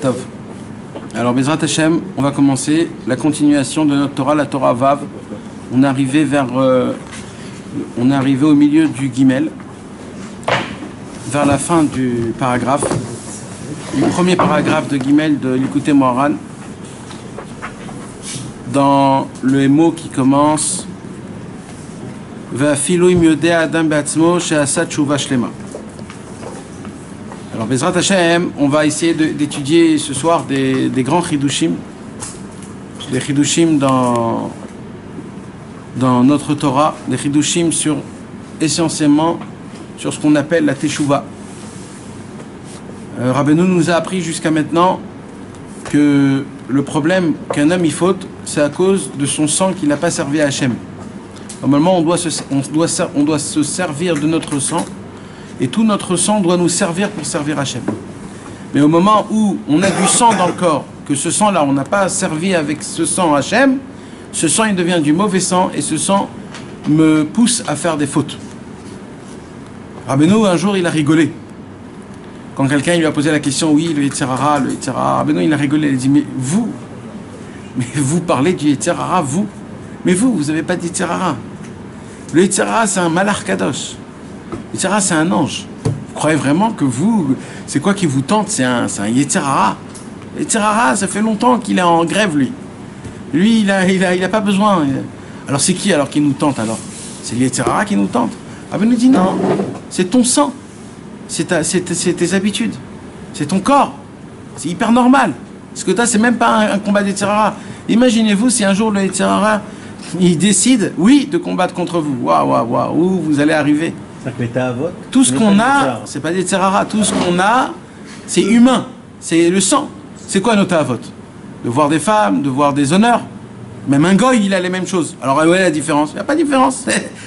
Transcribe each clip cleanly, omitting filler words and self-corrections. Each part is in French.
Tov. Alors, Bezrat Hashem, on va commencer la continuation de notre Torah, la Torah Vav. On est arrivé au milieu du Gimel, vers la fin du paragraphe, du premier paragraphe de Gimel de Likutei Moharan, dans le mot qui commence Ve'afilu im yodea adam be'atzmo she'asa tshuva shlema. Alors, Bezrat Hashem, on va essayer d'étudier ce soir des grands chidushim, des chidushim dans notre Torah, des chidushim essentiellement sur ce qu'on appelle la teshuva. Rabbeinu nous a appris jusqu'à maintenant que le problème qu'un homme y faute, c'est à cause de son sang qu'il n'a pas servi à Hachem. Normalement, on doit se servir de notre sang, et tout notre sang doit nous servir pour servir Hachem. Mais au moment où on a du sang dans le corps, que ce sang-là, on n'a pas servi avec ce sang Hachem, ce sang, il devient du mauvais sang, et ce sang me pousse à faire des fautes. Rabbeinu, un jour, il a rigolé. Quand quelqu'un lui a posé la question, oui, le Yetzer Hara, Rabbeinu, il a rigolé, il a dit, mais vous parlez du Yetzer Hara, vous? Mais vous n'avez pas de Yetzer Hara. Le Yetzer Hara, c'est un Malach Kadosh. Le Yetzer Hara, c'est un ange. Vous croyez vraiment que vous, c'est quoi qui vous tente? C'est un Yetzer Hara. Le Yetzer Hara, ça fait longtemps qu'il est en grève, lui. Lui, il a pas besoin. Alors c'est qui alors qui nous tente alors? C'est le Yetzer Hara qui nous tente. Rabbeinu nous dit non, c'est ton sang. C'est tes habitudes, c'est ton corps, c'est hyper normal. Ce que tu as, c'est même pas un combat d'Yetzer Hara. Imaginez-vous si un jour le Yetzer Hara, il décide, oui, de combattre contre vous. Waouh, où vous allez arriver. Tout ce qu'on a, c'est pas d'Yetzer Hara, tout ce qu'on a, c'est humain, c'est le sang. C'est quoi notre avot? De voir des femmes, de voir des honneurs. Même un goy, il a les mêmes choses. Alors, où est la différence? Il n'y a pas de différence.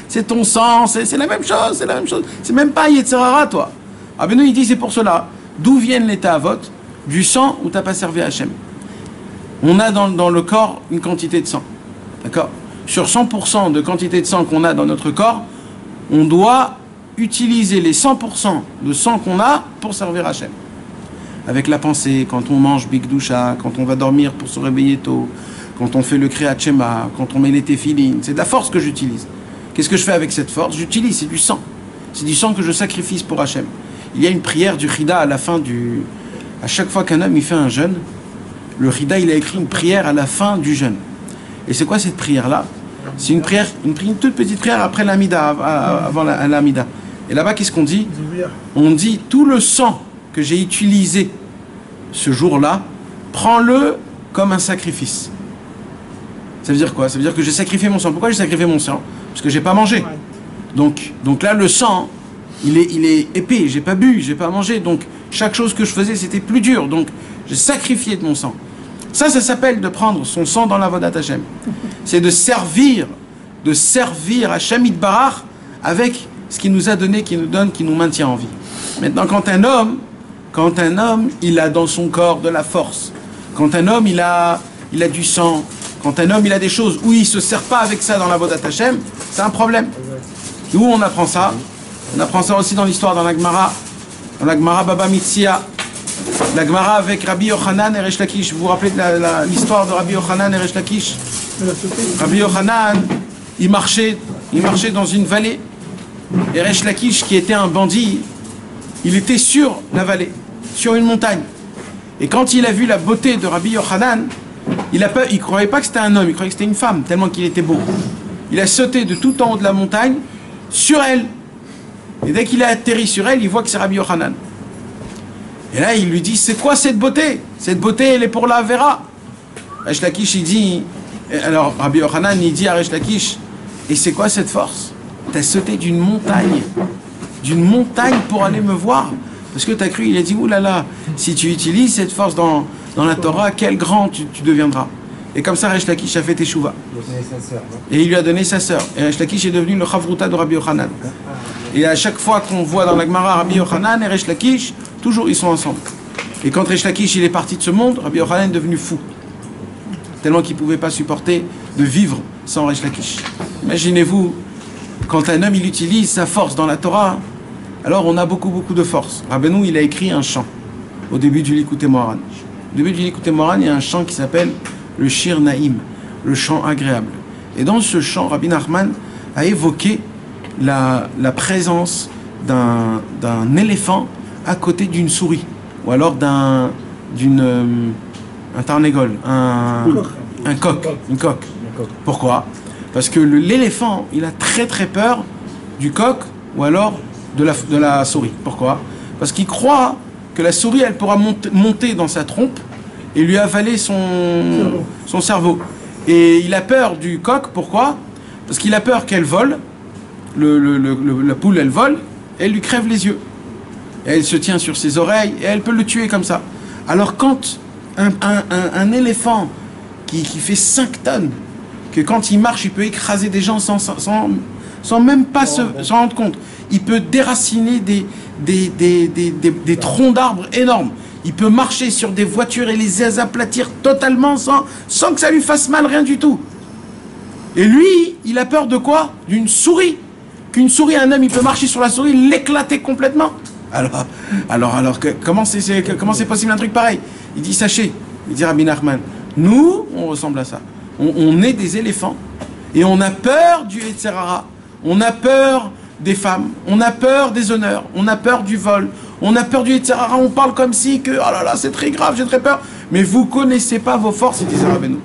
C'est ton sang, c'est la même chose, c'est la même chose. C'est même pas Yetzer Hara, toi. Rabbeinu, il dit, c'est pour cela. D'où viennent les ta'avot? Du sang où tu n'as pas servi à Hachem. On a dans le corps une quantité de sang. D'accord? Sur 100% de quantité de sang qu'on a dans notre corps, on doit utiliser les 100% de sang qu'on a pour servir Hachem. Avec la pensée, quand on mange Bigdusha, quand on va dormir pour se réveiller tôt, quand on fait le Kriyat Shema, quand on met les téphilines, c'est de la force que j'utilise. Qu'est-ce que je fais avec cette force? J'utilise, c'est du sang. C'est du sang que je sacrifie pour Hachem. Il y a une prière du Chida à la fin à chaque fois qu'un homme il fait un jeûne, le Chida il a écrit une prière à la fin du jeûne. Et c'est quoi cette prière-là? C'est une prière, une toute petite prière après l'Amida, avant l'Amida. Et là-bas, qu'est-ce qu'on dit? On dit tout le sang que j'ai utilisé ce jour-là, prends-le comme un sacrifice. Ça veut dire quoi? Ça veut dire que j'ai sacrifié mon sang. Pourquoi j'ai sacrifié mon sang? Parce que j'ai pas mangé. Donc là, le sang, il est épais, j'ai pas bu, j'ai pas mangé, donc chaque chose que je faisais, c'était plus dur, donc j'ai sacrifié de mon sang. Ça s'appelle de prendre son sang dans la Avodat Hashem. C'est de servir Hashem Yitbarach avec ce qu'il nous a donné, qui nous donne, qui nous maintient en vie. Maintenant, quand un homme, il a dans son corps de la force, quand un homme, il a du sang, quand un homme, il a des choses où il ne se sert pas avec ça dans la Avodat Hashem, c'est un problème. Où on apprend ça? On apprend ça aussi dans l'histoire, dans la Gemara Baba Mitzia, la Gemara avec Rabbi Yochanan et Resh Lakish. Vous vous rappelez de l'histoire de Rabbi Yochanan et Resh Lakish? Rabbi Yochanan, il marchait dans une vallée, et Resh Lakish, qui était un bandit, il était sur la vallée, sur une montagne. Et quand il a vu la beauté de Rabbi Yochanan, il ne croyait pas que c'était un homme, il croyait que c'était une femme, tellement qu'il était beau. Il a sauté de tout en haut de la montagne sur elle. Et dès qu'il a atterri sur elle, il voit que c'est Rabbi Yochanan. Et là, il lui dit, c'est quoi cette beauté? Cette beauté, elle est pour la Vera. Resh Lakish, il dit, alors Rabbi Yochanan, il dit à Resh Lakish, et c'est quoi cette force? Tu as sauté d'une montagne pour aller me voir. Parce que tu as cru, il a dit, oulala, si tu utilises cette force dans la Torah, quel grand tu deviendras. Et comme ça, Resh Lakish a fait Teshuvah. Et il lui a donné sa sœur. Et Resh Lakish est devenu le Chavruta de Rabbi Yochanan. Et à chaque fois qu'on voit dans la Gemara Rabbi Yochanan et Resh Lakish, toujours ils sont ensemble. Et quand Resh Lakish il est parti de ce monde, Rabbi Yochanan est devenu fou. Tellement qu'il ne pouvait pas supporter de vivre sans Resh Lakish. Imaginez-vous, quand un homme il utilise sa force dans la Torah, alors on a beaucoup de force. Rabbeinu il a écrit un chant. au début du Likutei Moharan. Au début du Likutei Moharan, il y a un chant qui s'appelle le Shir Naïm, le chant agréable. Et dans ce chant, Rabbi Nachman a évoqué la présence d'un éléphant à côté d'une souris, ou alors un tarnégol, un coq, une coque. Pourquoi? Parce que l'éléphant, il a très très peur du coq ou alors de la souris. Pourquoi? Parce qu'il croit que la souris, elle pourra monter dans sa trompe et lui avaler son cerveau. Et il a peur du coq, pourquoi? Parce qu'il a peur qu'elle vole, la poule, elle vole, et elle lui crève les yeux. Et elle se tient sur ses oreilles, et elle peut le tuer comme ça. Alors quand un éléphant qui fait 5 tonnes, que quand il marche, il peut écraser des gens sans même pas se rendre compte. Il peut déraciner des troncs d'arbres énormes. Il peut marcher sur des voitures et les aplatir totalement sans que ça lui fasse mal, rien du tout. Et lui, il a peur de quoi? D'une souris. Qu'une souris, un homme, il peut marcher sur la souris, l'éclater complètement. Alors comment c'est possible un truc pareil? Il dit, sachez, il dit Rabbi Nachman, nous, on ressemble à ça. On est des éléphants et on a peur du Yetzer Hara, on a peur des femmes, on a peur des honneurs, on a peur du vol, on a peur du Yetzer Hara, on parle comme si que, oh là là, c'est très grave, j'ai très peur. Mais vous connaissez pas vos forces, il disait Rabbeinu.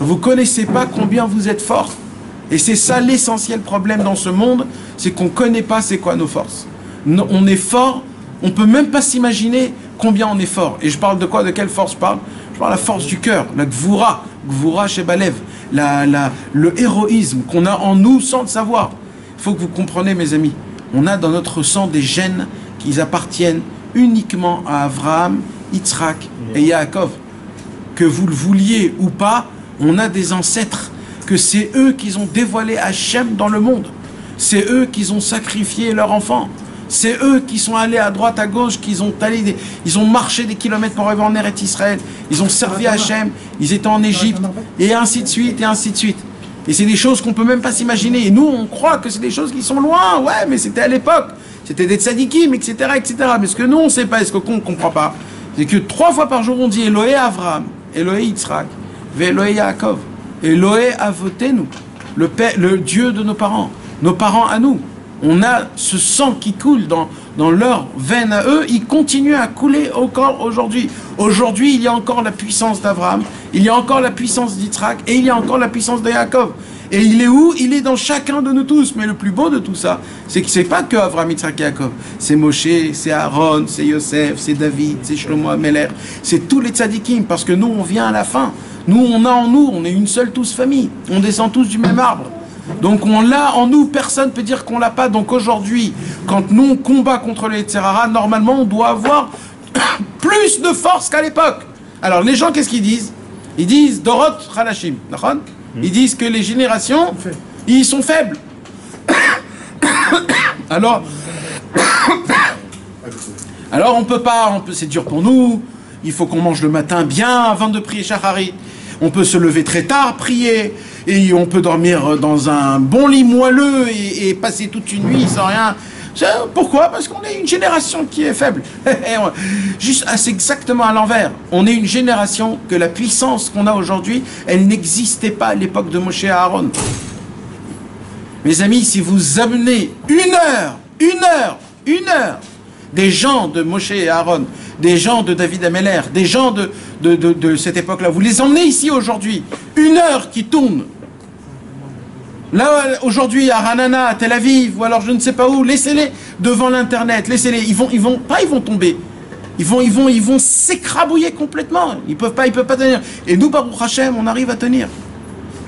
Vous connaissez pas combien vous êtes forts. Et c'est ça l'essentiel problème dans ce monde, c'est qu'on connaît pas c'est quoi nos forces. On est fort, on peut même pas s'imaginer combien on est fort. Et je parle de quoi? De quelle force je parle? Je parle de la force du cœur, la Gvura chez Balev, le héroïsme qu'on a en nous sans le savoir. Il faut que vous compreniez, mes amis, on a dans notre sang des gènes qui appartiennent uniquement à Abraham, Yitzhak et Yaakov. Que vous le vouliez ou pas, on a des ancêtres, que c'est eux qui ont dévoilé Hachem dans le monde. C'est eux qui ont sacrifié leurs enfants. C'est eux qui sont allés à droite, à gauche, ils ont marché des kilomètres pour arriver en Eretz Israël. Ils ont servi Hachem, ils étaient en Égypte, et ainsi de suite, et ainsi de suite. Et c'est des choses qu'on ne peut même pas s'imaginer. Et nous, on croit que c'est des choses qui sont loin. Ouais, mais c'était à l'époque. C'était des tzadikim, etc., etc. Mais ce que nous, on ne sait pas, et ce qu'on ne comprend pas, c'est que 3 fois par jour, on dit Elohé Avram, Elohé Yitzhak, Elohé Yaakov, Elohé Avotenu, le Dieu de nos parents à nous. On a ce sang qui coule dans leurs veines à eux, il continue à couler encore aujourd'hui. Aujourd'hui, il y a encore la puissance d'Abraham, il y a encore la puissance d'Yitzhak, et il y a encore la puissance de Yaakov. Et il est où? Il est dans chacun de nous tous. Mais le plus beau de tout ça, c'est que c'est pas que Abraham, Yitzhak et Yaakov. C'est Moshe, c'est Aaron, c'est Yosef, c'est David, c'est Shlomo Ameler. C'est tous les tzadikim, parce que nous, on vient à la fin. Nous, on est une seule tous famille. On descend tous du même arbre. Donc on l'a en nous, personne ne peut dire qu'on l'a pas. Donc aujourd'hui, quand nous on combat contre les Yetzer Hara, normalement on doit avoir plus de force qu'à l'époque. Alors les gens, qu'est-ce qu'ils disent? Ils disent Dorot Khalashim. Ils disent que les générations, ils sont faibles. Alors on peut pas, c'est dur pour nous. Il faut qu'on mange le matin bien avant de prier Shacharit. On peut se lever très tard, prier, et on peut dormir dans un bon lit moelleux et passer toute une nuit sans rien. Pourquoi? Parce qu'on est une génération qui est faible. Juste, c'est exactement à l'envers. On est une génération que la puissance qu'on a aujourd'hui, elle n'existait pas à l'époque de Moshe et Aaron. Mes amis, si vous amenez une heure, des gens de Moshe et Aaron, des gens de David Ameller, des gens de cette époque-là, vous les emmenez ici aujourd'hui, 1 heure qui tourne. Là, aujourd'hui, à Ranana, à Tel Aviv, ou alors je ne sais pas où, laissez-les devant l'Internet, laissez-les, ils vont tomber. Ils vont s'écrabouiller complètement. Ils peuvent pas tenir. Et nous, Baruch Hashem, on arrive à tenir.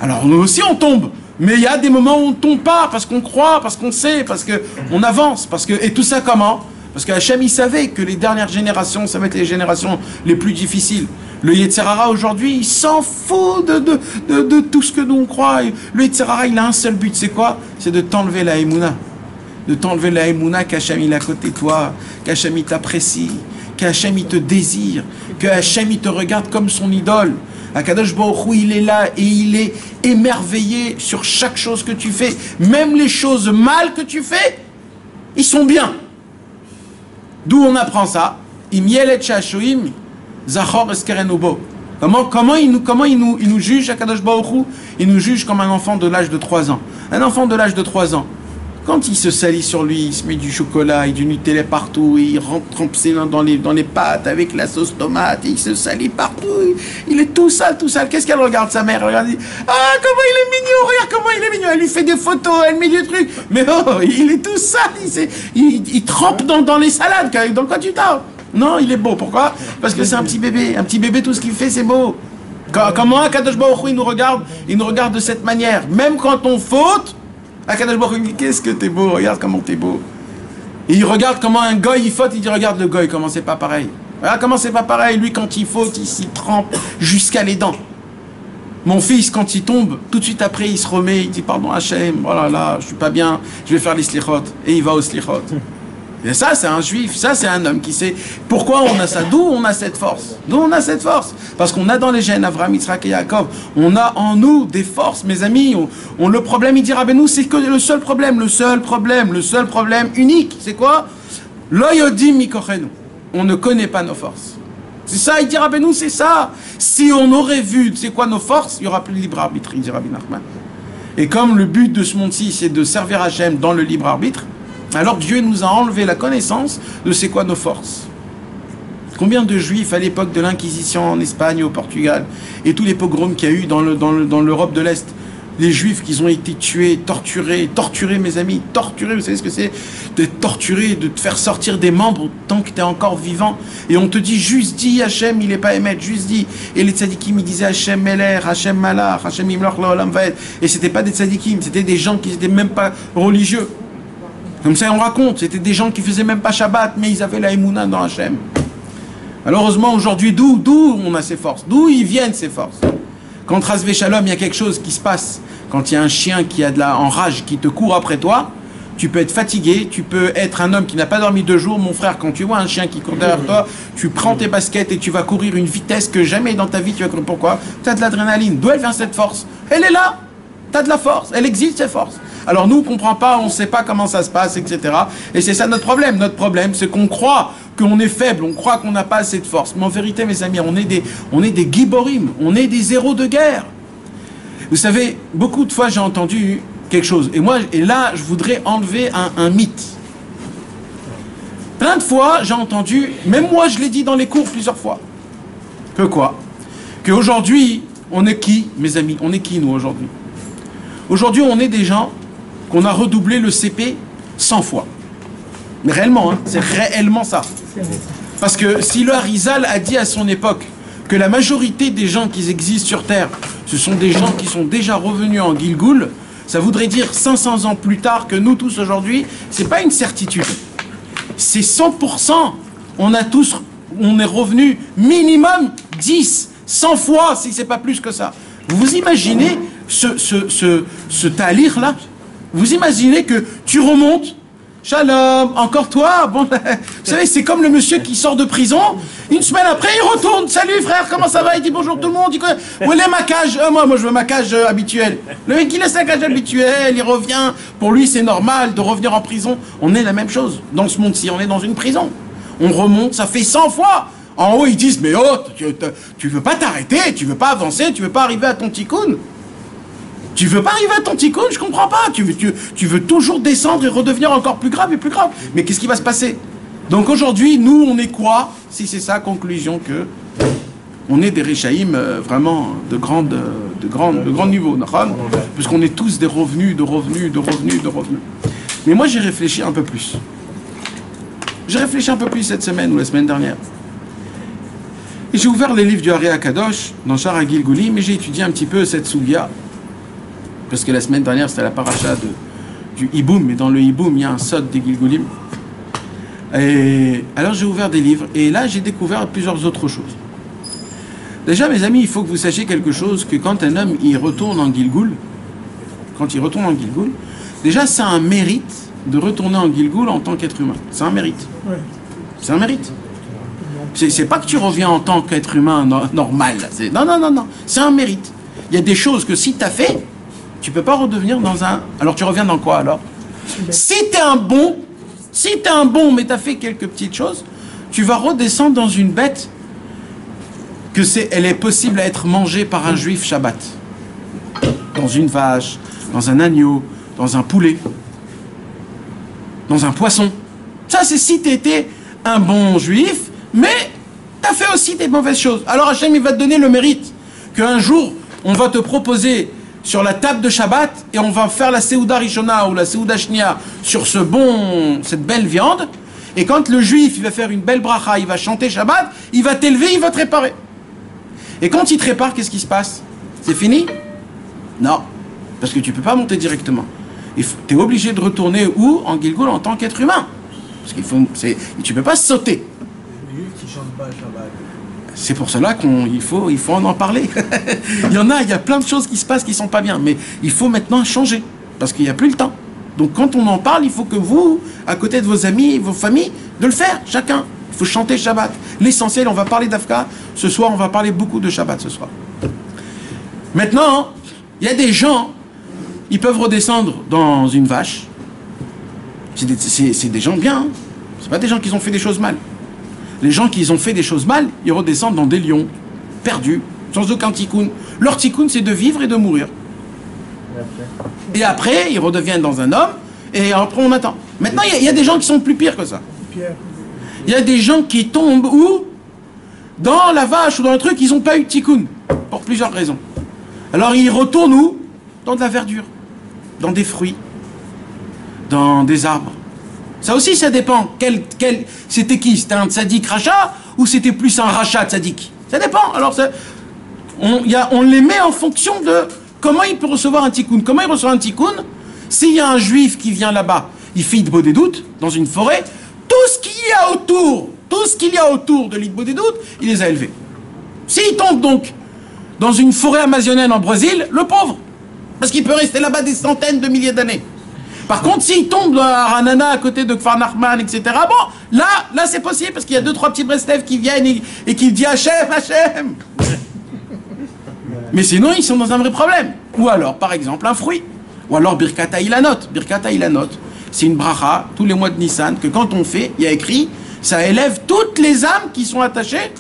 Alors, nous aussi, on tombe. Mais il y a des moments où on ne tombe pas, parce qu'on croit, parce qu'on sait, parce qu'on avance. Et tout ça, comment? Parce qu'Hachem, il savait que les dernières générations, ça va être les générations les plus difficiles. Le Yetzer Hara, aujourd'hui, il s'en fout de tout ce que nous on croit. Le Yetzer Hara, il a un seul but, c'est quoi? C'est de t'enlever la Emouna. De t'enlever la Emouna qu'Hachem, il est à côté de toi, qu'Hachem, il t'apprécie, qu'Hachem, il te désire, qu'Hachem, il te regarde comme son idole. Akadosh Baruch Hu, il est là et il est émerveillé sur chaque chose que tu fais. Même les choses mal que tu fais, ils sont bien. D'où on apprend ça? Im yelet shashuim, zachor eskerenubo. Comment il nous juge, Akadosh Baruch Hu? Il nous juge comme un enfant de l'âge de 3 ans. Un enfant de l'âge de 3 ans, quand il se salit sur lui, il se met du chocolat et du Nutella partout, et il trempe ses mains dans les pâtes avec la sauce tomate, et il se salit partout, il est tout sale, tout sale. Qu'est-ce qu'elle regarde, sa mère? Elle regarde, dit, ah, comment il est mignon, regarde comment il est mignon. Elle lui fait des photos, elle met des trucs, mais oh, il est tout sale, il trempe dans les salades, dans quoi tu tapes? Non, il est beau. Pourquoi? Parce que c'est un petit bébé. Un petit bébé, tout ce qu'il fait, c'est beau. Comment Akadosh Baruch Hu, il nous regarde de cette manière. Même quand on faute, Akadosh Baruch Hu dit, qu'est-ce que t'es beau, regarde comment t'es beau. Et il regarde comment un goy, il faute, il dit, regarde le goy, comment c'est pas pareil. Regarde comment c'est pas pareil. Lui, quand il faute, il s'y trempe jusqu'à les dents. Mon fils, quand il tombe, tout de suite après, il se remet, il dit, pardon Hachem, oh là là, je suis pas bien, je vais faire les slichot. Et il va aux slichot. Et ça, c'est un juif, ça, c'est un homme qui sait pourquoi on a ça, d'où on a cette force. D'où on a cette force. Parce qu'on a dans les gènes Avraham, Yitzhak et Yaakov, on a en nous des forces, mes amis. Le problème, il dit Rabbeinu, c'est que le seul problème unique, c'est quoi? L'oyodim mikochenu. On ne connaît pas nos forces. C'est ça, il dit Rabbeinu, c'est ça. Si on aurait vu, c'est quoi nos forces, il n'y aura plus de libre arbitre, il dit Rabbi Nachman. Et comme le but de ce monde-ci, c'est de servir Hachem dans le libre arbitre, alors Dieu nous a enlevé la connaissance de c'est quoi nos forces. Combien de juifs à l'époque de l'Inquisition en Espagne, au Portugal, et tous les pogroms qu'il y a eu dans l'Europe de l'Est, les juifs qui ont été tués, torturés, mes amis, torturés, vous savez ce que c'est? D'être torturé, de te faire sortir des membres tant que tu es encore vivant, et on te dit, juste dis Hachem, il n'est pas émettre, juste dis. Et les tzadikim, ils disaient Hachem Meler, Hachem Malach, Hachem Imloch Laolam Vaed, et c'était pas des tzadikim, c'était des gens qui n'étaient même pas religieux. Comme ça, on raconte, c'était des gens qui faisaient même pas Shabbat, mais ils avaient la Emouna dans Hachem. Malheureusement, aujourd'hui, d'où on a ces forces? D'où ils viennent ces forces? Quand Rasvé Shalom, il y a quelque chose qui se passe, quand il y a un chien qui a de la enrage, qui te court après toi, tu peux être fatigué, tu peux être un homme qui n'a pas dormi 2 jours. Mon frère, quand tu vois un chien qui court derrière toi, tu prends tes baskets et tu vas courir une vitesse que jamais dans ta vie tu vas courir. Pourquoi? Tu as de l'adrénaline. D'où elle vient cette force? Elle est là. Tu as de la force. Elle existe, cette force. Alors nous, on ne comprend pas, on ne sait pas comment ça se passe, etc. Et c'est ça notre problème. Notre problème, c'est qu'on croit qu'on est faible, on croit qu'on n'a pas assez de force. Mais en vérité, mes amis, on est des giborim, on est des héros de guerre. Vous savez, beaucoup de fois, j'ai entendu quelque chose. Et là, je voudrais enlever un mythe. Plein de fois, j'ai entendu, même moi, je l'ai dit dans les cours plusieurs fois. Que quoi? Qu'aujourd'hui, on est qui, mes amis? On est qui, nous, aujourd'hui? Aujourd'hui, on est des gens qu'on a redoublé le CP 100 fois. Mais réellement, hein, c'est réellement ça. Parce que si le Harizal a dit à son époque que la majorité des gens qui existent sur Terre, ce sont des gens qui sont déjà revenus en Gilgoul, ça voudrait dire 500 ans plus tard que nous tous aujourd'hui, c'est pas une certitude. C'est 100%. On est revenu minimum 10, 100 fois, si c'est pas plus que ça. Vous imaginez ce talir-là? Vous imaginez que tu remontes, Shalom, encore toi? Bon, vous savez, c'est comme le monsieur qui sort de prison, une semaine après, il retourne. Salut frère, comment ça va? Il dit bonjour tout le monde. Il dit où est ma cage? Moi je veux ma cage habituelle. Le mec, il laisse la cage habituelle, il revient. Pour lui, c'est normal de revenir en prison. On est la même chose. Dans ce monde-ci, on est dans une prison. On remonte, ça fait 100 fois. En haut, ils disent, mais oh, tu veux pas t'arrêter, tu veux pas avancer, tu veux pas arriver à ton tikkun. Tu veux pas arriver à ton tikkun, je comprends pas. Tu veux toujours descendre et redevenir encore plus grave et plus grave. Mais qu'est-ce qui va se passer? Donc aujourd'hui, nous, on est quoi? Si c'est ça, conclusion que on est des Réchaïm vraiment de grand niveau, puisqu'on est tous des revenus. Mais moi, j'ai réfléchi un peu plus. J'ai réfléchi un peu plus cette semaine ou la semaine dernière. Et j'ai ouvert les livres du Hari Akadosh dans Shara Gilgulim, mais j'ai étudié un petit peu cette Sougia. Parce que la semaine dernière, c'était la paracha du Hiboum, et dans le Hiboum, il y a un sod des Gilgulim. Et alors j'ai ouvert des livres, et là j'ai découvert plusieurs autres choses. Déjà, mes amis, il faut que vous sachiez quelque chose, que quand un homme il retourne en Gilgoul, déjà c'est un mérite de retourner en Gilgoul en tant qu'être humain. C'est un mérite. Ouais. C'est un mérite. C'est pas que tu reviens en tant qu'être humain normal. Non. C'est un mérite. Il y a des choses que si tu as fait, tu peux pas redevenir dans un... Alors tu reviens dans quoi alors? Si tu es un bon, mais tu as fait quelques petites choses, tu vas redescendre dans une bête que elle est possible à être mangée par un juif Shabbat. Dans une vache, dans un agneau, dans un poulet, dans un poisson. Ça, c'est si tu étais un bon juif, mais tu as fait aussi des mauvaises choses. Alors Hachem, il va te donner le mérite qu'un jour, on va te proposer sur la table de Shabbat et on va faire la Seuda Rishona ou la Seuda Shnia sur cette belle viande. Et quand le juif, il va faire une belle bracha, il va chanter Shabbat, il va t'élever, il va te réparer. Et quand il te répare, qu'est-ce qui se passe? C'est fini? Non. Parce que tu ne peux pas monter directement. Tu es obligé de retourner où? En Gilgoul en tant qu'être humain. Parce tu ne peux pas sauter. C'est pour cela qu'il faut en parler. il y a plein de choses qui se passent qui ne sont pas bien. Mais il faut maintenant changer. Parce qu'il n'y a plus le temps. Donc quand on en parle, il faut que vous, à côté de vos amis, vos familles, de le faire, chacun. Il faut chanter Shabbat. L'essentiel, on va parler d'Afka. Ce soir, on va parler beaucoup de Shabbat ce soir. Maintenant, il y a des gens, ils peuvent redescendre dans une vache. C'est des gens bien. Hein. C'est pas des gens qui ont fait des choses mal. Les gens qui ont fait des choses mal, ils redescendent dans des lions, perdus, sans aucun tikkun. Leur tikkun, c'est de vivre et de mourir. Et après, ils redeviennent dans un homme, et après, on attend. Maintenant, il y a des gens qui sont plus pires que ça. Il y a des gens qui tombent où? Dans la vache ou dans le truc, ils n'ont pas eu de tikkun, pour plusieurs raisons. Alors, ils retournent où? Dans de la verdure, dans des fruits, dans des arbres. Ça aussi, ça dépend. C'était qui? C'était un tzaddik rachat ou c'était plus un rachat tzaddik? Ça dépend. Alors, on les met en fonction de comment il peut recevoir un tikkun. Comment il reçoit un tikkun? S'il y a un juif qui vient là-bas, il fait Hitbodedut dans une forêt, tout ce qu'il y a autour de l'Hitbodedut, il les a élevés. S'il tombe donc dans une forêt amazonienne en Brésil, le pauvre, parce qu'il peut rester là-bas des centaines de milliers d'années. Par contre, s'il tombe à Ranana, à côté de Kfar Nachman, etc., bon, là c'est possible, parce qu'il y a 2-3 petits Breslev qui viennent et qui disent Hachem. Mais sinon, ils sont dans un vrai problème. Ou alors, par exemple, un fruit. Ou alors Birkata Ilanot. Birkata Ilanot, c'est une bracha, tous les mois de Nissan, que quand on fait, il y a écrit, ça élève toutes les âmes qui sont attachées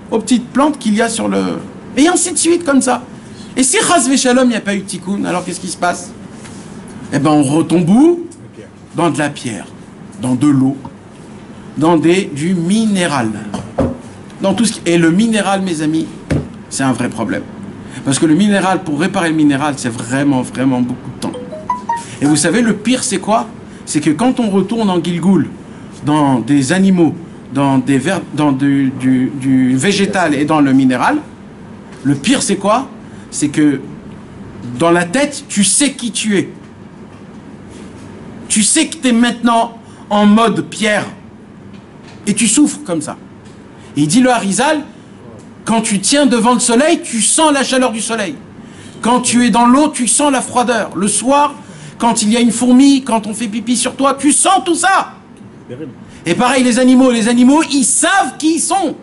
aux petites plantes qu'il y a sur le... Et ainsi de suite, comme ça. Et si Chas Veshalom, il n'y a pas eu de tikkun, alors qu'est-ce qui se passe? Eh bien, on retombe où? Dans de la pierre, dans de l'eau, dans du minéral. Dans tout Et le minéral, mes amis, c'est un vrai problème. Parce que le minéral, pour réparer le minéral, c'est vraiment, vraiment beaucoup de temps. Et vous savez, le pire, c'est quoi? C'est que quand on retourne en Gilgoul, dans des animaux, dans du végétal et dans le minéral, le pire, c'est quoi? C'est que dans la tête, tu sais qui tu es. Tu sais que tu es maintenant en mode pierre. Et tu souffres comme ça. Et il dit le Harizal, quand tu tiens devant le soleil, tu sens la chaleur du soleil. Quand tu es dans l'eau, tu sens la froideur. Le soir, quand il y a une fourmi, quand on fait pipi sur toi, tu sens tout ça. Et pareil, les animaux, ils savent qui ils sont.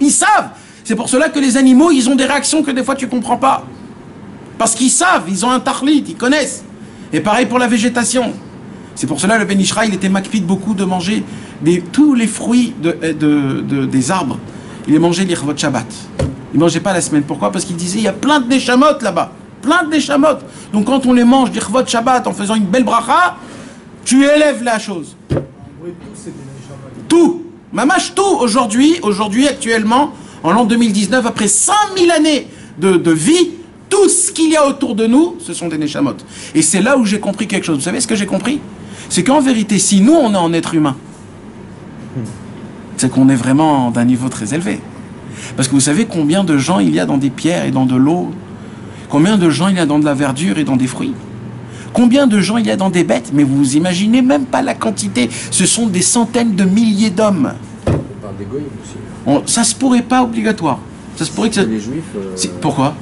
Ils savent. C'est pour cela que les animaux, ils ont des réactions que des fois tu ne comprends pas. Parce qu'ils savent, ils ont un tarlit, ils connaissent. Et pareil pour la végétation. C'est pour cela que le Ben Ishra, il était makpid beaucoup de manger tous les fruits des arbres. Il les mangeait l'Irvot Shabbat. Il ne mangeait pas la semaine. Pourquoi? Parce qu'il disait, il y a plein de neshamot là-bas. Plein de neshamot. Donc quand on les mange l'Irvot Shabbat en faisant une belle bracha, tu élèves la chose. Tout. Mamash tout. Aujourd'hui, actuellement, en l'an 2019, après 5000 années de vie, tout ce qu'il y a autour de nous, ce sont des neshamot. Et c'est là où j'ai compris quelque chose. Vous savez ce que j'ai compris? C'est qu'en vérité, si nous, on est en être humain, c'est qu'on est vraiment d'un niveau très élevé. Parce que vous savez combien de gens il y a dans des pierres et dans de l'eau? Combien de gens il y a dans de la verdure et dans des fruits? Combien de gens il y a dans des bêtes? Mais vous imaginez même pas la quantité. Ce sont des centaines de milliers d'hommes. Par des goyim aussi. Ça se pourrait pas obligatoire. Ça se pourrait que ça... Les juifs... Pourquoi?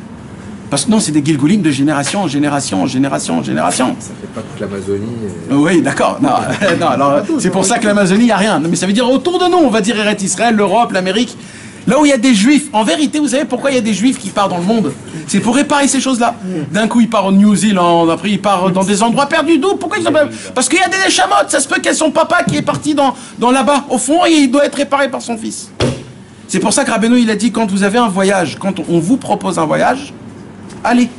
Parce que non, c'est des Gilgoulim de génération en génération en génération en génération. Ça fait pas toute l'Amazonie. Oui, d'accord. Non, non, alors c'est pour ça que l'Amazonie, il n'y a rien. Mais ça veut dire autour de nous, on va dire Eretz Israël, l'Europe, l'Amérique. Là où il y a des juifs, en vérité, vous savez pourquoi il y a des juifs qui partent dans le monde? C'est pour réparer ces choses-là. D'un coup, ils partent au New Zealand, après ils partent dans des endroits perdus. D'où? Pourquoi ils sont pas... Parce qu'il y a des Neshamot. Ça se peut qu'il y ait son papa qui est parti dans là-bas, au fond, et il doit être réparé par son fils. C'est pour ça que Rabbeinu, il a dit, quand vous avez un voyage, quand on vous propose un voyage, allez.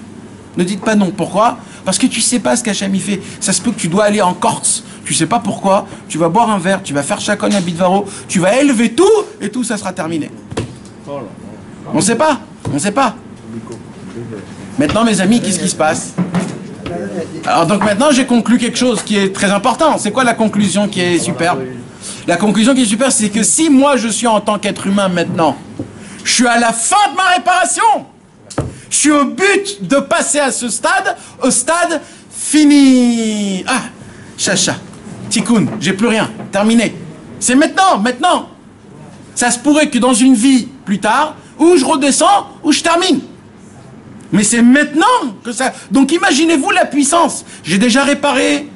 Ne dites pas non. Pourquoi? Parce que tu sais pas ce qu'Hachem y fait. Ça se peut que tu dois aller en Corse. Tu sais pas pourquoi. Tu vas boire un verre, tu vas faire chaconne à Bidvaro, tu vas élever tout, et tout, ça sera terminé. On sait pas. On sait pas. Maintenant, mes amis, qu'est-ce qui se passe? Alors, donc maintenant, j'ai conclu quelque chose qui est très important. C'est quoi la conclusion qui est superbe? La conclusion qui est superbe, c'est que si moi, je suis en tant qu'être humain maintenant, je suis à la fin de ma réparation. Je suis au but de passer à ce stade, au stade fini. Ah, chacha, tikkun, j'ai plus rien, terminé. C'est maintenant, maintenant. Ça se pourrait que dans une vie plus tard, où je redescends, où je termine. Mais c'est maintenant que ça... Donc imaginez-vous la puissance. J'ai déjà réparé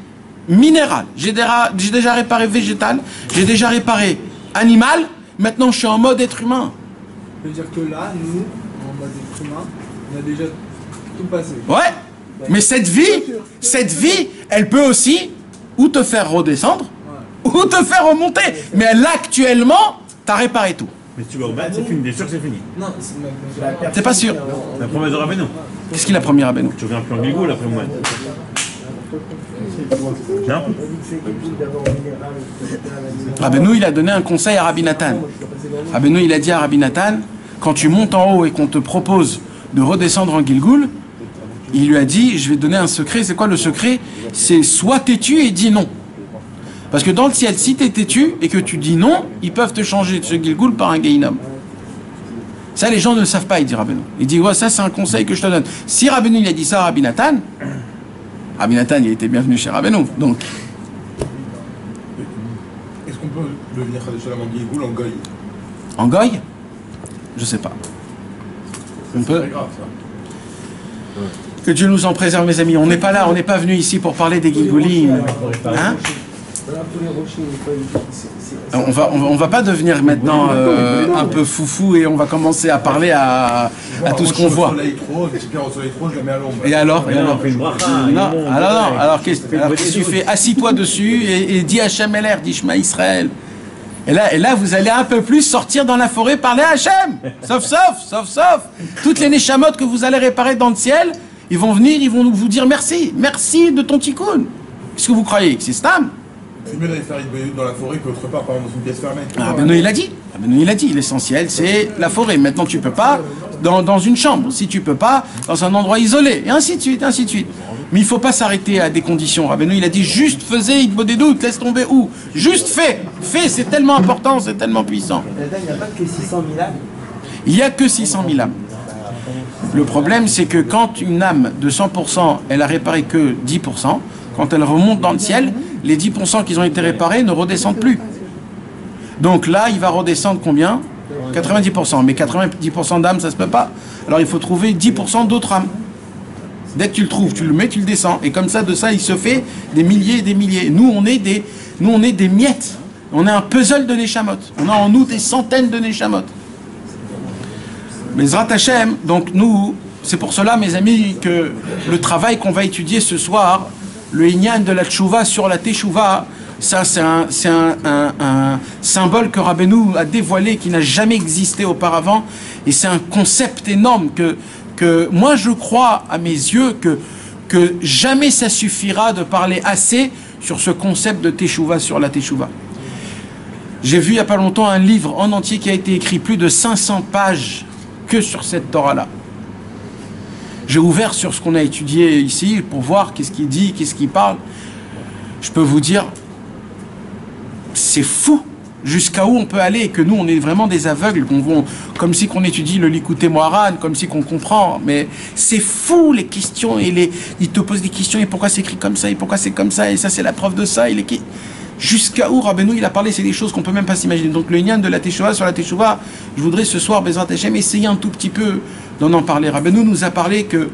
minéral, j'ai déjà réparé végétal, j'ai déjà réparé animal, maintenant je suis en mode être humain. Ça veut dire que là, nous, en mode être humain, on a déjà tout passé. Ouais, mais cette vie, elle peut aussi ou te faire redescendre, ou te faire remonter. Mais là, actuellement, t'as réparé tout. Mais si tu vas au bas, c'est fini, bien sûr que c'est fini. Non, T'es pas sûr. La promesse de Rabbeinu. Qu'est-ce qu'il a promis à Rabbeinu? Tu reviens plus en Gilgoul après moi. Non. Rabbeinu, il a donné un conseil à Rabbi Nathan. Rabbeinu, il a dit à Rabbi Nathan, quand tu montes en haut et qu'on te propose de redescendre en Gilgoul, il lui a dit, je vais te donner un secret. C'est quoi le secret? C'est soit têtu et dis non. Parce que dans le ciel, si tu es têtu et que tu dis non, ils peuvent te changer de ce Gilgoul par un Gehinnom. Ça, les gens ne le savent pas, il dit Rabbeinu. Il dit, ouais, ça, c'est un conseil que je te donne. Si Rabbeinu, il a dit ça à Rabbi Nathan, il était bienvenu chez Rabbeinu. Donc, est-ce qu'on peut devenir Khadeshalam en Gilgoul en Goy? En Goy? Je sais pas. On peut? C'est grave, ça. Que Dieu nous en préserve, mes amis. On n'est pas là, on n'est pas venu ici pour parler des Gilgoulim. Hein? On va pas devenir maintenant un peu foufou et on va commencer à parler à tout ce qu'on voit. Si pierre au soleil trop, je la mets à l'ombre. Et alors? On fait une bracha. Non, alors qu'est-ce que tu fais? Assis-toi dessus et dis Hachem Eler, dis Shema Israël. Et là, vous allez un peu plus sortir dans la forêt parler à Hachem. Sauf. Toutes les neshamot que vous allez réparer dans le ciel, ils vont venir, ils vont vous dire merci. Merci de ton tikkun. Qu'est-ce que vous croyez? Que c'est Stam? C'est mieux d'aller faire une dans la forêt qu'autre part, par exemple, dans une pièce fermée. Rabbeinu, il a dit. L'essentiel, c'est la forêt. Maintenant, tu peux pas dans une chambre. Si tu peux pas, dans un endroit isolé. Et ainsi de suite, ainsi de suite. Mais il faut pas s'arrêter à des conditions. Rabbeinu, il a dit juste faisez, il des doutes, laisse tomber où? Juste fais. Fais, c'est tellement important, c'est tellement puissant. Il n'y a pas que 600 000 âmes. Il n'y a que 600 000 âmes. Le problème, c'est que quand une âme de 100%, elle a réparé que 10%, quand elle remonte dans le ciel, les 10% qui ont été réparés ne redescendent plus. Donc là, il va redescendre combien? 90%. Mais 90% d'âmes, ça se peut pas. Alors il faut trouver 10% d'autres âmes. Dès que tu le trouves, tu le mets, tu le descends. Et comme ça, de ça, il se fait des milliers et des milliers. Nous, on est des miettes. On est un puzzle de Neshamot. On a en nous des centaines de Neshamot. Mais Zrat Hashem, donc nous, c'est pour cela, mes amis, que le travail qu'on va étudier ce soir, le Inyan de la Tchouva sur la Teshuvah, ça c'est un symbole que Rabbeinu a dévoilé, qui n'a jamais existé auparavant, et c'est un concept énorme que moi je crois à mes yeux que jamais ça suffira de parler assez sur ce concept de Teshuvah sur la Teshuvah. J'ai vu il n'y a pas longtemps un livre en entier qui a été écrit, plus de 500 pages que sur cette Torah-là. J'ai ouvert sur ce qu'on a étudié ici pour voir qu'est-ce qu'il dit, qu'est-ce qu'il parle. Je peux vous dire, c'est fou jusqu'à où on peut aller et que nous, on est vraiment des aveugles, comme si qu'on étudie le Likutei Moharan, comme si qu'on comprend. Mais c'est fou les questions et il te pose des questions et pourquoi c'est écrit comme ça et pourquoi c'est comme ça et ça c'est la preuve de ça. Jusqu'à où Rabbeinu il a parlé, c'est des choses qu'on peut même pas s'imaginer. Donc le Inyan de la Teshuvah sur la Teshuvah, je voudrais ce soir, Bezrat Hashem, essayer un tout petit peu d'en parler. Rabbeinu nous a parlé que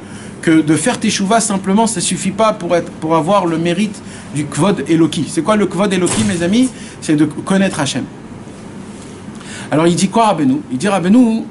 de faire Teshuvah simplement, ça suffit pas pour avoir le mérite du Kvod Eloki. C'est quoi le Kvod Eloki, mes amis? C'est de connaître Hashem. Alors il dit quoi Rabbeinu? Il dit Rabbeinu,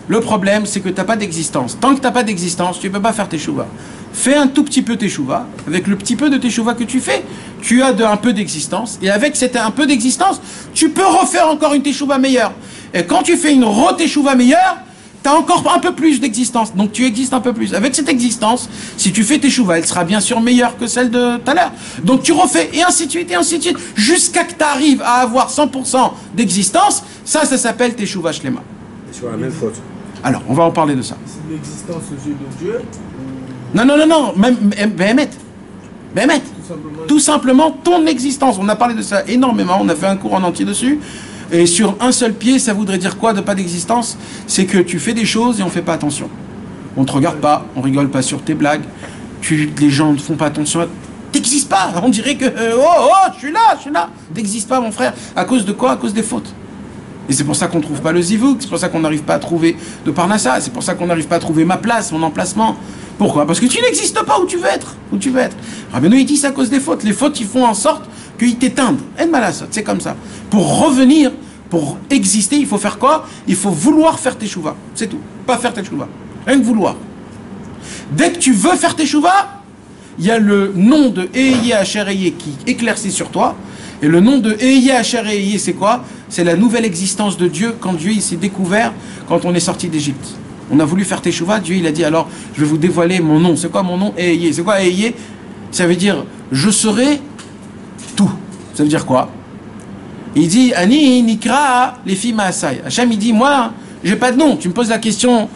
le problème c'est que tu n'as pas d'existence. Tant que tu n'as pas d'existence, tu ne peux pas faire teshuva. Fais un tout petit peu teshuva. Avec le petit peu de teshuva que tu fais, tu as un peu d'existence. Et avec cet un peu d'existence, tu peux refaire encore une teshuva meilleure. Et quand tu fais une re-teshuva meilleure, tu as encore un peu plus d'existence. Donc tu existes un peu plus. Avec cette existence, si tu fais teshuva, elle sera bien sûr meilleure que celle de tout à l'heure. Donc tu refais, et ainsi de suite, jusqu'à que tu arrives à avoir 100% d'existence. Ça s'appelle teshuva shlema. Sur la même faute. Alors, on va en parler de ça. C'est l'existence aux yeux de Dieu. Non, même Béhémet. Tout simplement ton existence. On a parlé de ça énormément, on a fait un cours en entier dessus. Et sur un seul pied, ça voudrait dire quoi de pas d'existence? C'est que tu fais des choses et on fait pas attention. On te regarde pas, on rigole pas sur tes blagues. Les gens ne font pas attention. T'existes pas. On dirait que je suis là. T'existes pas, mon frère. À cause de quoi? À cause des fautes. Et c'est pour ça qu'on ne trouve pas le zivouk, c'est pour ça qu'on n'arrive pas à trouver de Parnassa, c'est pour ça qu'on n'arrive pas à trouver ma place, mon emplacement. Pourquoi? Parce que tu n'existes pas où tu veux être. Rabbeinu, il dit c'est à cause des fautes. Les fautes, ils font en sorte qu'ils t'éteignent. C'est comme ça. Pour revenir, pour exister, il faut faire quoi? Il faut vouloir faire teshuva. C'est tout. Pas faire teshuva. Rien que vouloir. Dès que tu veux faire teshuva, il y a le nom de Eheye Asher Eheye qui éclaircit sur toi. Et le nom de Eheye Asher Eheye, c'est quoi? C'est la nouvelle existence de Dieu quand Dieu il s'est découvert quand on est sorti d'Égypte. On a voulu faire teshuva, Dieu il a dit alors je vais vous dévoiler mon nom. C'est quoi mon nom? Eheye. C'est quoi Eheye? Ça veut dire je serai tout. Ça veut dire quoi? Il dit Ani Nikra les filles Maasai. Hachem il dit moi j'ai pas de nom. Tu me poses la question.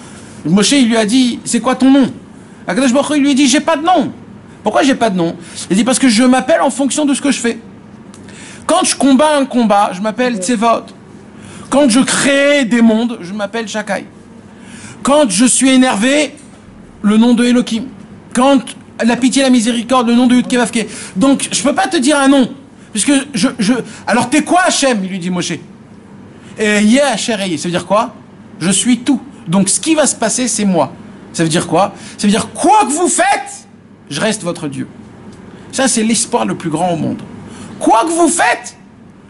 Moshe il lui a dit c'est quoi ton nom? Akadosh Baruch Hu il lui a dit j'ai pas de nom. Pourquoi j'ai pas de nom? Il dit parce que je m'appelle en fonction de ce que je fais. Quand je combats un combat, je m'appelle Tsevot. Quand je crée des mondes, je m'appelle Shakai. Quand je suis énervé, le nom de Elohim. Quand la pitié et la miséricorde, le nom de Yud-Keh Vav-Keh. Donc, je peux pas te dire un nom. Puisque Alors, t'es quoi, Hachem? Il lui dit Moshe. Et Yeh Asher Eheye. Ça veut dire quoi? Je suis tout. Donc, ce qui va se passer, c'est moi. Ça veut dire quoi? Ça veut dire, quoi que vous faites, je reste votre Dieu. Ça, c'est l'espoir le plus grand au monde. Quoi que vous faites,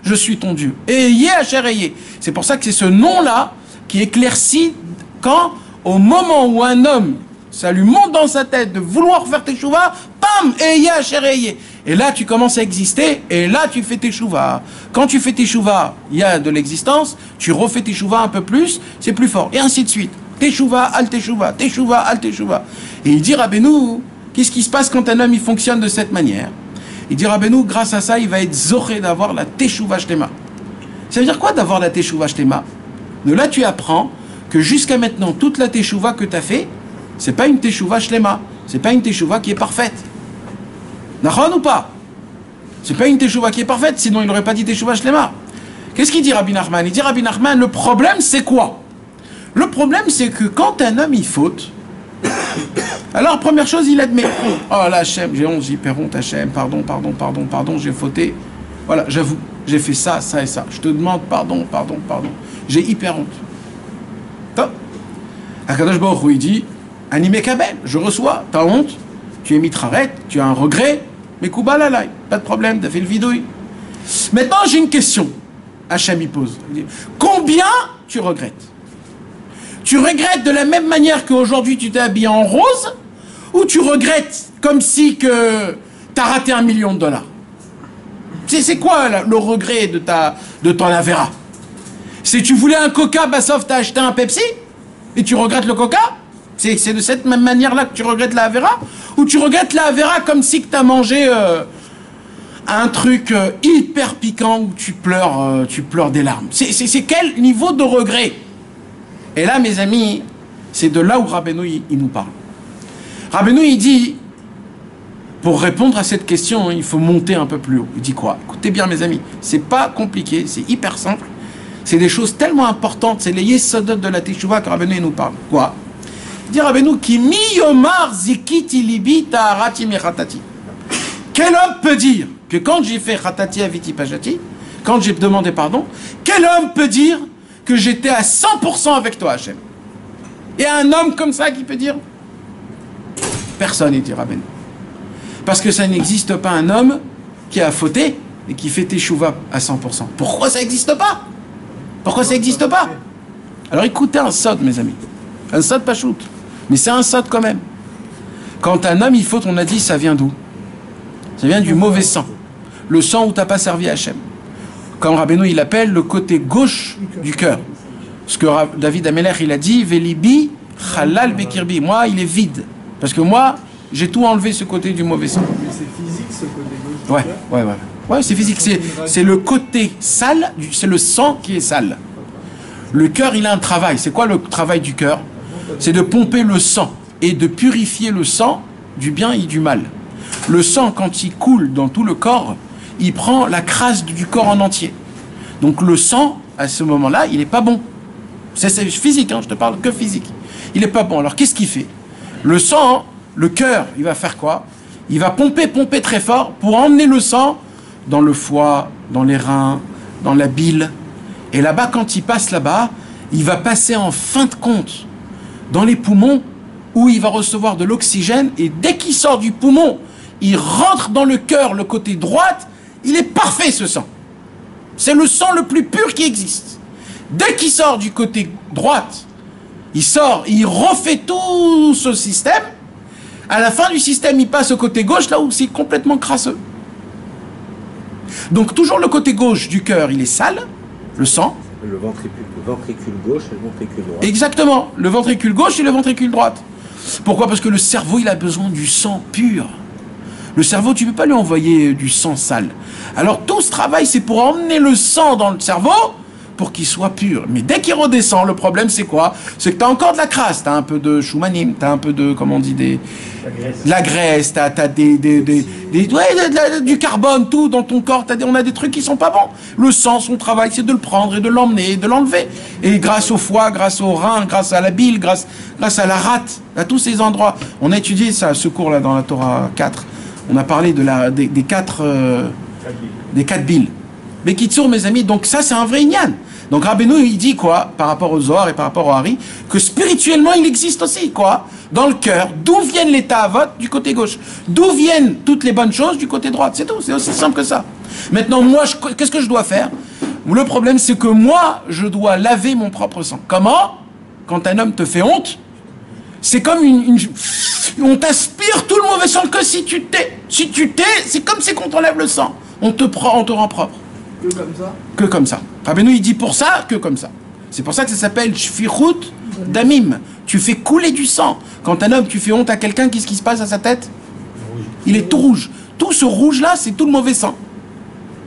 je suis ton Dieu. Et Yeh Asher Eheye. C'est pour ça que c'est ce nom-là qui éclaircit quand, au moment où un homme, ça lui monte dans sa tête de vouloir faire teshuva, pam, Eheye Asher Eheye. Et là, tu commences à exister, et là, tu fais teshuva. Quand tu fais teshuva, il y a de l'existence, tu refais teshuva un peu plus, c'est plus fort. Et ainsi de suite. Teshuva, al teshuva, teshuva, al teshuva. Et il dit, Rabbeinu, qu'est-ce qui se passe quand un homme, il fonctionne de cette manière? Il dit Rabbeinu, grâce à ça, il va être zoré d'avoir la teshuva shlema. Ça veut dire quoi d'avoir la teshuva shlema? De là, tu apprends que jusqu'à maintenant, toute la teshuva que tu as fait, c'est pas une teshuva shlema. C'est pas une teshuva qui est parfaite. Nachon ou pas? C'est pas une teshuva qui est parfaite, sinon il n'aurait pas dit teshuva shlema. Qu'est-ce qu'il dit Rabbi Nachman? Il dit Rabbi Nachman, le problème c'est quoi? Le problème c'est que quand un homme il faute, alors, première chose, il admet. Oh là, Hachem, j'ai honte, j'ai hyper honte, Hachem, pardon, j'ai fauté. Voilà, j'avoue, j'ai fait ça, ça et ça. Je te demande pardon. J'ai hyper honte. Top. Akadosh Baruch Hu, il dit, animé kabel, je reçois, t'as honte, tu es mitraret, tu as un regret, mais koubalalai, pas de problème, t'as fait le vidouille. Maintenant, j'ai une question. Hachem, il pose. Il dit, combien tu regrettes? Tu regrettes de la même manière qu'aujourd'hui tu t'es habillé en rose, ou tu regrettes comme si que t'as raté $1 million? C'est quoi là, le regret de ton Avera? C'est tu voulais un Coca, bah sauf t'as acheté un Pepsi, et tu regrettes le Coca? C'est de cette même manière-là que tu regrettes la Avera? Ou tu regrettes la Avera comme si que t'as mangé un truc hyper piquant où tu pleures des larmes? C'est quel niveau de regret? Et là, mes amis, c'est de là où Rabbeinu il nous parle. Rabbeinu il dit, pour répondre à cette question, il faut monter un peu plus haut. Il dit quoi? Écoutez bien, mes amis, c'est pas compliqué, c'est hyper simple. C'est des choses tellement importantes, c'est les yesodot de la teshuva que Rabbeinu nous parle. Quoi? Il dit Rabbeinu qui mi yomar zikiti libi ta'arati mechatati. Quel homme peut dire que quand j'ai fait chatati aviti pajati, quand j'ai demandé pardon, quel homme peut dire que j'étais à 100% avec toi, Hachem? Et un homme comme ça qui peut dire? Personne, il dit Rabbeinu. Parce que ça n'existe pas un homme qui a fauté et qui fait teshuva à 100%. Pourquoi ça n'existe pas? Pourquoi ça n'existe pas? Alors écoutez un sod, mes amis. Un sod pas shoot. Mais c'est un sod quand même. Quand un homme, il faut, on a dit, ça vient d'où? Ça vient du mauvais sang. Le sang où tu n'as pas servi Hachem. Comme Rabbeinu, il appelle le côté gauche du cœur. Ce que David Ameler, il a dit, Velibi, Halal Bekirbi. Moi, il est vide. Parce que moi, j'ai tout enlevé ce côté du mauvais sang. Mais c'est physique ce côté gauche du cœur. Ouais, c'est physique. C'est le côté sale, c'est le sang qui est sale. Le cœur, il a un travail. C'est quoi le travail du cœur? C'est de pomper le sang et de purifier le sang du bien et du mal. Le sang, quand il coule dans tout le corps, il prend la crasse du corps en entier. Donc le sang, à ce moment-là, il n'est pas bon. C'est physique, hein, je te parle que physique. Il n'est pas bon. Alors qu'est-ce qu'il fait? Le sang, le cœur, il va faire quoi? Il va pomper très fort pour emmener le sang dans le foie, dans les reins, dans la bile. Et là-bas, quand il passe là-bas, il va passer en fin de compte dans les poumons où il va recevoir de l'oxygène. Et dès qu'il sort du poumon, il rentre dans le cœur, le côté droite. Il est parfait, ce sang. C'est le sang le plus pur qui existe. Dès qu'il sort du côté droite, il sort, il refait tout ce système. À la fin du système, il passe au côté gauche, là où c'est complètement crasseux. Donc toujours le côté gauche du cœur, il est sale, le sang. Le ventricule gauche et le ventricule droit. Exactement, le ventricule gauche et le ventricule droite. Pourquoi? Parce que le cerveau, il a besoin du sang pur. Le cerveau, tu ne peux pas lui envoyer du sang sale. Alors tout ce travail, c'est pour emmener le sang dans le cerveau pour qu'il soit pur. Mais dès qu'il redescend, le problème, c'est quoi? C'est que tu as encore de la crasse, tu as un peu de choumanim, tu as un peu de, comment on dit, de la graisse, tu as du carbone, tout dans ton corps, on a des trucs qui sont pas bons. Le sang, son travail, c'est de le prendre et de l'emmener et de l'enlever. Et grâce au foie, grâce au rein, grâce à la bile, grâce à la rate, à tous ces endroits. On a étudié ça, ce cours-là, dans la Torah 4. On a parlé des quatre billes. Mais Kitsour, mes amis, donc ça, c'est un vrai Inyan. Donc Rabbeinu, il dit quoi, par rapport au Zohar et par rapport au Hari, que spirituellement, il existe aussi, quoi, dans le cœur, d'où viennent les ta'avot du côté gauche, d'où viennent toutes les bonnes choses du côté droit, c'est tout, c'est aussi simple que ça. Maintenant, moi, qu'est-ce que je dois faire? Le problème, c'est que moi, je dois laver mon propre sang. Comment? Quand un homme te fait honte, c'est comme on t'aspire tout le mauvais sang, que si tu tais, c'est comme si qu'on t'enlève le sang, on te rend propre. Que comme ça? Que comme ça. Rabbeinu, il dit pour ça, que comme ça. C'est pour ça que ça s'appelle shfichut damim. Tu fais couler du sang. Quand un homme, tu fais honte à quelqu'un, qu'est-ce qui se passe à sa tête? Il est tout rouge. Tout ce rouge-là, c'est tout le mauvais sang.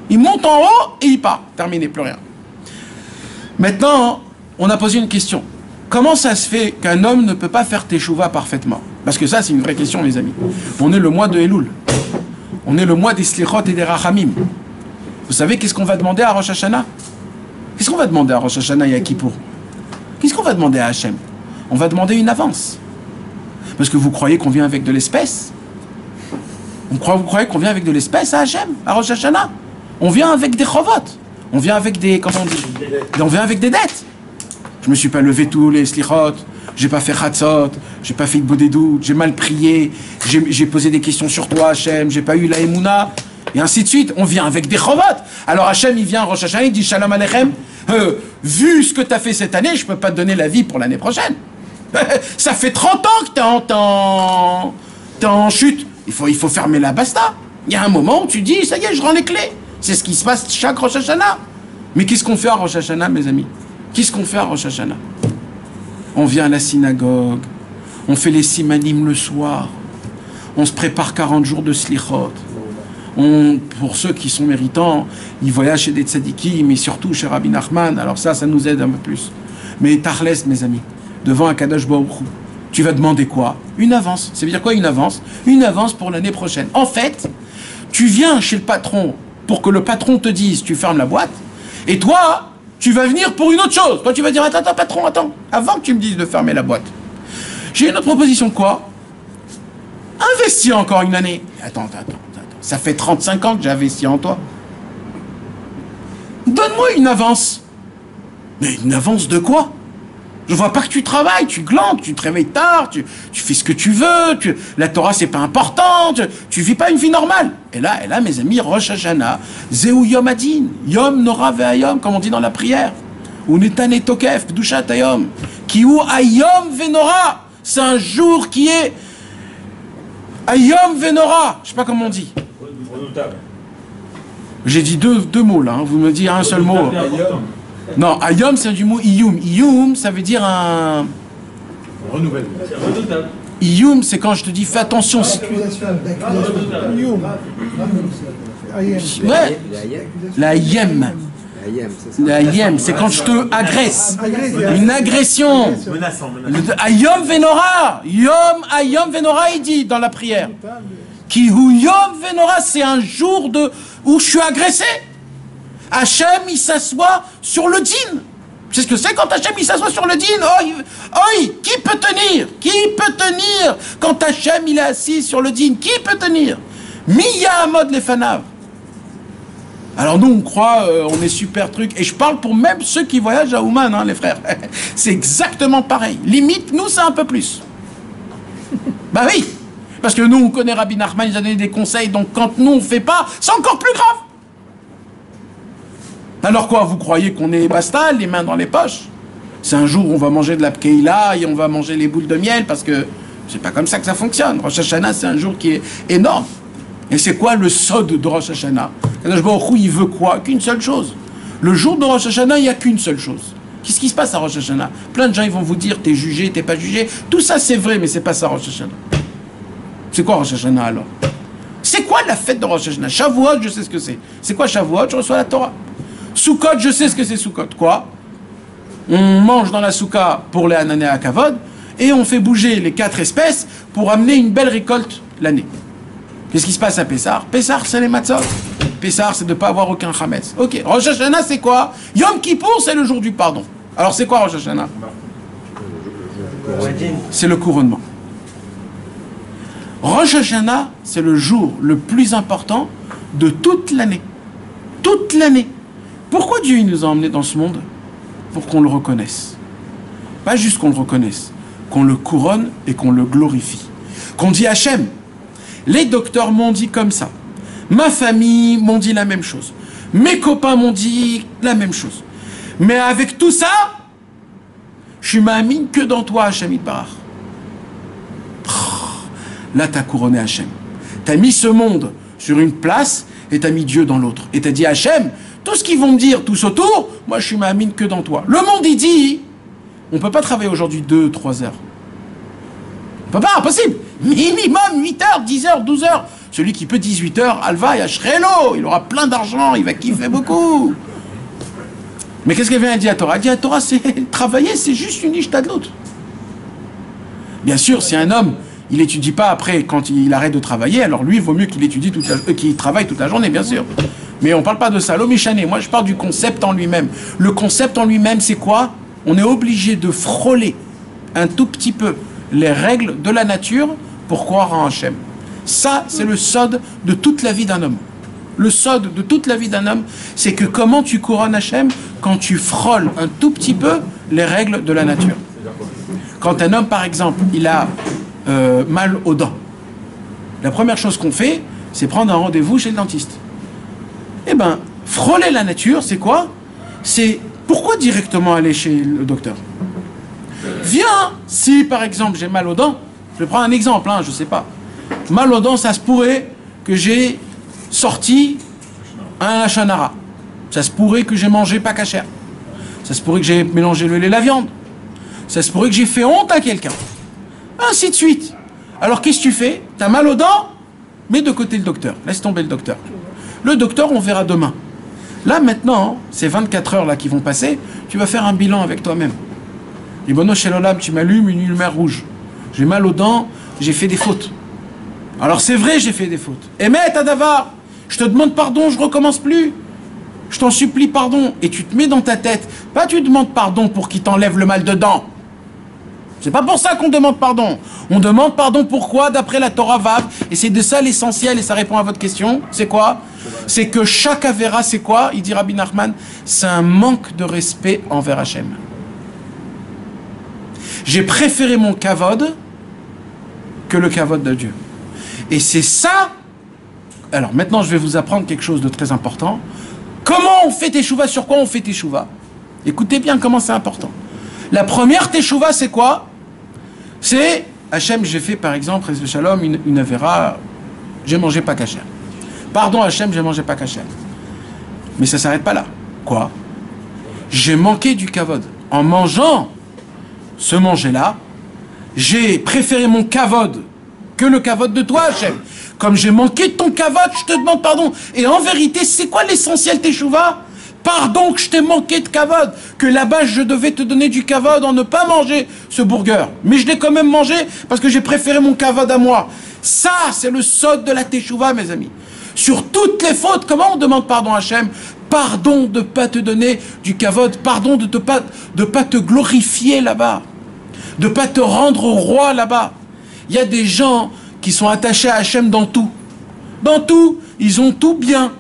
Il monte en haut et il part. Terminé, plus rien. Maintenant, on a posé une question. Comment ça se fait qu'un homme ne peut pas faire teshuva parfaitement? Parce que ça, c'est une vraie question, mes amis. On est le mois de Elul. On est le mois des slichot et des rachamim. Vous savez qu'est-ce qu'on va demander à Rosh Hashanah? Qu'est-ce qu'on va demander à Rosh Hashanah et à Kippour? Qu'est-ce qu'on va demander à Hachem? On va demander une avance. Parce que vous croyez qu'on vient avec de l'espèce? Vous croyez qu'on vient avec de l'espèce à Hachem, à Rosh Hashanah? On vient avec des chovot. On vient avec des... Comment on dit? On vient avec des dettes. Je me suis pas levé tous les slichot, j'ai pas fait chatzot, j'ai pas fait de bodédout, j'ai mal prié, j'ai posé des questions sur toi, Hachem, j'ai pas eu la émouna, et ainsi de suite. On vient avec des chovot. Alors Hachem, il vient à Rosh Hashanah, il dit Shalom Aleichem, vu ce que tu as fait cette année, je peux pas te donner la vie pour l'année prochaine. Ça fait 30 ans que t'es en chute. Il faut fermer la basta. Il y a un moment où tu dis, ça y est, je rends les clés. C'est ce qui se passe chaque Rosh Hashanah. Mais qu'est-ce qu'on fait à Rosh Hashanah, mes amis? Qu'est-ce qu'on fait à Rosh Hashanah? On vient à la synagogue, on fait les simanim le soir, on se prépare 40 jours de slichot. Pour ceux qui sont méritants, ils voyagent chez des tzadikim, mais surtout chez Rabbi Nachman. Alors ça nous aide un peu plus. Mais Tachles, mes amis, devant Akadosh Baruch Hu, tu vas demander quoi? Une avance. Ça veut dire quoi une avance? Une avance pour l'année prochaine. En fait, tu viens chez le patron pour que le patron te dise tu fermes la boîte, et toi, tu vas venir pour une autre chose. Toi, tu vas dire attends, patron, attends, avant que tu me dises de fermer la boîte. J'ai une autre proposition, quoi? Investis encore une année. Attends. Ça fait 35 ans que j'ai investi en toi. Donne-moi une avance. Mais une avance de quoi? Je vois pas que tu travailles, tu glandes, tu te réveilles tard, tu fais ce que tu veux, la Torah c'est pas important, tu vis pas une vie normale. Et là, mes amis, Rosh Hashanah, Zéou Yom Adin, Yom Nora Ve'ayom, comme on dit dans la prière. Unetane tokef, Kedushat Hayom. Ki hu Hayom Venora. C'est un jour qui est Hayom Venora. Je sais pas comment on dit. Redoutable. J'ai dit deux mots là, hein. Vous me dites un seul mot. Non, Hayom c'est du mot Iyum. Iyum ça veut dire un... Renouvelle. Iyum c'est quand je te dis fais attention. Ouais. La Yem. La Yem, c'est quand je te agresse. Une agression. Menaçant. Ayom Venora. Ayom Venora, il dit dans la prière. Ki hu Yom Venora, c'est un jour où je suis agressé. Hachem, il s'assoit sur le dîn. Tu sais ce que c'est quand Hachem, il s'assoit sur le dîn? Oi, qui peut tenir? Qui peut tenir quand Hachem, il est assis sur le dîn? Qui peut tenir? Miya Amod Lefanav. Alors nous, on croit, on est super truc. Et je parle pour même ceux qui voyagent à Ouman, hein, les frères. C'est exactement pareil. Limite, nous, c'est un peu plus. Bah oui. Parce que nous, on connaît Rabbi Nachman, il a donné des conseils. Donc quand nous, on ne fait pas, c'est encore plus grave. Alors quoi, vous croyez qu'on est basta, les mains dans les poches? C'est un jour où on va manger de la pkeila et on va manger les boules de miel parce que c'est pas comme ça que ça fonctionne. Rosh Hashanah, c'est un jour qui est énorme. Et c'est quoi le sod de Rosh Hashanah? Kadosh Baruch Hu, il veut quoi? Qu'une seule chose. Le jour de Rosh Hashanah, il n'y a qu'une seule chose. Qu'est-ce qui se passe à Rosh Hashanah? Plein de gens, ils vont vous dire, t'es jugé, t'es pas jugé. Tout ça, c'est vrai, mais c'est pas ça Rosh Hashanah. C'est quoi Rosh Hashanah alors? C'est quoi la fête de Rosh Hashanah? Shavuot, je sais ce que c'est. C'est quoi Shavuot? Je reçois la Torah. Sukkot, je sais ce que c'est Sukkot. Quoi? On mange dans la soukha pour les Anané à Kavod et on fait bouger les 4 espèces pour amener une belle récolte l'année. Qu'est-ce qui se passe à Pessar? Pessar, c'est les matzot. Pessar, c'est de ne pas avoir aucun chametz. Ok, Rosh Hashanah, c'est quoi? Yom Kippour, c'est le jour du pardon. Alors, c'est quoi Rosh Hashanah? C'est le couronnement. Rosh Hashanah, c'est le jour le plus important de toute l'année. Toute l'année. Pourquoi Dieu il nous a emmenés dans ce monde? Pour qu'on le reconnaisse. Pas juste qu'on le reconnaisse, qu'on le couronne et qu'on le glorifie. Qu'on dit Hachem. Les docteurs m'ont dit comme ça. Ma famille m'ont dit la même chose. Mes copains m'ont dit la même chose. Mais avec tout ça, je suis ma'amine que dans toi, Hachem Yitbarach. Là, tu as couronné Hachem. Tu as mis ce monde sur une place et tu as mis Dieu dans l'autre. Et tu as dit Hachem, tout ce qu'ils vont me dire, tous autour, moi je suis ma'amine que dans toi. Le monde, il dit, on ne peut pas travailler aujourd'hui 2-3 heures. On peut pas, impossible. Minimum 8 heures, 10 heures, 12 heures. Celui qui peut 18 heures, Alva, il y a Shrelo, il aura plein d'argent, il va kiffer beaucoup. Mais qu'est-ce qu'elle vient dire à Torah? Elle dit à Torah, c'est travailler, c'est juste une ishta de l'autre. Bien sûr, si un homme, il n'étudie pas après, quand il arrête de travailler, alors lui, il vaut mieux qu'il étudie qu'il travaille toute la journée, bien sûr. Mais on ne parle pas de ça. L'Omichané, moi je parle du concept en lui-même. Le concept en lui-même, c'est quoi? On est obligé de frôler un tout petit peu les règles de la nature pour croire en Hachem. Ça, c'est le sod de toute la vie d'un homme. Le sod de toute la vie d'un homme, c'est que comment tu couronnes Hachem? Quand tu frôles un tout petit peu les règles de la nature. Quand un homme, par exemple, il a mal aux dents, la première chose qu'on fait, c'est prendre un rendez-vous chez le dentiste. Eh bien, frôler la nature, c'est quoi? C'est pourquoi directement aller chez le docteur? Viens, si par exemple j'ai mal aux dents, je prends un exemple, je ne sais pas. Mal aux dents, ça se pourrait que j'ai sorti un achanara. Ça se pourrait que j'ai mangé pas cachère. Ça se pourrait que j'ai mélangé le lait et la viande. Ça se pourrait que j'ai fait honte à quelqu'un. Ainsi de suite. Alors qu'est-ce que tu fais? Tu as mal aux dents? Mets de côté le docteur. Laisse tomber le docteur. Le docteur, on verra demain. Là, maintenant, ces 24 heures là qui vont passer, tu vas faire un bilan avec toi-même. Et Bono Shelolam, tu m'allumes une lumière rouge. J'ai mal aux dents, j'ai fait des fautes. Alors c'est vrai, j'ai fait des fautes. Emet Adavar, je te demande pardon, je recommence plus. Je t'en supplie pardon. Et tu te mets dans ta tête, pas tu demandes pardon pour qu'il t'enlève le mal de dents. C'est pas pour ça qu'on demande pardon. On demande pardon pourquoi d'après la Torah Vav. Et c'est de ça l'essentiel, et ça répond à votre question. C'est quoi? C'est que chaque Avera, c'est quoi? Il dit Rabbi Nachman, c'est un manque de respect envers Hachem. J'ai préféré mon kavod que le kavod de Dieu. Et c'est ça. Alors maintenant, je vais vous apprendre quelque chose de très important. Comment on fait teshuva? Sur quoi on fait teshuva? Écoutez bien comment c'est important. La première teshuva, c'est quoi? C'est, Hachem, j'ai fait par exemple, Shalom, une avéra, j'ai mangé pas kasher. Pardon Hachem, j'ai mangé pas kasher. Mais ça s'arrête pas là. Quoi? J'ai manqué du kavod. En mangeant ce manger-là, j'ai préféré mon kavod que le kavod de toi, Hachem. Comme j'ai manqué de ton kavod, je te demande pardon. Et en vérité, c'est quoi l'essentiel teshuva? Pardon que je t'ai manqué de kavod, que là-bas je devais te donner du kavod en ne pas manger ce burger. Mais je l'ai quand même mangé parce que j'ai préféré mon kavod à moi. Ça, c'est le sod de la teshuva, mes amis. Sur toutes les fautes, comment on demande pardon à Hachem? Pardon de ne pas te donner du kavod, pardon de ne pas te glorifier là-bas, de ne pas te rendre au roi là-bas. Il y a des gens qui sont attachés à Hachem dans tout. Dans tout, ils ont tout bien.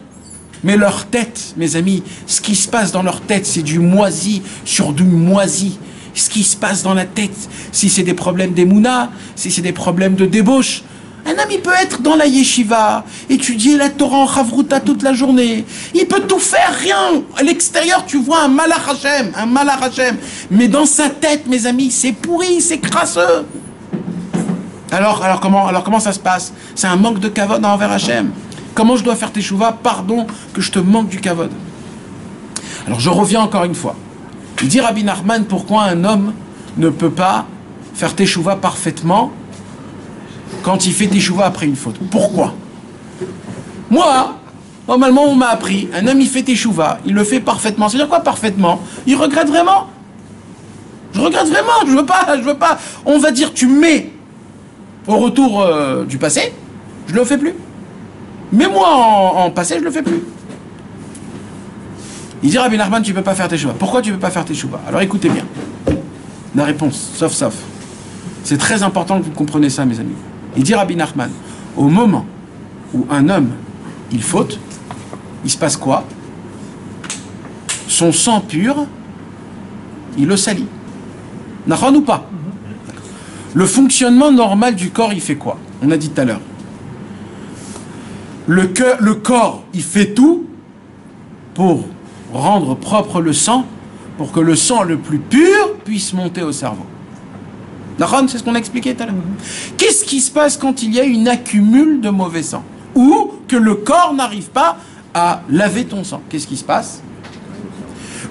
Mais leur tête, mes amis, ce qui se passe dans leur tête, c'est du moisi sur du moisi. Ce qui se passe dans la tête, si c'est des problèmes d'émouna, si c'est des problèmes de débauche. Un ami peut être dans la yeshiva, étudier la Torah en chavruta toute la journée. Il peut tout faire, rien. À l'extérieur, tu vois un malach Hashem. Mais dans sa tête, mes amis, c'est pourri, c'est crasseux. Alors comment ça se passe? C'est un manque de kavod envers Hachem. Comment je dois faire teshuva? Pardon que je te manque du kavod. Alors je reviens encore une fois. Il dit Rabbi Nachman, pourquoi un homme ne peut pas faire teshuva parfaitement quand il fait teshuva après une faute? Pourquoi? Moi, normalement on m'a appris, un homme il fait teshuva, il le fait parfaitement. C'est-à-dire quoi parfaitement? Il regrette vraiment? Je regrette vraiment, je veux pas. On va dire tu mets au retour du passé, je le fais plus. Mais moi, en passé, je ne le fais plus. Il dit, Rabbi Nachman, tu ne peux pas faire teshuva. Pourquoi tu ne peux pas faire teshuva? Alors écoutez bien. La réponse, sauf. C'est très important que vous compreniez ça, mes amis. Il dit, Rabbi Nachman, au moment où un homme, il faute, il se passe quoi? Son sang pur, il le salit. Nachon ou pas? Le fonctionnement normal du corps, il fait quoi? On a dit tout à l'heure. Le corps, il fait tout pour rendre propre le sang, pour que le sang le plus pur puisse monter au cerveau. D'accord? C'est ce qu'on a expliqué tout à l'heure. Qu'est-ce qui se passe quand il y a une accumule de mauvais sang? Ou que le corps n'arrive pas à laver ton sang? Qu'est-ce qui se passe?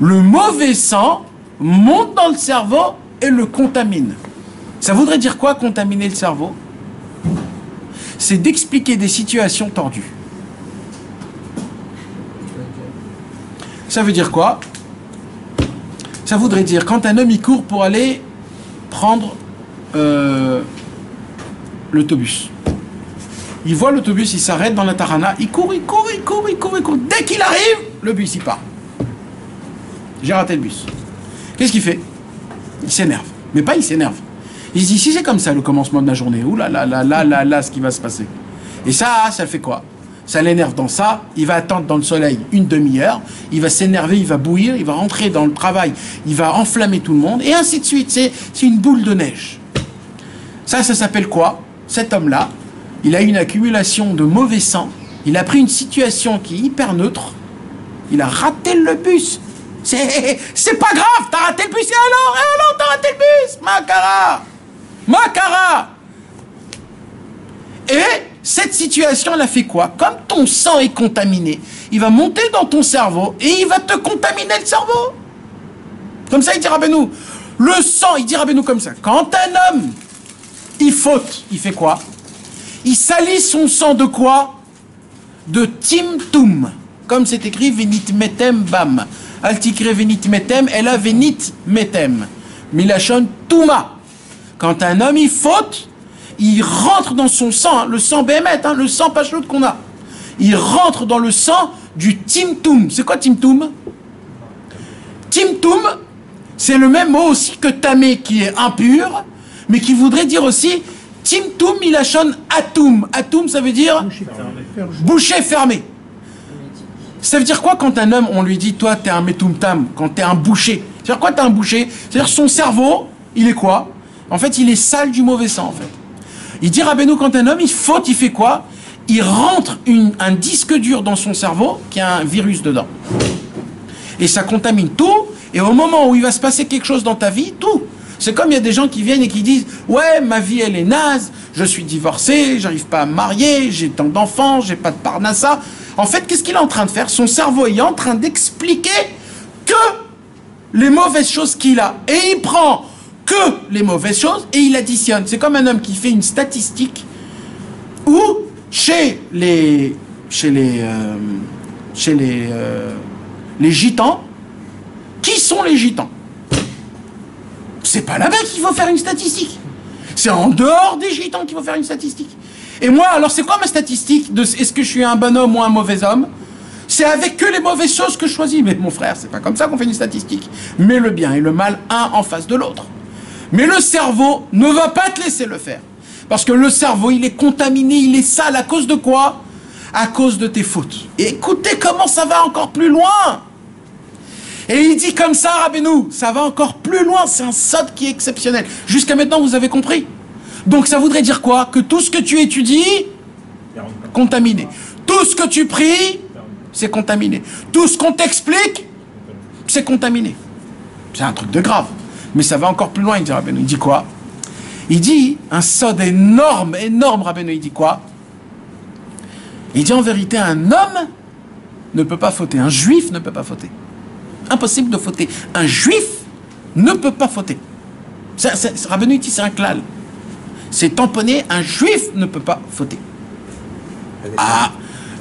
Le mauvais sang monte dans le cerveau et le contamine. Ça voudrait dire quoi, contaminer le cerveau? C'est d'expliquer des situations tordues. Ça veut dire quoi? Ça voudrait dire quand un homme il court pour aller prendre l'autobus. Il voit l'autobus, il s'arrête dans la Tarana, il court. Dès qu'il arrive, le bus il part. J'ai raté le bus. Qu'est-ce qu'il fait? Il s'énerve. Mais pas il s'énerve. Il se dit, si c'est comme ça le commencement de la journée, ouh là, ce qui va se passer. Et ça fait quoi? Ça l'énerve dans ça, il va attendre dans le soleil une demi-heure, il va s'énerver, il va bouillir, il va rentrer dans le travail, il va enflammer tout le monde, et ainsi de suite. C'est une boule de neige. Ça s'appelle quoi? Cet homme-là, il a une accumulation de mauvais sang, il a pris une situation qui est hyper neutre, il a raté le bus. C'est pas grave, t'as raté le bus, et alors t'as raté le bus, Makara. Et cette situation, elle a fait quoi? Comme ton sang est contaminé, il va monter dans ton cerveau et il va te contaminer le cerveau. Comme ça, il dit Rabbeinu. Le sang, il dit Rabbeinu comme ça. Quand un homme, il faute, il fait quoi? Il salit son sang de quoi? De timtum. Comme c'est écrit, venit metem bam. Altikre venit metem, elle a venit metem. Milachon touma. Quand un homme, il faute, il rentre dans son sang, le sang béhémet, le sang pachout qu'on a. Il rentre dans le sang du timtum. C'est quoi timtum? Timtum, c'est le même mot aussi que tamé, qui est impur, mais qui voudrait dire aussi timtum milachon atum. Atum, ça veut dire boucher fermé. Ça veut dire quoi quand un homme, on lui dit, toi, t'es un metumtam, quand t'es un boucher? C'est-à-dire quoi, t'es un boucher? C'est-à-dire son cerveau, il est quoi? En fait, il est sale du mauvais sang, en fait. Il dit Rabbeinu, quand un homme, il faute, il fait quoi? Il rentre un disque dur dans son cerveau qui a un virus dedans. Et ça contamine tout, Et au moment où il va se passer quelque chose dans ta vie, tout. C'est comme il y a des gens qui viennent et qui disent « Ouais, ma vie, elle est naze, je suis divorcé, j'arrive pas à me marier, j'ai tant d'enfants, j'ai pas de parnassa. » En fait, qu'est-ce qu'il est en train de faire? Son cerveau est en train d'expliquer que les mauvaises choses qu'il a. Et il prend que les mauvaises choses et il additionne. C'est comme un homme qui fait une statistique où chez les gitans, qui sont les gitans? C'est pas là-bas qu'il faut faire une statistique. C'est en dehors des gitans qu'il faut faire une statistique. Et moi, alors c'est quoi ma statistique de est-ce que je suis un bon homme ou un mauvais homme? C'est avec que les mauvaises choses que je choisis. Mais mon frère, c'est pas comme ça qu'on fait une statistique. Mets le bien et le mal un en face de l'autre. Mais le cerveau ne va pas te laisser le faire. Parce que le cerveau, il est contaminé, il est sale. À cause de quoi? À cause de tes fautes. Et écoutez comment ça va encore plus loin. Et il dit comme ça, Rabbeinu, ça va encore plus loin. C'est un sod qui est exceptionnel. Jusqu'à maintenant, vous avez compris. Donc ça voudrait dire quoi? Que tout ce que tu étudies, contaminé. Tout ce que tu pries, c'est contaminé. Tout ce qu'on t'explique, c'est contaminé. C'est un truc de grave. Mais ça va encore plus loin, il dit Rabbeinu. Il dit quoi? Il dit un sod énorme, énorme, Rabbeinu. Il dit quoi? Il dit en vérité, un homme ne peut pas fauter. Un juif ne peut pas fauter. Impossible de fauter. Un juif ne peut pas fauter. Rabbeinu dit c'est un klal. C'est tamponné, un juif ne peut pas fauter. Ah.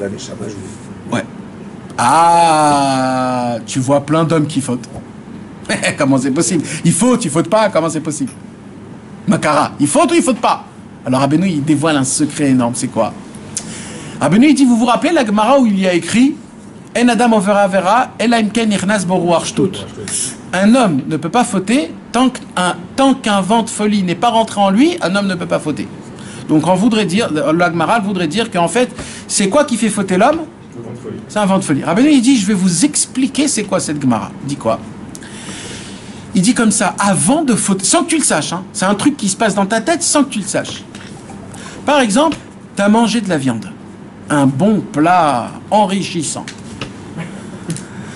La Neshama juif. Ouais. Ah, tu vois plein d'hommes qui fautent. Comment c'est possible? Il faute pas, comment c'est possible? Makara, il faute ou il faute pas? Alors Rabbeinu, il dévoile un secret énorme, c'est quoi? Rabbeinu, il dit, vous vous rappelez la Gemara où il y a écrit En Adam overa vera, ela imken irnas boru arshtut. Un homme ne peut pas fauter tant qu'un vent de folie n'est pas rentré en lui, un homme ne peut pas fauter. Donc on voudrait dire, la Gemara voudrait dire qu'en fait, c'est quoi qui fait fauter l'homme? C'est un vent de folie. Rabbeinu, il dit, je vais vous expliquer c'est quoi cette Gemara. Il dit quoi? Il dit comme ça, avant de fauter, sans que tu le saches, hein, c'est un truc qui se passe dans ta tête sans que tu le saches. Par exemple, tu as mangé de la viande, un bon plat enrichissant.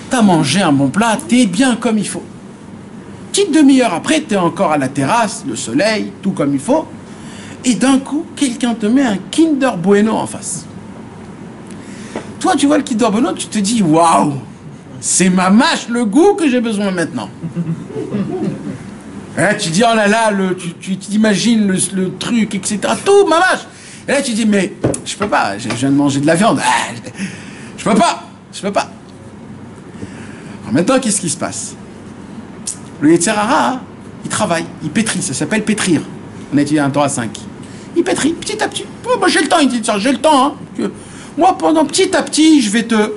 Tu as mangé un bon plat, tu es bien comme il faut. Petite demi-heure après, tu es encore à la terrasse, le soleil, tout comme il faut, et d'un coup, quelqu'un te met un Kinder Bueno en face. Toi, tu vois le Kinder Bueno, tu te dis, waouh, c'est ma mâche, le goût que j'ai besoin maintenant. Là, tu dis, oh là là, tu t'imagines le truc, etc. Tout, ma mâche. Et là, tu dis, mais je peux pas, je viens de manger de la viande. Je peux pas. Alors maintenant, qu'est-ce qui se passe? Le Yetzer Hara, il travaille, il pétrit, ça s'appelle pétrir. On a étudié un Torah 5. Il pétrit, petit à petit. Oh, moi, j'ai le temps, il dit ça, j'ai le temps. Hein. Moi, pendant petit à petit, je vais te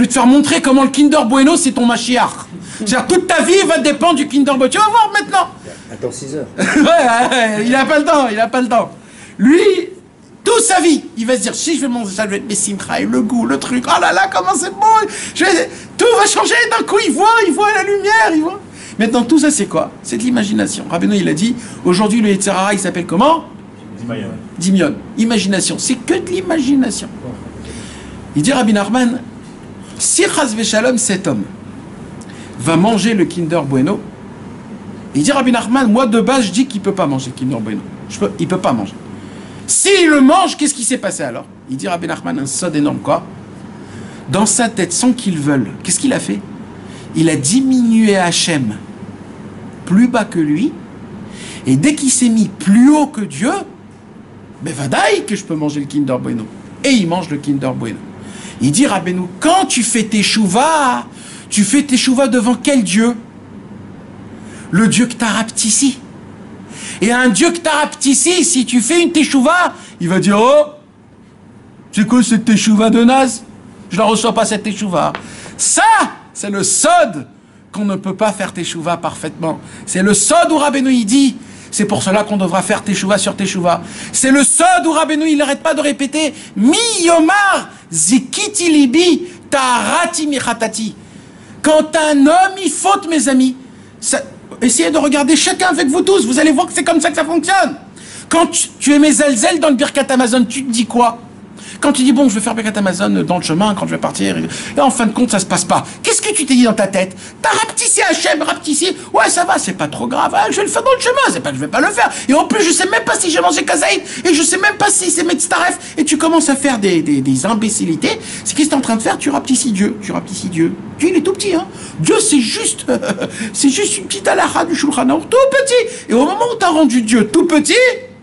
faire montrer comment le Kinder Bueno, c'est ton Mashiach. C'est-à-dire, toute ta vie va dépendre du Kinder Bueno. Tu vas voir maintenant. Attends 6 heures. Ouais, il n'a pas le temps. Lui, toute sa vie, il va se dire, si je vais manger ça, je vais être Messimcha, le goût, le truc. Oh là là, comment c'est bon. Tout va changer d'un coup, il voit la lumière, il voit. Maintenant, tout ça, c'est quoi? C'est de l'imagination. Rabbeinu, il a dit, aujourd'hui, le Yetzer Hara, il s'appelle comment? Dimion. Imagination. C'est que de l'imagination. Il dit, Rabbi Nachman, si Chas Veshalom, cet homme, va manger le Kinder Bueno, il dit, Rabbi Nachman, moi, de base, je dis qu'il ne peut pas manger le Kinder Bueno. Il ne peut pas manger. S'il le mange, qu'est-ce qui s'est passé alors? Il dit, Rabbi Nachman, un sod énorme, quoi? Dans sa tête, sans qu'il veuille, qu'est-ce qu'il a fait? Il a diminué Hachem plus bas que lui, et dès qu'il s'est mis plus haut que Dieu, ben vadaï que je peux manger le Kinder Bueno. Et il mange le Kinder Bueno. Il dit, Rabbeinu, quand tu fais tes chouvas devant quel Dieu? Le Dieu que t'as rapetissé. Et un Dieu que t'as rapetissé, si tu fais une teshuva, il va dire, oh, c'est quoi cette teshuva de naze? Je ne la reçois pas cette teshuva. Ça, c'est le sod qu'on ne peut pas faire teshuva parfaitement. C'est le sod où Rabbeinu il dit, c'est pour cela qu'on devra faire teshuva sur teshuva. C'est le sod où Rabbeinu il n'arrête pas de répéter, mi yomar zikiti libi tarati michatati. Quand un homme il faute, mes amis, essayez de regarder chacun avec vous tous, vous allez voir que c'est comme ça que ça fonctionne. Quand tu es mes zelzel dans le Birkat Amazon, tu te dis quoi? Quand tu dis, bon, je vais faire Birkat Amazon dans le chemin, quand je vais partir, et en fin de compte, ça se passe pas. Qu'est-ce que tu t'es dit dans ta tête? T'as rapetissé Hachem, rapetissé. Ouais, ça va, c'est pas trop grave. Ah, je vais le faire dans le chemin, c'est pas que je vais pas le faire. Et en plus, je sais même pas si j'ai mangé kazaïd, et je sais même pas si c'est Metztaref. Et tu commences à faire des imbécilités. C'est qu'est-ce que t'es en train de faire? Tu rapetisses Dieu. Tu rapetisses Dieu. Dieu, il est tout petit, hein. Dieu, c'est juste une petite halakha du Shulchan Aruch, tout petit. Et au moment où t'as rendu Dieu tout petit,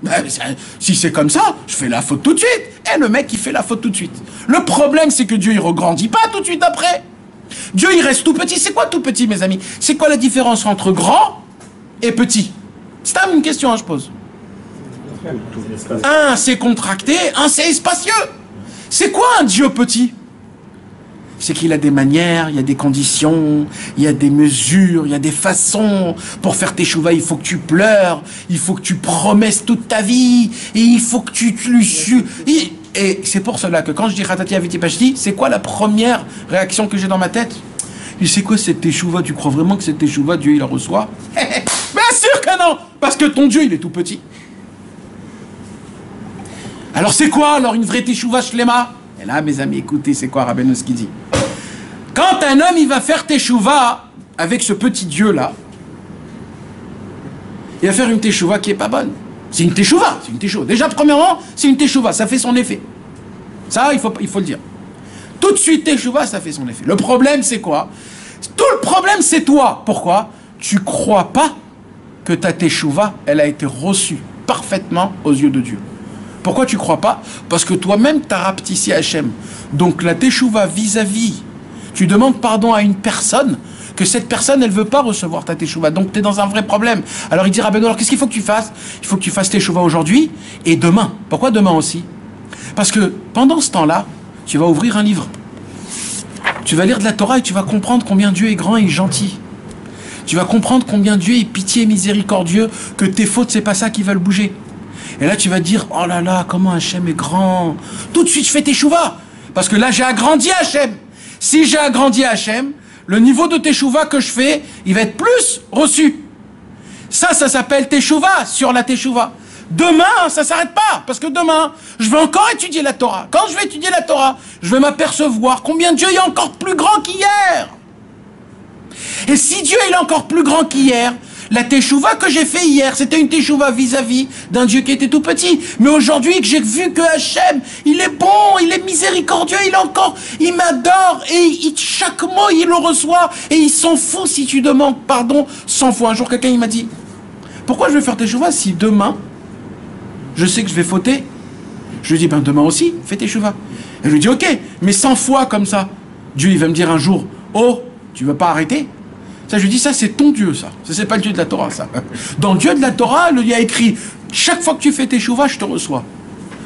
ben, si c'est comme ça, je fais la faute tout de suite. Et le mec, il fait la faute tout de suite. Le problème, c'est que Dieu, il regrandit pas tout de suite après. Dieu, il reste tout petit. C'est quoi tout petit, mes amis? C'est quoi la différence entre grand et petit? C'est une question, hein, je pose. Un, c'est contracté. Un, c'est spacieux. C'est quoi un Dieu petit? C'est qu'il a des manières, il y a des conditions, il y a des mesures, il y a des façons. Pour faire tes chouvas, il faut que tu pleures, il faut que tu promettes toute ta vie, et il faut que tu lui su. Et c'est pour cela que quand je dis Ratati Aviti Pashti, c'est quoi la première réaction que j'ai dans ma tête? Et c'est quoi cette teshuva? Tu crois vraiment que cette teshuva, Dieu il la reçoit? Bien sûr que non, parce que ton Dieu il est tout petit. Alors c'est quoi alors une vraie teshuva shlema? Et là, mes amis, écoutez, c'est quoi Rabbeinu ce qu'il dit? Quand un homme, il va faire teshuva avec ce petit Dieu-là, il va faire une teshuva qui est pas bonne. C'est une teshuva, c'est une teshuva. Déjà, premièrement, c'est une teshuva, ça fait son effet. Ça, il faut le dire. Tout de suite, teshuva, ça fait son effet. Le problème, c'est quoi? Tout le problème, c'est toi. Pourquoi? Tu crois pas que ta teshuva, elle a été reçue parfaitement aux yeux de Dieu. Pourquoi tu crois pas? Parce que toi-même, tu as rapetissé Hachem. Donc la teshuva vis-à-vis, tu demandes pardon à une personne, que cette personne, elle veut pas recevoir ta teshuva. Donc tu es dans un vrai problème. Alors il dira, ben alors qu'est-ce qu'il faut que tu fasses? Il faut que tu fasses teshuva aujourd'hui et demain. Pourquoi demain aussi? Parce que pendant ce temps-là, tu vas ouvrir un livre. Tu vas lire de la Torah et tu vas comprendre combien Dieu est grand et gentil. Tu vas comprendre combien Dieu est pitié et miséricordieux, que tes fautes, c'est pas ça qui va le bouger. Et là, tu vas te dire, oh là là, comment Hachem est grand. Tout de suite, je fais teshuva. Parce que là, j'ai agrandi Hachem. Si j'ai agrandi Hachem, le niveau de teshuva que je fais, il va être plus reçu. Ça s'appelle teshuva sur la teshuva. Demain, ça s'arrête pas. Parce que demain, je vais encore étudier la Torah. Quand je vais étudier la Torah, je vais m'apercevoir combien Dieu est encore plus grand qu'hier. Et si Dieu est encore plus grand qu'hier, la teshuva que j'ai fait hier, c'était une teshuva vis-à-vis d'un Dieu qui était tout petit. Mais aujourd'hui, que j'ai vu que Hachem, il est bon, il est miséricordieux, il m'adore, et chaque mot, il le reçoit, et il s'en fout si tu demandes pardon 100 fois. Un jour, quelqu'un, il m'a dit, pourquoi je vais faire teshuva si demain, je sais que je vais fauter? Je lui dis, ben demain aussi, fais teshuva. Et je lui dis, ok, mais 100 fois comme ça, Dieu, il va me dire un jour, oh, tu veux pas arrêter? Ça, je lui dis, ça, c'est ton Dieu, ça. Ça, c'est pas le Dieu de la Torah, ça. Dans le Dieu de la Torah, il y a écrit, chaque fois que tu fais tes chouvas, je te reçois.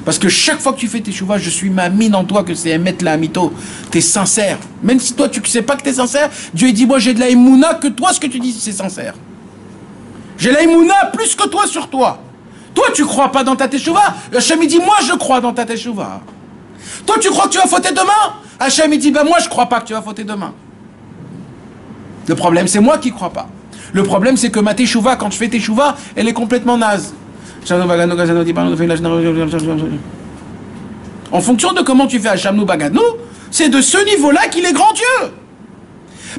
Parce que chaque fois que tu fais tes chouvas, je suis ma mine en toi, que c'est mettre la mito. T'es sincère. Même si toi, tu ne sais pas que t'es sincère, Dieu, il dit, moi, j'ai de la émouna que toi, ce que tu dis, c'est sincère. J'ai la émouna plus que toi sur toi. Toi, tu crois pas dans ta teshuva. Hachem, il dit, moi, je crois dans ta teshuva. Toi, tu crois que tu vas fauter demain? Hachem, il dit, ben, moi, je crois pas que tu vas fauter demain. Le problème, c'est moi qui crois pas. Le problème, c'est que ma teshuva, quand je fais teshuva, elle est complètement naze. En fonction de comment tu fais Hachamnu Baganu, c'est de ce niveau-là qu'il est grand Dieu.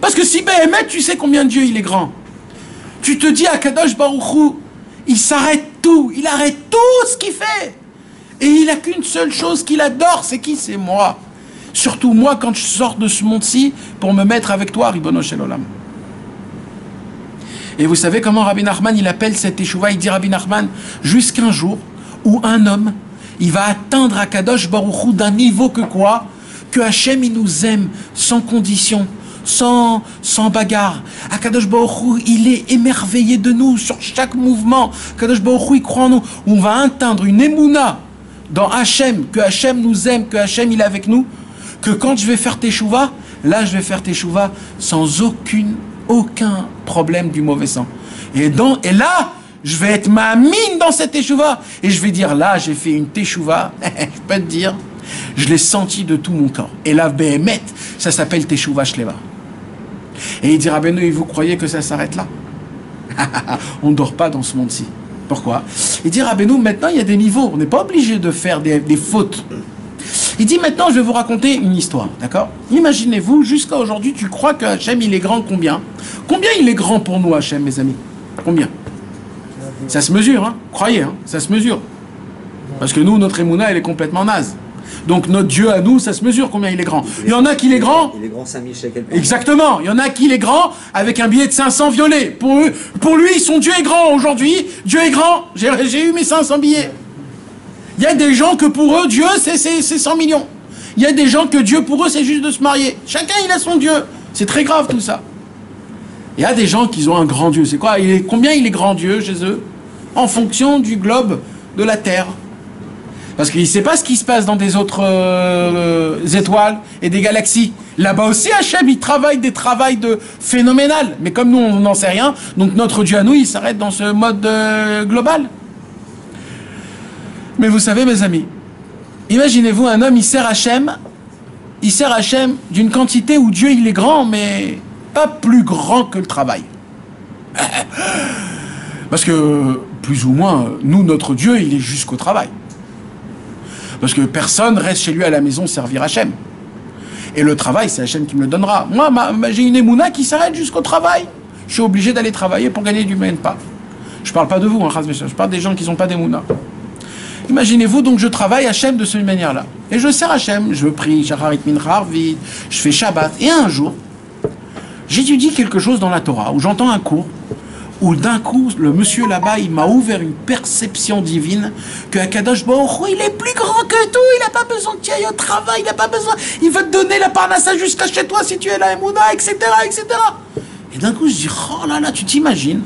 Parce que si Béhémet, tu sais combien Dieu il est grand. Tu te dis à Kadosh Baruch Hu, il s'arrête tout, il arrête tout ce qu'il fait. Et il n'a qu'une seule chose qu'il adore, c'est qui? C'est moi. Surtout moi, quand je sors de ce monde-ci, pour me mettre avec toi, Ribono Shel Olam. Et vous savez comment Rabbi Nachman, il appelle cette teshuva? Il dit, Rabbi Nachman, jusqu'un jour où un homme, il va atteindre à Kadosh Baruch Hu d'un niveau que quoi? Que Hachem, il nous aime sans condition, sans bagarre. Akadosh Baruch Hu, il est émerveillé de nous sur chaque mouvement. Akadosh Baruch Hu, il croit en nous. On va atteindre une émouna dans Hachem, que Hachem nous aime, que Hachem, il est avec nous. Que quand je vais faire teshuva, là je vais faire teshuva sans aucun problème du mauvais sang. Et là, je vais être ma mine dans cette teshuva. Et je vais dire, là j'ai fait une teshuva, je peux te dire, je l'ai senti de tout mon corps. Et là, Béhémet, ça s'appelle teshuva shlema. Et il dit, Rabbeinu, et vous croyez que ça s'arrête là? On ne dort pas dans ce monde-ci. Pourquoi? Il dit, Rabbeinu, maintenant il y a des niveaux, on n'est pas obligé de faire des fautes. Il dit maintenant, je vais vous raconter une histoire, d'accord? Imaginez-vous, jusqu'à aujourd'hui, tu crois que Hachem, il est grand combien? Combien il est grand pour nous, Hachem, mes amis? Combien? Ça se mesure, hein? Croyez, hein? Ça se mesure. Parce que nous, notre émouna, elle est complètement naze. Donc notre Dieu à nous, ça se mesure combien il est grand. Il y en a qui est grand. Il est grand 5000 shekels. Exactement. Il y en a qui est grand avec un billet de 500 violet. Pour lui, son Dieu est grand aujourd'hui. Dieu est grand. J'ai eu mes 500 billets. Il y a des gens que pour eux, Dieu, c'est 100 millions. Il y a des gens que Dieu, pour eux, c'est juste de se marier. Chacun, il a son Dieu. C'est très grave tout ça. Il y a des gens qui ont un grand Dieu. C'est quoi? Combien il est grand Dieu chez eux? En fonction du globe de la Terre. Parce qu'il ne sait pas ce qui se passe dans des autres étoiles et des galaxies. Là-bas aussi, Hachem, il travaille des travails phénoménal. Mais comme nous, on n'en sait rien, donc notre Dieu à nous, il s'arrête dans ce mode global. Mais vous savez, mes amis, imaginez-vous un homme, il sert Hachem d'une quantité où Dieu, il est grand, mais pas plus grand que le travail. Parce que, plus ou moins, nous, notre Dieu, il est jusqu'au travail. Parce que personne reste chez lui à la maison servir Hachem. Et le travail, c'est Hachem qui me le donnera. Moi, j'ai une émouna qui s'arrête jusqu'au travail. Je suis obligé d'aller travailler pour gagner du menpa. Je parle pas de vous, hein, je parle des gens qui n'ont pas d'émouna. Imaginez-vous, donc je travaille Hachem de cette manière-là. Et je sers Hachem, je prie, Shacharit Mincha Arvit, je fais Shabbat. Et un jour, j'étudie quelque chose dans la Torah, où j'entends un cours, où d'un coup, le monsieur là-bas, il m'a ouvert une perception divine que Akadosh Baruch Hu, il est plus grand que tout, il n'a pas besoin que tu ailles au travail, il n'a pas besoin, il va te donner la parnassa jusqu'à chez toi si tu es la Emouna, etc., etc. Et d'un coup, je dis, oh là là, tu t'imagines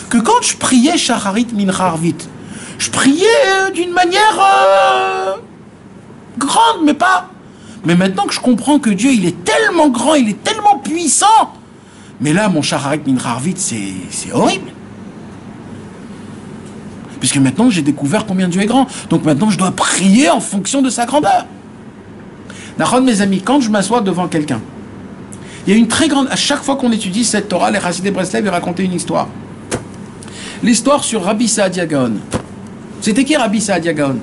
que quand je priais Shacharit Mincha Arvit, je priais d'une manière grande, mais pas... Mais maintenant que je comprends que Dieu, il est tellement grand, il est tellement puissant, mais là, mon Shacharit Mincha Arvit, c'est horrible. Puisque maintenant, j'ai découvert combien Dieu est grand. Donc maintenant, je dois prier en fonction de sa grandeur. D'accord, mes amis, quand je m'assois devant quelqu'un, il y a une très grande... À chaque fois qu'on étudie cette Torah, les Chassidei Breslev, ils racontaient une histoire. L'histoire sur Rabbi Saadia Gaon. C'était qui Rabbi Saadia Gaon?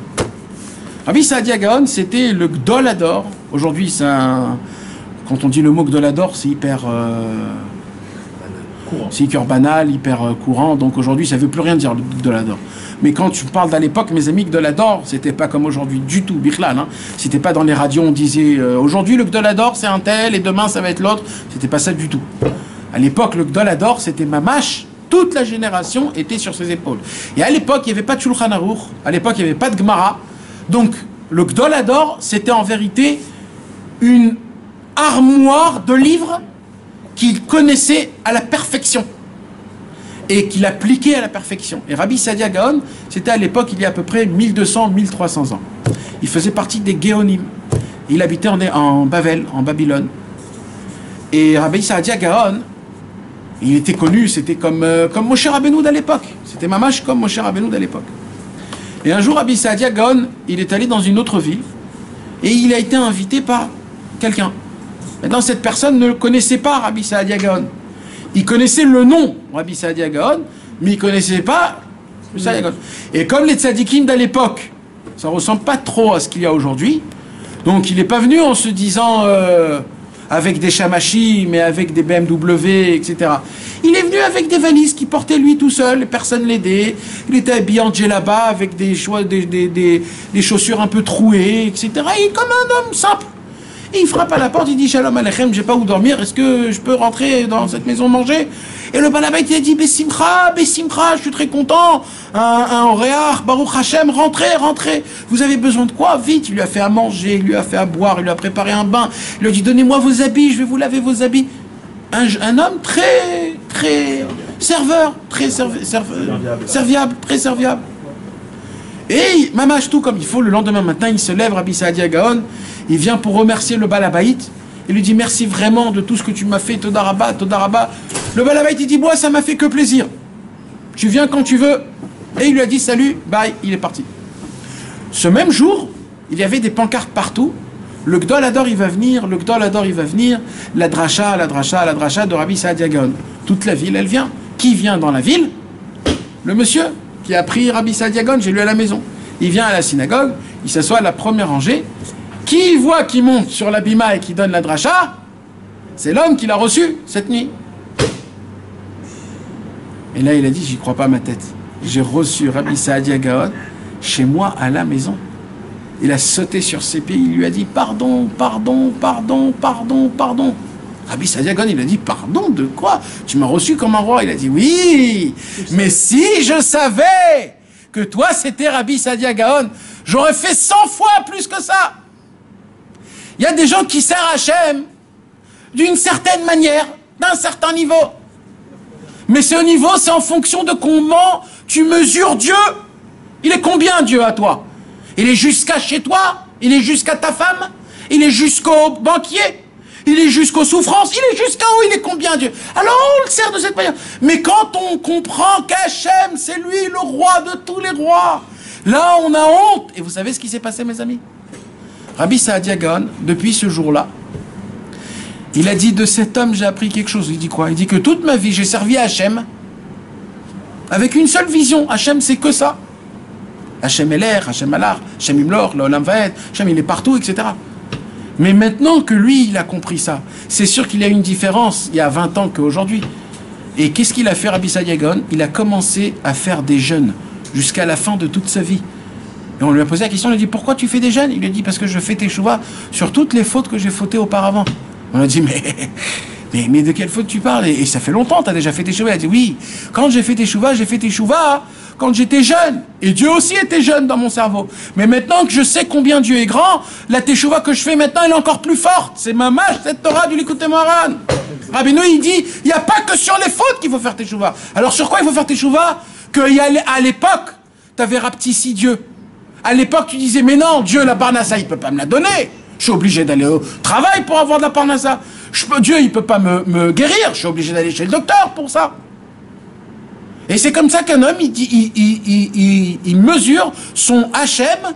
Rabbi Saadia Gaon, c'était le Gdol Hador. Aujourd'hui, c'est un... Quand on dit le mot Gdol Hador, c'est hyper... C'est hyper banal, hyper courant. Donc aujourd'hui, ça ne veut plus rien dire, le Gdol Hador. Mais quand tu parles d'à l'époque, mes amis, Gdol Hador, c'était pas comme aujourd'hui du tout, Bichlal. Hein. C'était pas dans les radios, on disait aujourd'hui le Gdol Hador, c'est un tel, et demain, ça va être l'autre. C'était pas ça du tout. À l'époque, le Gdol Hador, c'était Mamash. Toute la génération était sur ses épaules. Et à l'époque, il n'y avait pas de Shulchan Aruch. À l'époque, il n'y avait pas de Gemara. Donc, le Gdol Hador, c'était en vérité une armoire de livres qu'il connaissait à la perfection et qu'il appliquait à la perfection. Et Rabbi Saadia Gaon, c'était à l'époque, il y a à peu près 1200-1300 ans. Il faisait partie des Géonim. Il habitait en Bavel, en Babylone. Et Rabbi Saadia Gaon, il était connu, c'était comme Moshe Rabbeinu à l'époque. C'était mamash comme Moshe Rabbeinu à l'époque. Et un jour, Rabbi Saadia Gaon, il est allé dans une autre ville et il a été invité par quelqu'un. Maintenant, cette personne ne connaissait pas Rabbi Saadia Gaon. Il connaissait le nom Rabbi Saadia Gaon, mais il ne connaissait pas Saadia Gaon. Et comme les tzadikim d'à l'époque, ça ne ressemble pas trop à ce qu'il y a aujourd'hui, donc il n'est pas venu en se disant... avec des chamachis, mais avec des BMW, etc. Il est venu avec des valises qu'il portait lui tout seul, personne ne l'aidait. Il était habillé en djellaba avec des chaussures un peu trouées, etc. Il est comme un homme simple. Et il frappe à la porte, il dit Shalom Aleichem, j'ai pas où dormir, est-ce que je peux rentrer dans cette maison manger? Et le balabait il a dit Bessimcha, Bessimcha, je suis très content, un Oréach, Baruch Hashem, rentrez, vous avez besoin de quoi? Vite, il lui a fait à manger, il lui a fait à boire, il lui a préparé un bain, il lui a dit donnez-moi vos habits, je vais vous laver vos habits. Un homme très serveur, très serviable, très serviable. Et mamache tout comme il faut, le lendemain matin, il se lève, Rabbi Saadia Gaon, il vient pour remercier le Balabaït. Il lui dit merci vraiment de tout ce que tu m'as fait, Toda Rabba, Toda Rabba. Le Balabaït, il dit moi, ça m'a fait que plaisir. Tu viens quand tu veux. Et il lui a dit salut, bye, il est parti. Ce même jour, il y avait des pancartes partout. Le Gdol Hador, il va venir, le Gdol Hador, il va venir. La dracha de Rabbi Saadia Gaon. Toute la ville, elle vient. Qui vient dans la ville? Le monsieur qui a pris Rabbi Saadia Gaon, j'ai lu à la maison. Il vient à la synagogue, il s'assoit à la première rangée. Qui voit qui monte sur la bima et qui donne la dracha? C'est l'homme qui l'a reçu cette nuit. Et là, il a dit, j'y crois pas à ma tête. J'ai reçu Rabbi Saadia Gaon chez moi à la maison. Il a sauté sur ses pieds, il lui a dit, pardon, pardon, pardon, pardon, pardon. Rabbi Saadia Gaon, il a dit, pardon, de quoi? Tu m'as reçu comme un roi. Il a dit, oui, mais si je savais que toi, c'était Rabbi Saadia Gaon, j'aurais fait 100 fois plus que ça. Il y a des gens qui servent Hachem d'une certaine manière, d'un certain niveau. Mais ce niveau, c'est en fonction de comment tu mesures Dieu. Il est combien Dieu à toi? Il est jusqu'à chez toi? Il est jusqu'à ta femme? Il est jusqu'au banquier? Il est jusqu'aux souffrances? Il est jusqu'à où? Il est combien Dieu? Alors on le sert de cette manière. Mais quand on comprend qu'Hachem, c'est lui le roi de tous les rois, là on a honte. Et vous savez ce qui s'est passé, mes amis? Rabbi Saadia Gaon, depuis ce jour-là, il a dit, de cet homme, j'ai appris quelque chose. Il dit quoi? Il dit que toute ma vie, j'ai servi à Hachem avec une seule vision. Hachem, c'est que ça. Hachem est l'air, Hachem Alar, Hachem Imlor, l'Olam Vaed, Hachem, il est partout, etc. Mais maintenant que lui, il a compris ça, c'est sûr qu'il y a une différence il y a 20 ans qu'aujourd'hui. Et qu'est-ce qu'il a fait, Rabbi Saadia Gaon? Il a commencé à faire des jeûnes jusqu'à la fin de toute sa vie. Et on lui a posé la question, on lui a dit, pourquoi tu fais des jeûnes? Il lui a dit, parce que je fais teshuva sur toutes les fautes que j'ai fautées auparavant. On a dit, mais de quelle faute tu parles? Et ça fait longtemps, tu as déjà fait teshuva. Il a dit, oui, quand j'ai fait teshuva quand j'étais jeune. Et Dieu aussi était jeune dans mon cerveau. Mais maintenant que je sais combien Dieu est grand, la teshuva que je fais maintenant, elle est encore plus forte. C'est ma mâche, cette Torah du Likutei Moharan. Rabbeinu, il dit, il n'y a pas que sur les fautes qu'il faut faire teshuva. Alors sur quoi il faut faire teshuva? À l'époque, tu avais rapetissé Dieu. À l'époque, tu disais, mais non, Dieu, la parnassa, il ne peut pas me la donner. Je suis obligé d'aller au travail pour avoir de la parnassa. Dieu, il ne peut pas me guérir. Je suis obligé d'aller chez le docteur pour ça. Et c'est comme ça qu'un homme, il mesure son Hachem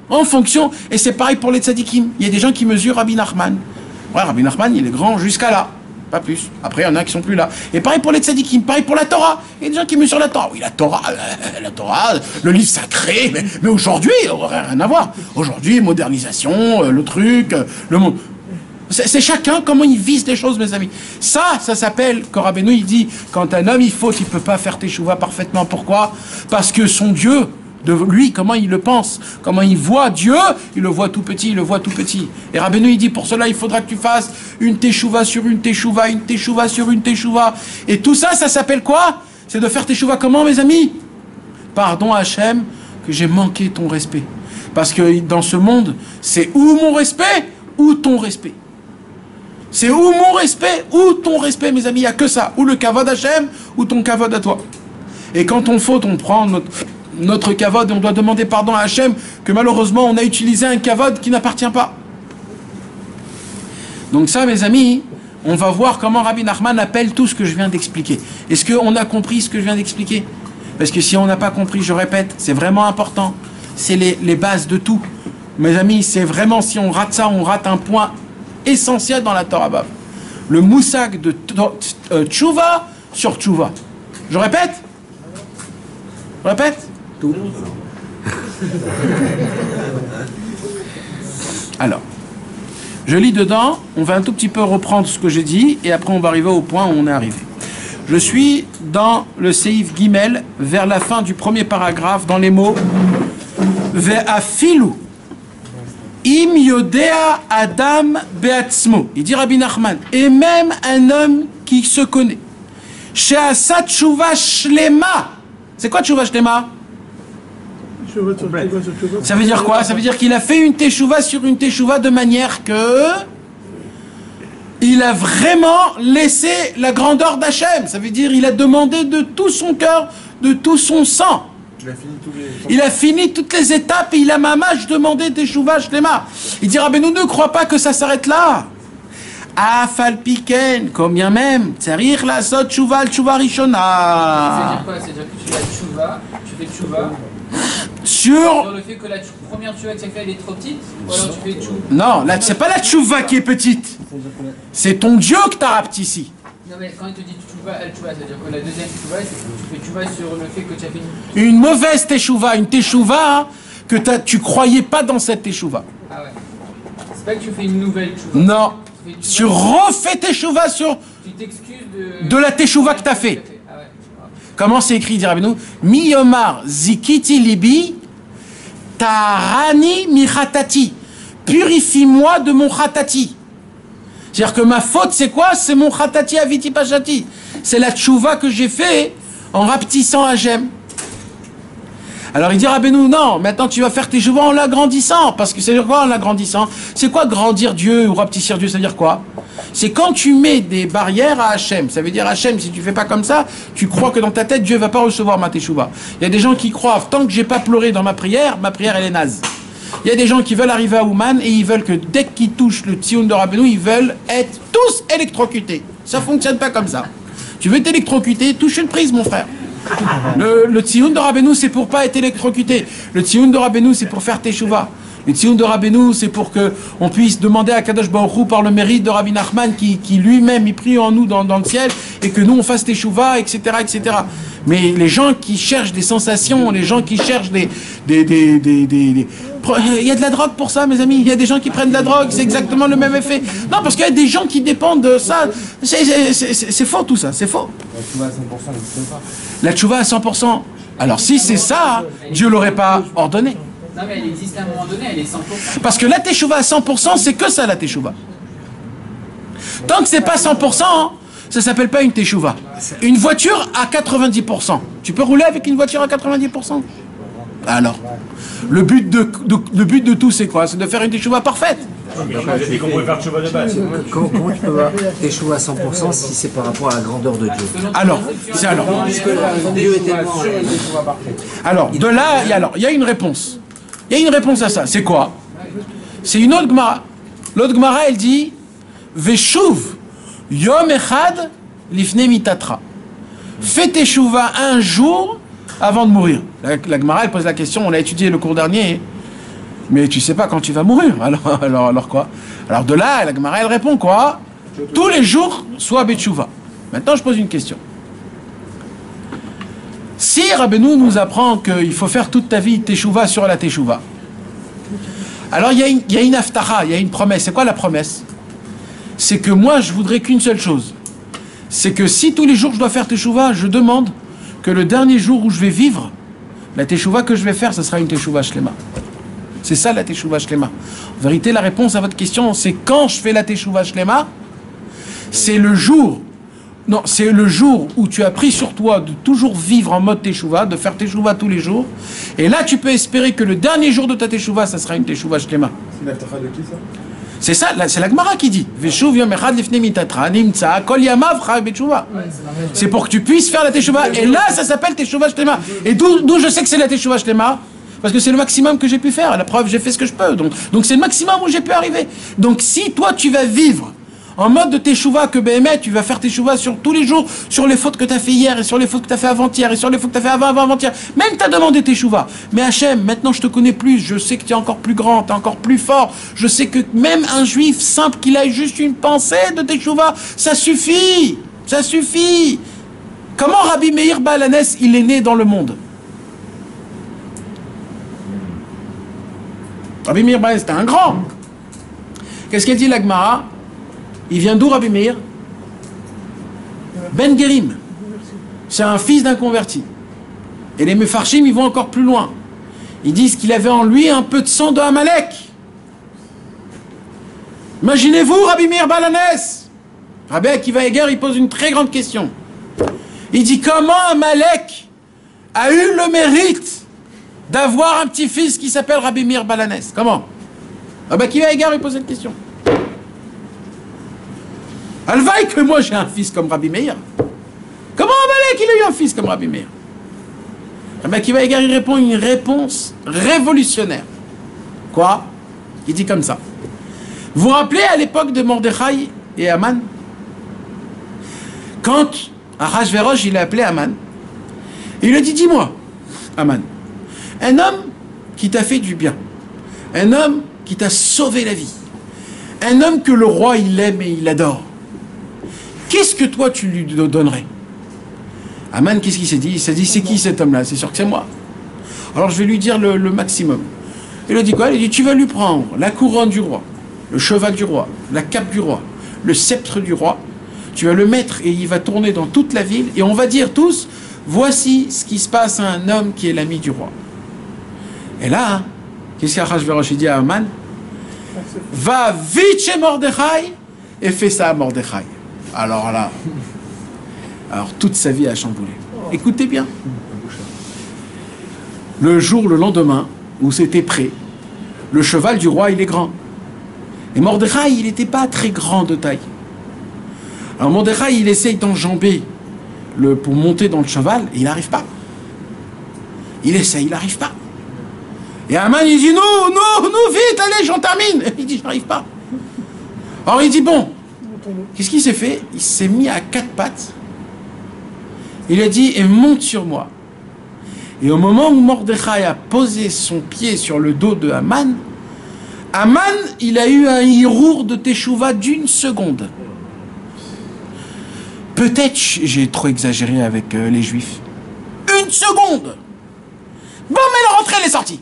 en fonction. Et c'est pareil pour les tzadikim. Il y a des gens qui mesurent Rabbi Nachman. Ouais, Rabbi Nachman, il est grand jusqu'à là. Pas plus. Après, il y en a qui sont plus là. Et pareil pour les tzadikim, pareil pour la Torah. Il y a des gens qui mesurent la Torah. Oui, la Torah, le livre sacré. Mais aujourd'hui, il n'aurait rien à voir. Aujourd'hui, modernisation, le truc, le monde. C'est chacun comment il vise les choses, mes amis. Ça s'appelle, quand Rabbeinu, il dit, quand un homme, il ne peut pas faire teshuva parfaitement. Pourquoi? Parce que son Dieu, de lui, comment il le pense, comment il voit Dieu, il le voit tout petit, il le voit tout petit. Et Rabbeinu, il dit, pour cela, il faudra que tu fasses une teshuva sur une teshuva, une teshuva sur une teshuva. Et tout ça, ça s'appelle quoi? C'est de faire teshuva comment, mes amis? Pardon, Hachem, que j'ai manqué ton respect. Parce que dans ce monde, c'est ou mon respect, ou ton respect. C'est ou mon respect, ou ton respect, mes amis. Il n'y a que ça. Ou le kavod Hachem, ou ton kavod à toi. Et quand on faute, on prend notre kavod et on doit demander pardon à Hachem que malheureusement, on a utilisé un kavod qui n'appartient pas. Donc ça, mes amis, on va voir comment Rabbi Nachman appelle tout ce que je viens d'expliquer. Est-ce qu'on a compris ce que je viens d'expliquer? Parce que si on n'a pas compris, je répète, c'est vraiment important. C'est les bases de tout. Mes amis, c'est vraiment, si on rate ça, on rate un point essentiel dans la Torah Bava. Le moussag de tchouva sur tchouva. Je répète? Je répète? Tout. Alors, je lis dedans, on va un tout petit peu reprendre ce que j'ai dit, et après on va arriver au point où on est arrivé. Je suis dans le Seif Gimel, vers la fin du premier paragraphe, dans les mots Ve'afilu Im Yodea Adam Beatzmo. Il dit Rabbi Nachman, et même un homme qui se connaît. She'asa tshuva shlema. C'est quoi tshuva shlema? Ça veut dire quoi? Ça veut dire qu'il a fait une teshuva sur une teshuva de manière que il a vraiment laissé la grandeur d'Hachem. Ça veut dire il a demandé de tout son cœur, de tout son sang. Il a fini toutes les étapes et il a mamash demandé teshuva shlema. Il dit Rabbeinu, ne crois pas que ça s'arrête là. Afal piken, combien même, tsarir la sot tshuva al tshuva rishona. C'est-à-dire quoi? C'est-à-dire que tu fais tshuva, sur le fait que la première tchouva que tu as fait elle est trop petite, ou alors tu fais tchouva. Non, là, c'est pas la tchouva qui est petite. C'est ton Dieu que t'as rapte ici. Non mais quand il te dit tchouva, c'est-à-dire que la deuxième tchouva, tu fais tchouva sur le fait que tu as fait une mauvaise teshuva, une teshuva que tu croyais pas dans cette teshuva. Ah ouais. pas que tu fais une nouvelle tchouva. Non. Tu Tu refais teshuva sur tu t'excuses de la teshuva que tu as fait. Ah ouais. Comment c'est écrit, dit Rabbeinu? Mi yomar zikiti libi tarani mi chatati. Purifie-moi de mon chatati. C'est-à-dire que ma faute, c'est quoi? C'est mon chatati aviti pachati. C'est la tchouva que j'ai fait en rapetissant Hachem. Alors il dit Rabbeinu, non, maintenant tu vas faire tes tchouva en l'agrandissant. Parce que c'est quoi en l'agrandissant? C'est quoi grandir Dieu ou rapetisser Dieu? Ça veut dire quoi? C'est quand tu mets des barrières à Hachem. Ça veut dire Hachem, si tu fais pas comme ça, tu crois que dans ta tête, Dieu va pas recevoir ma teshuva. Il y a des gens qui croient, tant que j'ai pas pleuré dans ma prière elle est naze. Il y a des gens qui veulent arriver à Ouman et ils veulent que dès qu'ils touchent le tsioun de Rabbeinu, ils veulent être tous électrocutés. Ça fonctionne pas comme ça. Tu veux t'électrocuter, touche une prise, mon frère. Le tsioun de Rabbeinu, c'est pour pas être électrocuté. Le tsioun de Rabbeinu, c'est pour faire teshuva. Le tsioun de Rabbeinu, c'est pour que on puisse demander à Kadosh Baruch Hu par le mérite de Rabbi Nachman qui lui-même, il prie en nous dans le ciel et que nous on fasse teshuva, etc., etc. Mais les gens qui cherchent des sensations, les gens qui cherchent il y a de la drogue pour ça, mes amis. Il y a des gens qui prennent de la drogue, c'est exactement le même effet. Non, parce qu'il y a des gens qui dépendent de ça. C'est faux tout ça, c'est faux. La tchouva à 100%. Alors si c'est ça, Dieu l'aurait pas ordonné. Non mais elle existe à un moment donné, elle est 100%. Parce que la teshuva à 100%, c'est que ça la teshuva. Tant que c'est pas 100%, ça s'appelle pas une teshuva. Une voiture à 90%. Tu peux rouler avec une voiture à 90%? Alors, le but de tout, c'est quoi? C'est de faire une teshuva parfaite. J'ai dit qu'on pouvait faire tchouva de base. Comment tu peux avoir échoué à 100% si c'est par rapport à la grandeur de Dieu? Alors, Dieu est tellement... alors, de là, il y a une réponse. Il y a une réponse à ça. C'est quoi? C'est une autre Gemara. L'autre Gemara, elle dit Veshuv Yom Echad Lifne Mitatra. Fais teshuva un jour avant de mourir. La Gemara, elle pose la question, on l'a étudié le cours dernier, mais tu sais pas quand tu vas mourir. Alors quoi? Alors de là, la Gemara, elle répond quoi? Tous les jours, sois betchouva. Maintenant, je pose une question. Si Rabbeinu nous apprend qu'il faut faire toute ta vie teshuva sur la teshuva, alors il y a une haftacha, il y a une promesse. C'est quoi la promesse? C'est que moi, je voudrais qu'une seule chose. C'est que si tous les jours je dois faire teshuva, je demande que le dernier jour où je vais vivre, la teshuva que je vais faire, ce sera une teshuva shlema. C'est ça la teshuva shlema. En vérité, la réponse à votre question, c'est quand je fais la teshuva shlema, c'est le jour. Non, c'est le jour où tu as pris sur toi de toujours vivre en mode teshuva, de faire teshuva tous les jours. Et là, tu peux espérer que le dernier jour de ta teshuva, ça sera une teshuva shlema. C'est une aftacha de qui ça? C'est ça, c'est la Gemara qui dit. Veshuv yom echad lifnei mitatra, nimtza, kol yamav chai beteshuva. C'est pour que tu puisses faire la teshuva. Et là, ça s'appelle teshuva shlema. Et d'où je sais que c'est la teshuva shlema? Parce que c'est le maximum que j'ai pu faire. La preuve, j'ai fait ce que je peux. Donc c'est le maximum où j'ai pu arriver. Donc si toi, tu vas vivre en mode de teshuva, que Béhémet, tu vas faire teshuva sur tous les jours, sur les fautes que tu as fait hier, et sur les fautes que tu as fait avant-hier, et sur les fautes que tu as fait avant-avant-hier. Même tu as demandé teshuva. Mais Hachem, maintenant je te connais plus, je sais que tu es encore plus grand, tu es encore plus fort. Je sais que même un juif simple, qu'il ait juste une pensée de teshuva, ça suffit. Ça suffit. Comment Rabbi Meir Balanès, il est né dans le monde? Rabbi Meir Balanès, c'était un grand. Qu'est-ce qu'elle dit la Gemara? Il vient d'où Rabbi Meir? Ben Gerim. C'est un fils d'un converti. Et les Mefarshim, ils vont encore plus loin. Ils disent qu'il avait en lui un peu de sang de Amalek. Imaginez-vous Rabbi Meir Balanès. Rabbi Akiva Eger, il pose une très grande question. Il dit comment Amalek a eu le mérite d'avoir un petit-fils qui s'appelle Rabbi Meir Balanès? Comment? Rabbi Akiva Eger, il pose cette question. Alvaï que moi j'ai un fils comme Rabbi Meir. Comment Amalek il a eu un fils comme Rabbi Meir? Rabbi Akiva Eger, il répond une réponse révolutionnaire. Quoi? Il dit comme ça. Vous vous rappelez à l'époque de Mordechai et Aman? Quand Ahashverosh il a appelé Aman, il lui a dit dis-moi, Aman, un homme qui t'a fait du bien, un homme qui t'a sauvé la vie, un homme que le roi il aime et il adore, qu'est-ce que toi tu lui donnerais? Aman, qu'est-ce qu'il s'est dit? Il s'est dit c'est qui cet homme-là? C'est sûr que c'est moi. Alors je vais lui dire le maximum. Il a dit quoi? Il a dit tu vas lui prendre la couronne du roi, le cheval du roi, la cape du roi, le sceptre du roi. Tu vas le mettre et il va tourner dans toute la ville. Et on va dire tous, voici ce qui se passe à un homme qui est l'ami du roi. Et là, qu'est-ce qu'Achashverosh dit à Haman? Va vite chez Mordechai et fais ça à Mordechai. Alors là, toute sa vie a chamboulé. Écoutez bien. Le lendemain, où c'était prêt, le cheval du roi, il est grand. Et Mordechai, il n'était pas très grand de taille. Alors Mordechai, il essaye d'enjamber pour monter dans le cheval, et il n'arrive pas. Il essaye, il n'arrive pas. Et Haman, il dit, nous, vite, allez, j'en termine. Et il dit, j'arrive pas. Alors il dit, bon, qu'est-ce qu'il s'est fait? Il s'est mis à 4 pattes. Il a dit, et monte sur moi. Et au moment où Mordechai a posé son pied sur le dos de Haman, il a eu un hirour de teshuva d'1 seconde. Peut-être j'ai trop exagéré avec les juifs. 1 seconde. Bon, mais la rentrée, elle est sortie.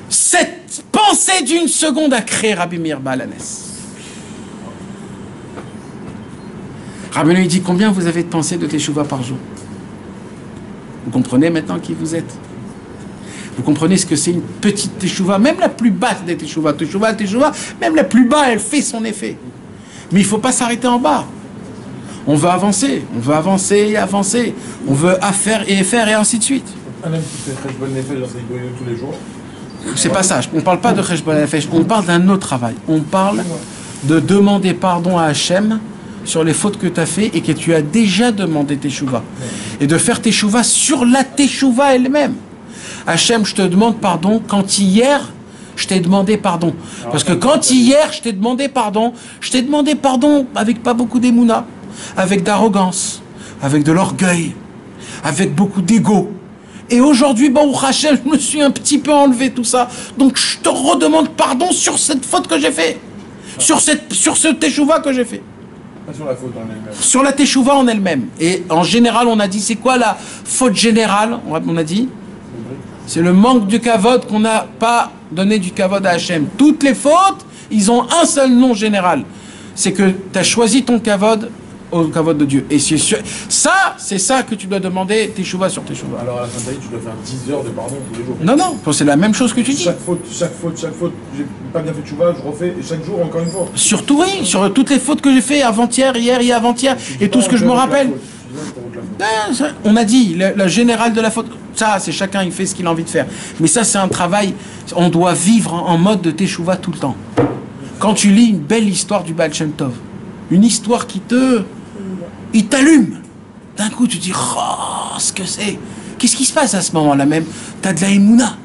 Cette pensée d'1 seconde a créé Rabbi Meir Baal HaNes. Rabbi lui dit, combien vous avez de pensées de teshuva par jour? Vous comprenez maintenant qui vous êtes? Vous comprenez ce que c'est une petite teshuva, même la plus basse des teshuva, même la plus basse, elle fait son effet. Mais il ne faut pas s'arrêter en bas. On veut avancer et avancer. On veut faire et ainsi de suite. Un homme qui fait Cheshbon Nefesh dans ses Iboyot tous les jours. C'est pas ça, on ne parle pas de Cheshbon Nefesh, on parle d'un autre travail. On parle de demander pardon à Hachem sur les fautes que tu as fait et que tu as déjà demandé teshuva. Et de faire teshuva sur la teshuva elle-même. Hachem, je te demande pardon quand hier, je t'ai demandé pardon. Parce que quand hier, je t'ai demandé pardon avec pas beaucoup d'émouna, avec d'arrogance, avec de l'orgueil, avec beaucoup d'ego. Et aujourd'hui, Baruch Hachem, je me suis un petit peu enlevé tout ça. Donc je te redemande pardon sur cette faute que j'ai fait. Sur ce teshuva que j'ai fait. Pas sur la faute en elle-même. Sur la teshuva en elle-même. Et en général, on a dit, c'est quoi la faute générale? On a dit, c'est le manque de kavod, qu'on n'a pas donné du kavod à Hachem. Toutes les fautes, ils ont un seul nom général. C'est que tu as choisi ton kavod au kavod de Dieu. Et c'est ça que tu dois demander teshuva sur teshuva. Alors à la fin de ta vie, tu dois faire 10 heures de pardon tous les jours. Non, c'est la même chose que tu dis. Chaque faute, j'ai pas bien fait teshuva, je refais, et chaque jour encore une fois. Surtout oui, sur toutes les fautes que j'ai fait avant-hier, hier et avant-hier, et tout ce que je me rappelle. On a dit, le général de la faute, ça c'est chacun, il fait ce qu'il a envie de faire. Mais ça c'est un travail, on doit vivre en mode de teshuva tout le temps. Quand tu lis une belle histoire du Baal Shem Tov, une histoire il t'allume. D'un coup tu dis, oh, ce que c'est. Qu'est-ce qui se passe à ce moment-là même? Tu as de la émouna.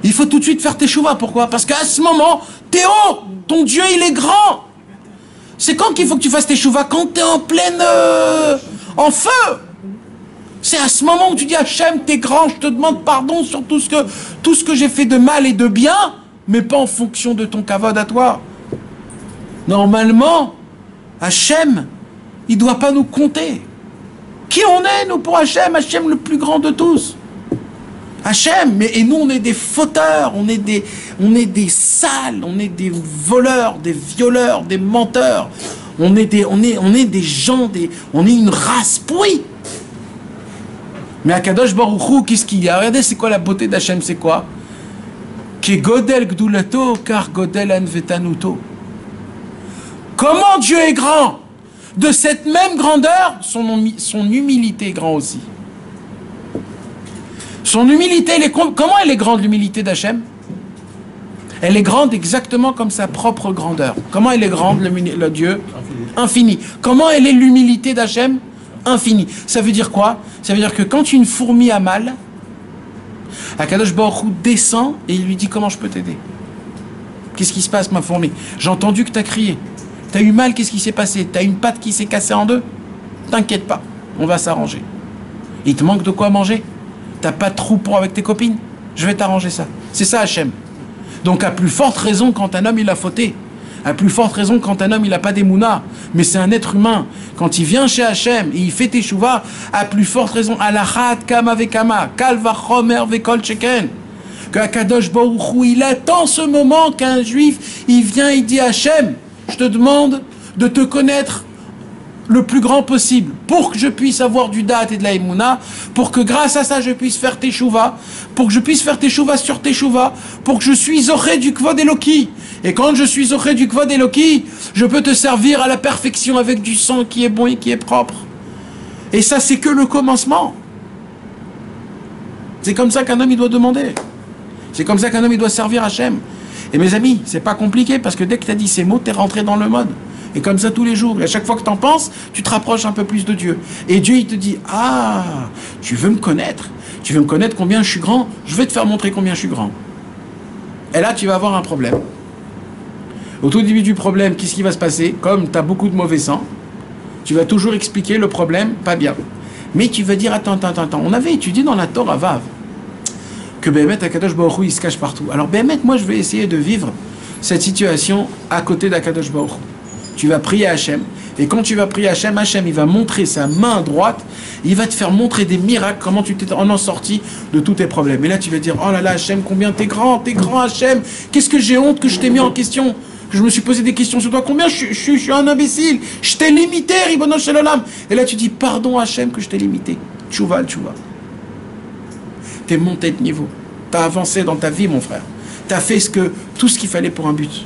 Il faut tout de suite faire teshuva. Pourquoi? Parce qu'à ce moment, t'es haut, ton Dieu il est grand. C'est quand qu'il faut que tu fasses teshuva? Quand tu es en pleine... en feu. C'est à ce moment où tu dis, Hachem, t'es grand, je te demande pardon sur tout ce que j'ai fait de mal et de bien, mais pas en fonction de ton kavod à toi. Normalement, Hachem, il ne doit pas nous compter. Qui on est, nous, pour Hachem? Hachem, le plus grand de tous. Hachem, et nous, on est des fauteurs, on est des sales, on est des voleurs, des violeurs, des menteurs. On est des gens, on est une race pourrie. Mais à Kadosh Baruch Hu, qu'est-ce qu'il y a? Regardez, c'est quoi la beauté d'Hachem, c'est quoi? Ke godel gdulato, car godel anvetanuto. Comment Dieu est grand? De cette même grandeur, son humilité est grande aussi. Son humilité, comment elle est grande, l'humilité d'Hachem? Elle est grande exactement comme sa propre grandeur. Comment elle est grande, le Dieu? Infini. Comment elle est l'humilité d'Hachem? Infini. Ça veut dire quoi? Ça veut dire que quand une fourmi a mal, Akadosh Baruch Hu descend et il lui dit, comment je peux t'aider? Qu'est-ce qui se passe, ma fourmi? J'ai entendu que tu as crié. Tu as eu mal, qu'est-ce qui s'est passé? Tu as une patte qui s'est cassée en deux? T'inquiète pas, on va s'arranger. Il te manque de quoi manger? T'as pas de trou pour avec tes copines? Je vais t'arranger ça. C'est ça Hachem. Donc à plus forte raison quand un homme il a fauté. À plus forte raison quand un homme il n'a pas d'émouna. Mais c'est un être humain. Quand il vient chez Hachem et il fait teshuva, à plus forte raison, alachat kama vekama, kal vachomer vekol sheken. que Akadosh Baruch Hu, il attend ce moment qu'un juif, il vient, il dit Hachem, je te demande de te connaître le plus grand possible, pour que je puisse avoir du date et de la émouna, pour que grâce à ça je puisse faire teshuva, pour que je puisse faire teshuva sur teshuva, pour que je suis zoré du kvod Eloki. Et quand je suis zoré du kvod Eloki, je peux te servir à la perfection avec du sang qui est bon et qui est propre. Et ça, c'est que le commencement. C'est comme ça qu'un homme il doit demander. C'est comme ça qu'un homme il doit servir Hachem. Et mes amis, c'est pas compliqué, parce que dès que tu as dit ces mots, tu es rentré dans le mode. Et comme ça tous les jours. Et à chaque fois que tu en penses, tu te rapproches un peu plus de Dieu. Et Dieu, il te dit, ah, tu veux me connaître? Tu veux me connaître combien je suis grand? Je vais te faire montrer combien je suis grand. Et là, tu vas avoir un problème. Au tout début du problème, qu'est-ce qui va se passer? Comme tu as beaucoup de mauvais sang, tu vas toujours expliquer le problème pas bien. Mais tu vas dire, attends. On avait étudié dans la Torah Vav que Béhémet, Akadosh Baruch Hu, il se cache partout. Alors Béhémet, moi, je vais essayer de vivre cette situation à côté d'Akadosh Baruch Hu. Tu vas prier à Hachem, et quand tu vas prier à Hachem, Hachem, il va montrer sa main droite, il va te faire montrer des miracles, comment tu t'es en sorti de tous tes problèmes. Et là, tu vas dire, oh là là, Hachem, combien t'es grand Hachem, qu'est-ce que j'ai honte que je t'ai mis en question, que je me suis posé des questions sur toi, combien je suis un imbécile, je t'ai limité, Ribono Shel Olam. Et là, tu dis, pardon Hachem que je t'ai limité. Tchouva. T'es monté de niveau, t'as avancé dans ta vie, mon frère, t'as fait tout ce qu'il fallait pour un but.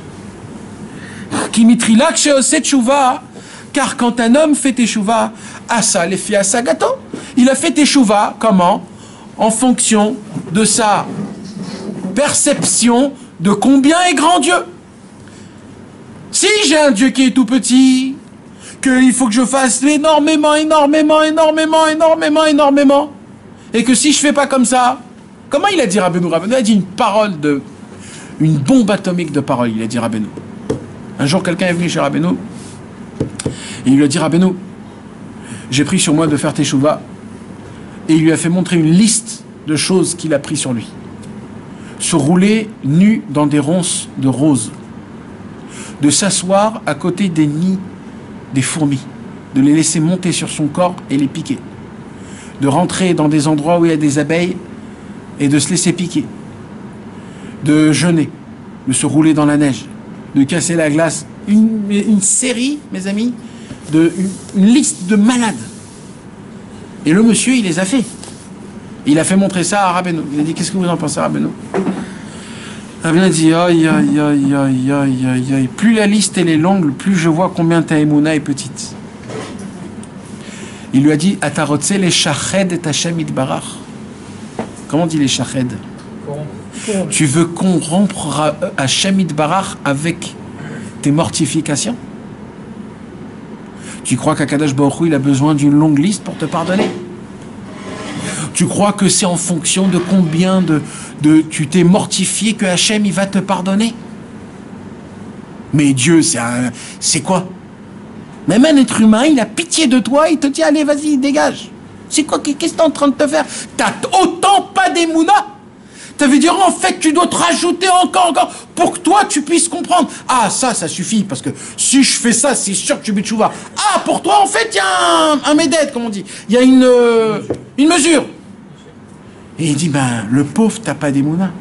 Car quand un homme fait teshuva, asa lefi asa gato, il a fait teshuva, comment? En fonction de sa perception de combien est grand Dieu. Si j'ai un Dieu qui est tout petit, qu'il faut que je fasse énormément, et que si je fais pas comme ça, comment il a dit Rabbeinu? Rabbeinu a dit une bombe atomique de parole, il a dit Rabbeinu. Un jour, quelqu'un est venu chez Rabbeinu, et il lui a dit, Rabbeinu, j'ai pris sur moi de faire teshuva, et il lui a fait montrer une liste de choses qu'il a pris sur lui. Se rouler nu dans des ronces de roses, de s'asseoir à côté des nids des fourmis, de les laisser monter sur son corps et les piquer, de rentrer dans des endroits où il y a des abeilles et de se laisser piquer, de jeûner, de se rouler dans la neige, de casser la glace, une série, mes amis, une liste de malades. Et le monsieur, il les a fait. Il a fait montrer ça à Rabbeinu. Il a dit, qu'est-ce que vous en pensez, Rabbeinu? Rabbeinu a dit, aïe. Plus la liste elle est longue, plus je vois combien ta émouna est petite. Il lui a dit, Atarotse les shached et Hashem itbarach. Comment on dit les shached? Tu veux corrompre Hashem itbarach avec tes mortifications? Tu crois qu'Akadosh Baruch Hu, il a besoin d'une longue liste pour te pardonner? Tu crois que c'est en fonction de combien tu t'es mortifié que Hashem il va te pardonner? Mais Dieu, c'est quoi? Même un être humain, il a pitié de toi, il te dit allez, vas-y, dégage. C'est quoi? Qu'est-ce que tu es en train de te faire? T'as autant pas d'émouna? Ça veut dire en fait tu dois te rajouter encore pour que toi tu puisses comprendre. Ah ça suffit parce que si je fais ça c'est sûr que tu bitchouva. Ah pour toi en fait il y a un médette comme on dit. Il y a une mesure. Et il dit ben le pauvre t'as pas d'émouna.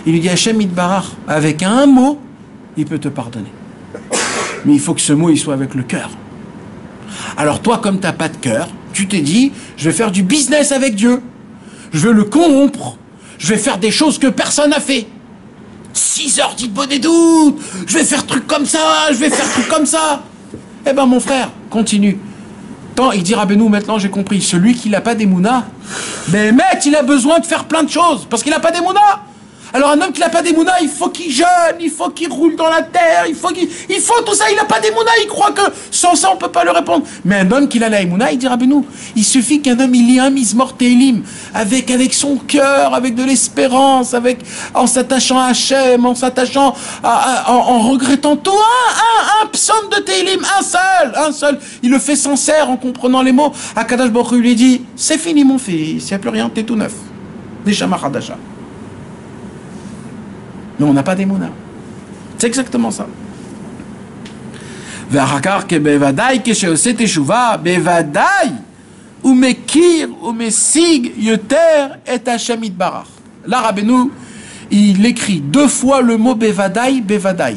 Il lui dit Hachem Itbarach avec un mot il peut te pardonner. Mais il faut que ce mot il soit avec le cœur. Alors toi comme t'as pas de cœur tu t'es dit je vais faire du business avec Dieu. Je vais le corrompre. Je vais faire des choses que personne n'a fait. 6 heures, dites bonne et doute. Je vais faire truc comme ça, je vais faire truc comme ça. Eh ben mon frère, continue. Tant, il dit Rabbeinu, maintenant j'ai compris. Celui qui n'a pas d'émouna, mais mec, il a besoin de faire plein de choses parce qu'il n'a pas d'émouna. Alors un homme qui n'a pas d'émouna, il faut qu'il jeûne, il faut qu'il roule dans la terre, il faut tout ça, il n'a pas d'émouna, il croit que sans ça on ne peut pas le répondre. Mais un homme qui a la émouna, il dit Rabbeinu, il suffit qu'un homme il lit un Mizmor Tehilim avec son cœur, avec de l'espérance, en s'attachant à Hachem, en s'attachant en regrettant tout, un psaume de Tehilim, un seul, il le fait sincère en comprenant les mots. Akadosh Baruch Hu lui dit, c'est fini mon fils, il n'y a plus rien, t'es tout neuf. Neshama Chadasha. Mais on n'a pas d'émouna. C'est exactement ça. Ve'achakar ke bevadai kesheose teshuva bevadai umekir umesig yoter et Hashem itbarach. Là, Rabbeinu, il écrit 2 fois le mot Bevadaï, Bevadaï.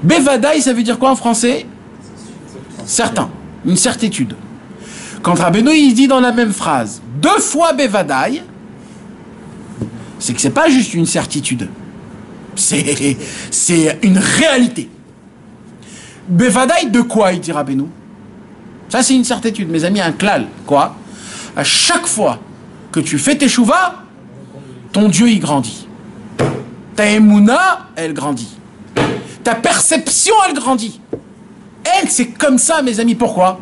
Bevadaï, ça veut dire quoi en français? Certain, une certitude. Quand Rabbeinu il dit dans la même phrase 2 fois Bevadaï, c'est que c'est pas juste une certitude. C'est une réalité. Bevadaï de quoi, il dit Rabbeinu? Ça c'est une certitude, mes amis, un klal. Quoi? À chaque fois que tu fais tes chouvas, ton Dieu il grandit. Ta émouna, elle grandit. Ta perception, elle grandit. Elle, c'est comme ça, mes amis. Pourquoi?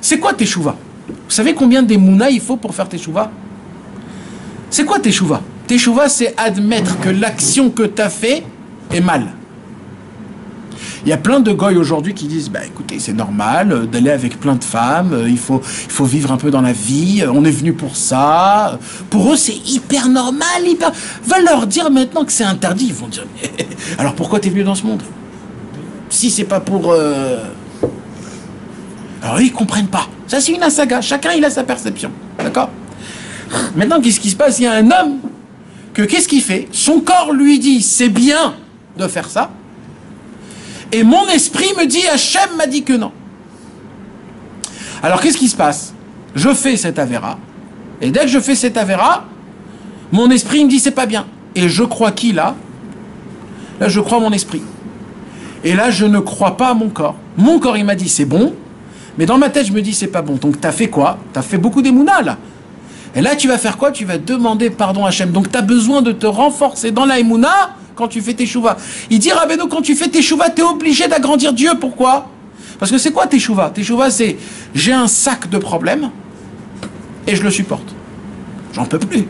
C'est quoi tes chouvas? Vous savez combien d'émouna il faut pour faire tes chouvas? C'est quoi tes chouvas? Tes chouvas, c'est admettre que l'action que tu as fait est mal. Il y a plein de goy aujourd'hui qui disent bah écoutez, c'est normal d'aller avec plein de femmes, il faut vivre un peu dans la vie, on est venu pour ça. Pour eux, c'est hyper normal, hyper. Va leur dire maintenant que c'est interdit, ils vont dire mais alors pourquoi t'es venu dans ce monde? Si c'est pas pour alors eux, ils comprennent pas. Ça c'est une saga, chacun il a sa perception. D'accord? Maintenant, qu'est-ce qui se passe? Il y a un homme que qu'est-ce qu'il fait? Son corps lui dit c'est bien de faire ça. Et mon esprit me dit, Hachem m'a dit que non. Alors qu'est-ce qui se passe? Je fais cette avéra, et dès que je fais cette avéra, mon esprit me dit c'est pas bien. Et je crois qui là? Là je crois mon esprit. Et là je ne crois pas à mon corps. Mon corps il m'a dit c'est bon, mais dans ma tête je me dis c'est pas bon. Donc t'as fait quoi? T'as fait beaucoup d'émouna là. Et là tu vas faire quoi? Tu vas demander pardon à Hachem. Donc t'as besoin de te renforcer dans la émouna quand tu fais tes chouvas. Il dit Rabbeinu, quand tu fais tes chouvas, tu es obligé d'agrandir Dieu. Pourquoi? Parce que c'est quoi tes chouvas? Tes chouvas, c'est j'ai un sac de problèmes et je le supporte. J'en peux plus,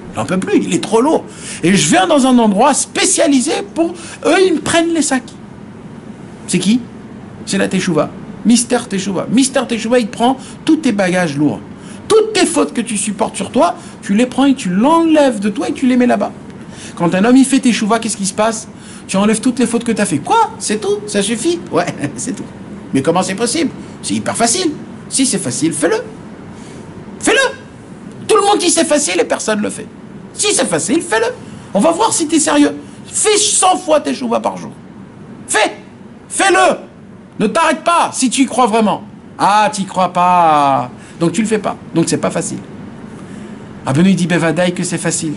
il est trop lourd. Et je viens dans un endroit spécialisé pour eux, ils me prennent les sacs. C'est qui? C'est la Teshuvah. Mister Teshuvah. Mister Teshuvah, il te prend tous tes bagages lourds. Toutes tes fautes que tu supportes sur toi, tu les prends et tu l'enlèves de toi et tu les mets là-bas. Quand un homme il fait Teshuvah, qu'est-ce qui se passe? Tu enlèves toutes les fautes que tu as fait. Quoi? C'est tout? Ça suffit? Ouais, c'est tout. Mais comment c'est possible? C'est hyper facile. Si c'est facile, fais-le. Fais-le. Tout le monde dit c'est facile et personne ne le fait. Si c'est facile, fais-le. On va voir si tu es sérieux. Fais 100 fois Teshuvah par jour. Fais-le. Ne t'arrête pas si tu y crois vraiment. Ah, tu y crois pas. Donc tu le fais pas. Donc c'est pas facile. Rabbeinu dit Bevadaï que c'est facile.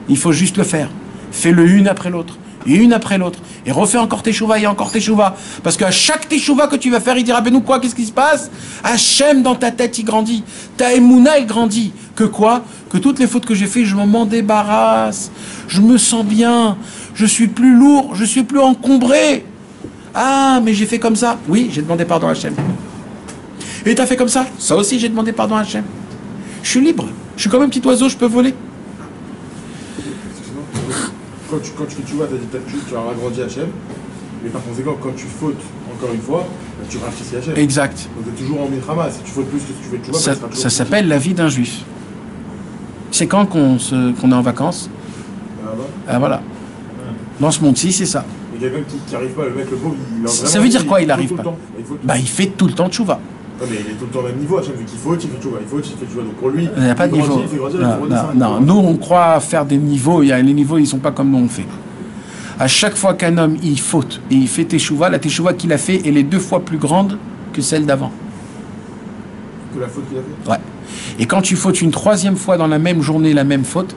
Il faut juste le faire. Fais-le une après l'autre. Et une après l'autre. Et refais encore tes chouvas et encore tes chouvas. Parce qu'à chaque teshuva que tu vas faire, il dira Rabbeinu quoi? Qu'est-ce qui se passe? Hachem dans ta tête, il grandit. Ta émouna, il grandit. Que quoi? Que toutes les fautes que j'ai faites, je m'en débarrasse. Je me sens bien. Je suis plus lourd. Je suis plus encombré. Ah, mais j'ai fait comme ça. Oui, j'ai demandé pardon à Hachem. Et t'as fait comme ça? Ça aussi, j'ai demandé pardon à Hachem. Je suis libre. Je suis comme un petit oiseau, je peux voler. Quand tu fais tu vois, t'as dit tu as agrandi Hachem, mais par conséquent, quand tu fautes encore une fois, tu rafraîchis Hachem. Exact. Donc t'es toujours en milchama. Si tu fautes plus que tu fais tu vois, ça s'appelle la vie d'un juif. C'est quand qu'on est en vacances? Ah voilà. Dans ce monde-ci, c'est ça. Mais quelqu'un qui arrive pas, le mec, le pauvre, il a vraiment. Ça veut dire quoi, il arrive pas? Il fait tout le temps tchouva. Non, mais il est tout le temps au même niveau, Hachem, vu qu'il faut, il fait tchouva, il faut, il fait tchouva. Donc pour lui, il n'y a pas de niveau. Non, nous on croit faire des niveaux, les niveaux ils ne sont pas comme nous on fait. À chaque fois qu'un homme il faute et il fait teshuva, la teshuva qu'il a fait elle est 2 fois plus grande que celle d'avant. Que la faute qu'il a fait? Ouais. Et quand tu fautes une 3e fois dans la même journée la même faute,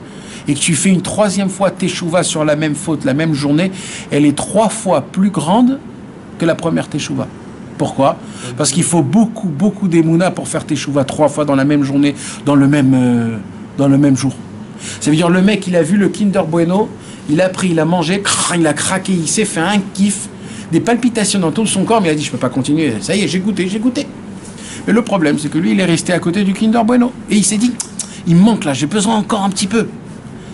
et que tu fais une 3e fois teshuva sur la même faute la même journée, elle est 3 fois plus grande que la première teshuva. Pourquoi? Parce qu'il faut beaucoup d'émouna pour faire teshuva 3 fois dans la même journée, dans le même jour. Ça veut dire le mec, il a vu le Kinder Bueno, il a pris, il a mangé, il a craqué, il s'est fait un kiff, des palpitations dans tout son corps, mais il a dit je peux pas continuer, ça y est, j'ai goûté. Mais le problème, c'est que lui, il est resté à côté du Kinder Bueno. Et il s'est dit, il me manque là, j'ai besoin encore un petit peu.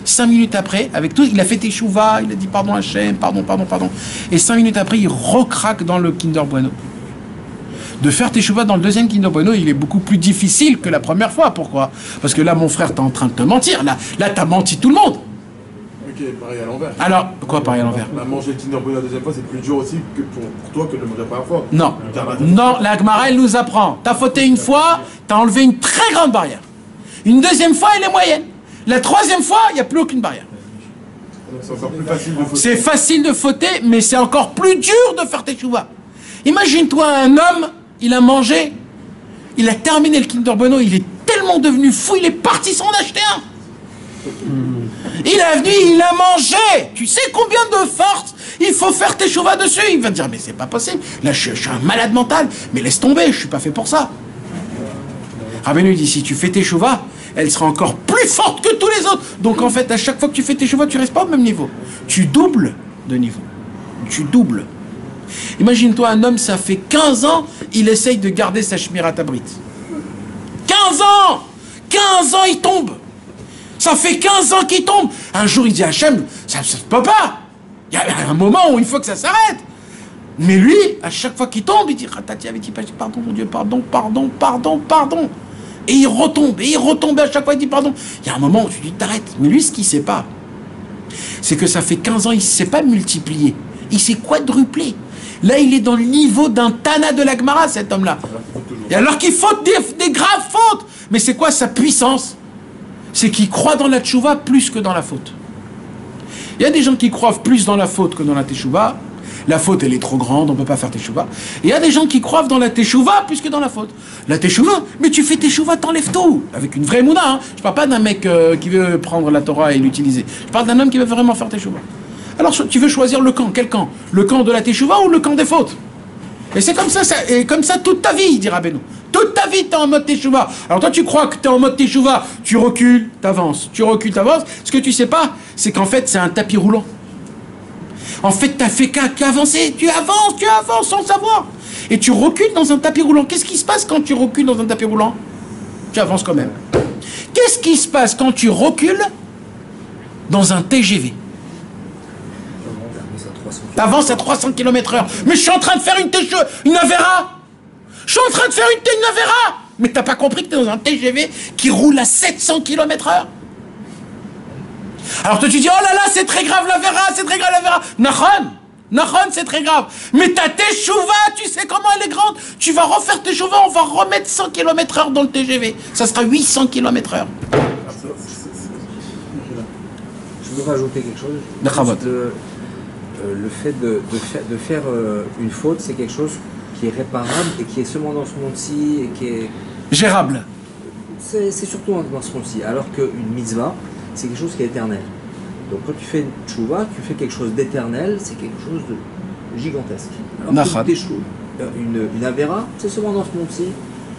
5 minutes après, avec tout, il a fait teshuva, il a dit pardon Hachem, pardon. Et 5 minutes après, il recraque dans le Kinder Bueno. De faire teshuva dans le 2e Kinder Bueno, il est beaucoup plus difficile que la première fois. Pourquoi? Parce que là, mon frère, t'es en train de te mentir. Là t'as menti tout le monde. Ok, pareil à l'envers. Alors, quoi pareil à l'envers? Manger le Kinder Bueno la 2e fois, c'est plus dur aussi que pour toi que de le manger la première fois. Non, la Gemara, elle nous apprend. T'as fauté une fois, t'as enlevé une très grande barrière. Une 2e fois, elle est moyenne. La 3e fois, il n'y a plus aucune barrière. C'est encore plus facile de fauter. C'est facile de fauter, mais c'est encore plus dur de faire teshuva. Imagine-toi un homme, il a mangé, il a terminé le Kinder Bueno, il est tellement devenu fou, il est parti sans en acheter un. Il est venu, il a mangé. Tu sais combien de force il faut faire teshuva dessus? Il va te dire, mais c'est pas possible. Là, je suis un malade mental. Mais laisse tomber, je suis pas fait pour ça. Rabbeinu dit, si tu fais teshuva, elle sera encore plus forte que tous les autres. Donc en fait, à chaque fois que tu fais teshuva, tu restes pas au même niveau. Tu doubles de niveau. Tu doubles. Imagine-toi un homme, ça fait 15 ans, il essaye de garder sa shmirat abrit. 15 ans 15 ans, il tombe. Ça fait 15 ans qu'il tombe. Un jour, il dit à Hachem, ça ne peut pas. Il y a un moment où il faut que ça s'arrête. Mais lui, à chaque fois qu'il tombe, il dit, pardon mon Dieu, pardon. Et il retombe, et à chaque fois, il dit pardon. Il y a un moment où tu dis, t'arrêtes. Mais lui, ce qu'il ne sait pas, c'est que ça fait 15 ans, il ne sait pas multiplier. Il s'est quadruplé. Là, il est dans le niveau d'un Tana de la Gemara, cet homme-là. Et alors qu'il faute des graves fautes. Mais c'est quoi sa puissance? C'est qu'il croit dans la tchouva plus que dans la faute. Il y a des gens qui croient plus dans la faute que dans la teshuva. La faute, elle est trop grande, on ne peut pas faire teshuva. Et il y a des gens qui croient dans la teshuva plus que dans la faute. La teshuva, mais tu fais teshuva, t'enlèves tout. Avec une vraie mouna. Hein. Je ne parle pas d'un mec qui veut prendre la Torah et l'utiliser. Je parle d'un homme qui veut vraiment faire teshuva. Alors, tu veux choisir le camp. Quel camp? Le camp de la teshuva ou le camp des fautes? Et c'est comme ça, et comme ça toute ta vie, dira Beno. Toute ta vie, tu es en mode teshuva. Alors toi, tu crois que tu es en mode teshuva, tu recules, t'avances. Tu recules, t'avances. Ce que tu sais pas, c'est qu'en fait, c'est un tapis roulant. En fait, tu n'as fait qu'avancer. Tu avances sans savoir. Et tu recules dans un tapis roulant. Qu'est-ce qui se passe quand tu recules dans un tapis roulant? Tu avances quand même. Qu'est-ce qui se passe quand tu recules dans un TGV? Tu avances à 300 km/h. Mais je suis en train de faire une Avera. Je suis en train de faire une Avera. Mais t'as pas compris que tu es dans un TGV qui roule à 700 km/h. Alors toi tu dis, oh là là, c'est très grave l'Avera, c'est très grave l'Avera. Nahon, c'est très grave. Mais ta teshuva, tu sais comment elle est grande. Tu vas refaire teshuva, on va remettre 100 km/h dans le TGV. Ça sera 800 km/h. Je veux rajouter quelque chose. Le fait de faire une faute, c'est quelque chose qui est réparable et qui est seulement dans ce monde-ci et qui est... Gérable. C'est surtout dans ce monde-ci. Alors qu'une mitzvah, c'est quelque chose qui est éternel. Donc quand tu fais une tchouva, tu fais quelque chose d'éternel, c'est quelque chose de gigantesque. Alors une avera, c'est seulement dans ce monde-ci.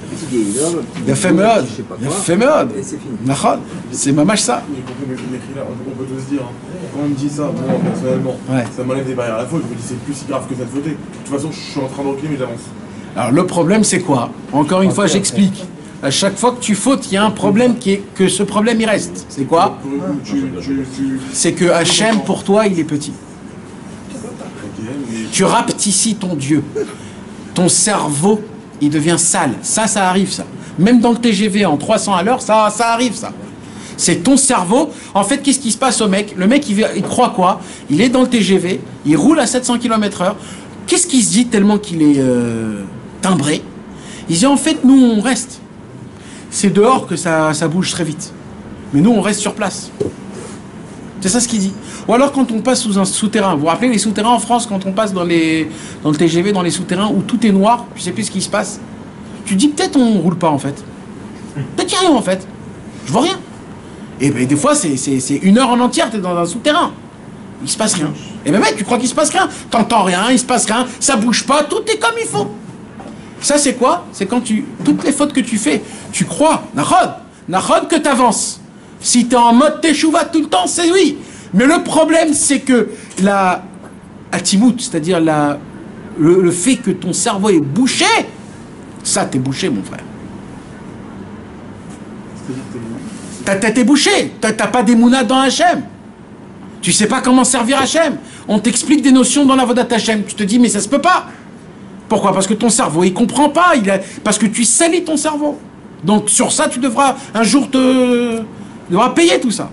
Un petit guéhilom, un petit... Il a fait meod. Et c'est fini. C'est mamash ça. On peut tous se dire, quand on me dit ça, moi personnellement, ça m'enlève des barrières à la faute. Je me dis c'est plus si grave que ça de fauter. De toute façon, je suis en train de reculer, mais j'avance. Alors le problème c'est quoi? Encore une fois, j'explique. À chaque fois que tu fautes, il y a un problème qui est que ce problème il reste. C'est quoi? C'est que Hachem pour toi il est petit. Tu rapetissis ton Dieu. Ton cerveau il devient sale. Ça arrive ça. Même dans le TGV en 300 à l'heure, ça arrive ça. C'est ton cerveau. En fait, qu'est-ce qui se passe au mec? Le mec, il croit quoi? Il est dans le TGV, il roule à 700 km/h. Qu'est-ce qu'il se dit tellement qu'il est timbré? Il dit en fait, nous, on reste. C'est dehors que ça bouge très vite. Mais nous, on reste sur place. C'est ça ce qu'il dit. Ou alors quand on passe sous un souterrain. Vous vous rappelez les souterrains en France, quand on passe dans le TGV, dans les souterrains où tout est noir, tu sais plus ce qui se passe. Tu dis peut-être on roule pas en fait. Peut-être qu'il n'y a rien en fait. Je vois rien. Et ben, des fois, c'est une heure en entière, tu es dans un souterrain. Il se passe rien. Et ben mec, tu crois qu'il se passe rien? T'entends rien, il se passe rien, ça bouge pas, tout est comme il faut. Ça c'est quoi? C'est quand toutes les fautes que tu fais, tu crois, Nahon, que tu avances. Si tu es en mode teshuva tout le temps, c'est oui. Mais le problème, c'est que la atimut, c'est-à-dire le fait que ton cerveau est bouché, ça t'es bouché, mon frère. T'es bouché. T'as pas d'émouna dans Hachem. Tu sais pas comment servir Hachem. On t'explique des notions dans la Vodat Hachem. Tu te dis, mais ça se peut pas. Pourquoi? Parce que ton cerveau, il comprend pas. Parce que tu salis ton cerveau. Donc sur ça, tu devras un jour payer tout ça.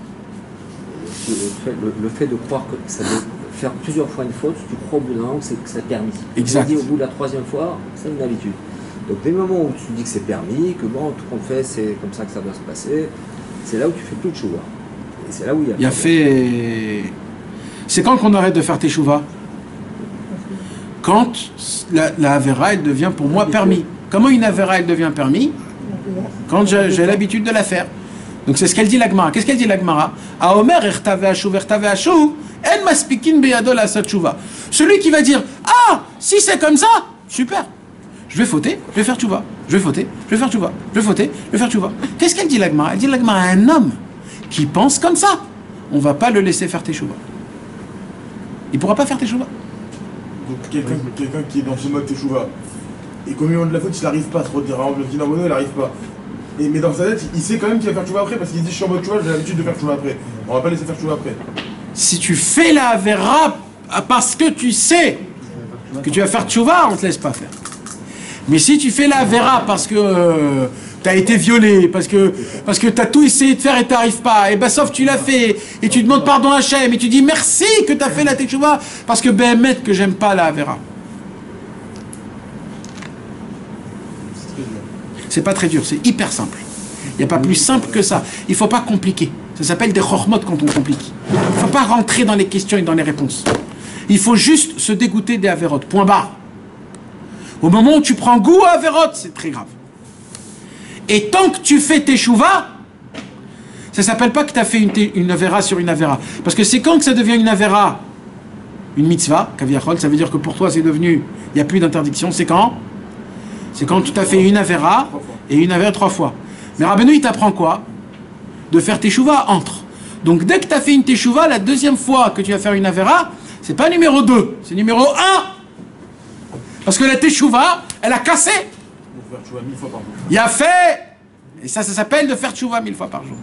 Le fait de croire que ça doit faire plusieurs fois une faute, tu crois au bout d'un moment que c'est permis. Exact. Tu dis au bout de la troisième fois, c'est une habitude. Donc dès le moment où tu dis que c'est permis, que bon, tout qu'on fait, c'est comme ça que ça doit se passer, c'est là où tu fais plus de choix. Et c'est là où il y a... C'est quand qu'on arrête de faire teshuva? Quand la Avera, elle devient pour moi permis. Comment une Avera, elle devient permis? Quand j'ai l'habitude de la faire. Donc c'est ce qu'elle dit la Gemara. Qu'est-ce qu'elle dit la Gemara? A Omer ertave ashuv en maspikin beyado la satchouva. Celui qui va dire ah, si c'est comme ça, super. Je vais fauter, je vais faire tchouva. Je vais fauter, je vais faire tchouva. Je vais fauter, je vais faire tchouva. Qu'est-ce qu'elle dit la Gemara? Elle dit la Gemara à un homme qui pense comme ça. On va pas le laisser faire teshuva. Il pourra pas faire teshuva. Donc quelqu'un qui est dans ce mode teshuva et qu'au milieu de la faute, il n'arrive pas à se retirer. Le Kinamono, il n'arrive pas. Mais dans sa tête, il sait quand même qu'il va faire tchouva après parce qu'il dit je suis en mode tchouva, j'ai l'habitude de faire tchouva après. On va pas laisser faire tchouva après. Si tu fais la Avera parce que tu sais que tu vas faire tchouva, on te laisse pas faire. Mais si tu fais la Avera parce que tu as été violé, parce que tu as tout essayé de faire et tu n'arrives pas, et ben sauf tu l'as fait, et tu demandes pardon à Hachem, et tu dis merci que tu as fait la tchouva parce que ben que j'aime pas la Avera. C'est pas très dur, c'est hyper simple. Il n'y a pas plus simple que ça. Il ne faut pas compliquer. Ça s'appelle des chormot quand on complique. Il ne faut pas rentrer dans les questions et dans les réponses. Il faut juste se dégoûter des avérotes. Point barre. Au moment où tu prends goût à avérotes, c'est très grave. Et tant que tu fais tes chouvas, ça ne s'appelle pas que tu as fait une avéra sur une avéra. Parce que c'est quand que ça devient une avéra, une mitzvah, kaviachol, ça veut dire que pour toi c'est devenu, il n'y a plus d'interdiction. C'est quand? C'est quand tu as fait une avéra et une avéra 3 fois. Mais Rabbeinu, il t'apprend quoi? De faire teshuva entre. Donc dès que tu as fait une teshuva, la deuxième fois que tu vas faire une avéra, c'est pas numéro 2, c'est numéro 1. Parce que la teshuva, elle a cassé. Il a fait. Et ça s'appelle de faire teshuva 1000 fois par jour.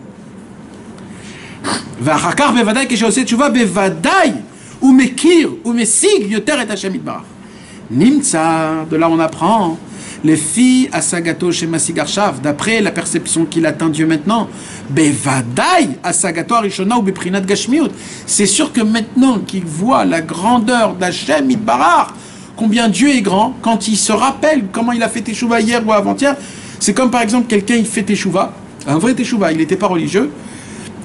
V'achakar bevadai que j'ai aussi teshuva bevadai ou mekir ou mesig yoter et Hashem itbarach. Nimtza, de là on apprend. Les filles à Sagato chez Masigarshav, d'après la perception qu'il atteint Dieu maintenant, Bevadai à Sagato Arishona ou Beprinat Gashmiut. C'est sûr que maintenant qu'il voit la grandeur d'Hachem Itbarach, combien Dieu est grand, quand il se rappelle comment il a fait Teshuva hier ou avant-hier, c'est comme par exemple quelqu'un il fait Teshuva, un vrai Teshuva, il n'était pas religieux,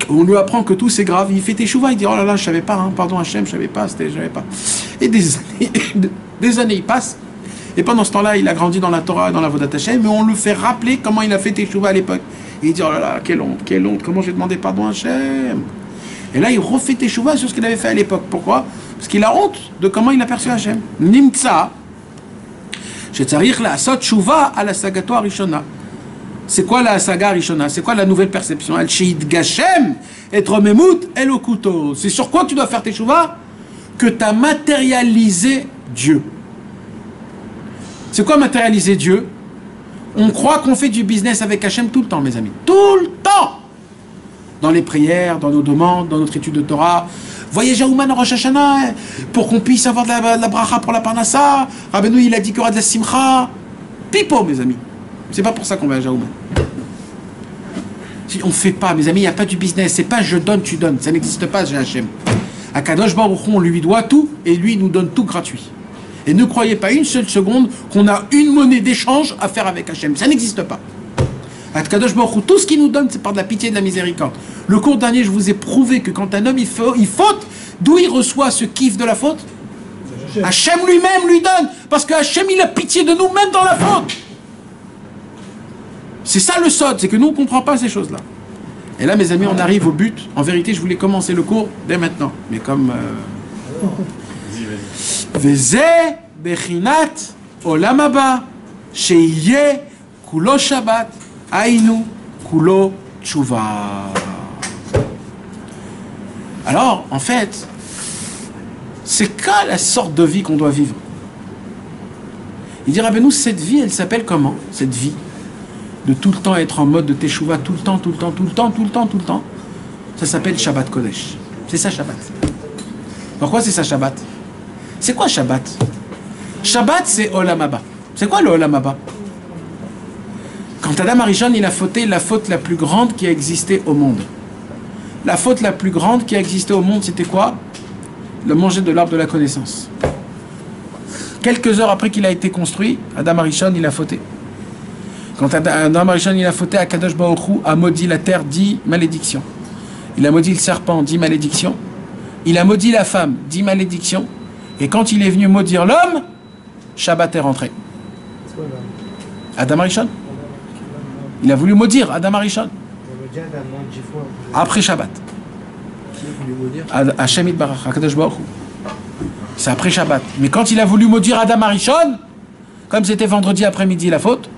on lui apprend que tout c'est grave, il fait Teshuva, il dit oh là là, je savais pas, hein, pardon Hachem, je savais pas. Et des années ils passent. Et pendant ce temps-là, il a grandi dans la Torah et dans la Vodat Hashem, mais on le fait rappeler comment il a fait Teshuva à l'époque. Et il dit, oh là là, quelle honte, comment j'ai demandé pardon à Hashem. Et là, il refait Teshuva sur ce qu'il avait fait à l'époque. Pourquoi? Parce qu'il a honte de comment il a perçu Hashem. Nimtza, shetzarich la'asot teshuva à la sagato arishona. C'est quoi la saga arishona? C'est quoi la nouvelle perception? Al sheid gashem et romemut elokuto. C'est sur quoi tu dois faire Teshuva? Que tu as matérialisé Dieu. C'est quoi matérialiser Dieu? On croit qu'on fait du business avec Hachem tout le temps, mes amis. Tout le temps! Dans les prières, dans nos demandes, dans notre étude de Torah. Voyez Ouman en Rosh Hashanah, pour qu'on puisse avoir de la bracha pour la parnassa. Rabbeinu, il a dit qu'il y aura de la simcha. Pipo, mes amis. C'est pas pour ça qu'on va à Ouman. Si on ne fait pas, mes amis, il n'y a pas du business. C'est pas je donne, tu donnes. Ça n'existe pas chez Hachem. À Kadosh Baruch Hu, on lui doit tout et lui nous donne tout gratuit. Et ne croyez pas une seule seconde qu'on a une monnaie d'échange à faire avec Hachem. Ça n'existe pas. À Kadosh Baruch Hu, tout ce qu'il nous donne, c'est par de la pitié et de la miséricorde. Le cours dernier, je vous ai prouvé que quand un homme il faute, d'où il reçoit ce kiff de la faute? Hachem lui-même lui donne. Parce que Hachem, il a pitié de nous, même dans la faute. C'est ça le sod, c'est que nous, on ne comprend pas ces choses-là. Et là, mes amis, on arrive au but. En vérité, je voulais commencer le cours dès maintenant. Mais comme... Veze bechinat olam haba sheyeh kulo Shabbat ainu kulo tshuva. Alors, en fait, c'est quoi la sorte de vie qu'on doit vivre? Il dit Rabbeinu, cette vie, elle s'appelle comment? Cette vie de tout le temps être en mode de teshuva, tout le temps, ça s'appelle Shabbat Kodesh. C'est ça Shabbat. Pourquoi c'est ça Shabbat? C'est quoi Shabbat? Shabbat, c'est Olam Haba. C'est quoi le Olam Haba? Quand Adam Arishon, il a fauté la faute la plus grande qui a existé au monde. La faute la plus grande qui a existé au monde, c'était quoi? Le manger de l'arbre de la connaissance. Quelques heures après qu'il a été construit, Adam Arishon, il a fauté. Quand Adam Arishon, il a fauté, Akadosh Baruch Hu a maudit la terre, dit malédiction. Il a maudit le serpent, dit malédiction. il a maudit la femme, 10 malédictions, et quand il est venu maudire l'homme, Shabbat est rentré. Adam Arishon. Il a voulu maudire Adam Arishon. Après Shabbat. Qui a voulu maudire? Hashem Yitbarach, HaKadosh Baruch Hu. C'est après Shabbat. Mais quand il a voulu maudire Adam Arishon, comme c'était vendredi après-midi la faute,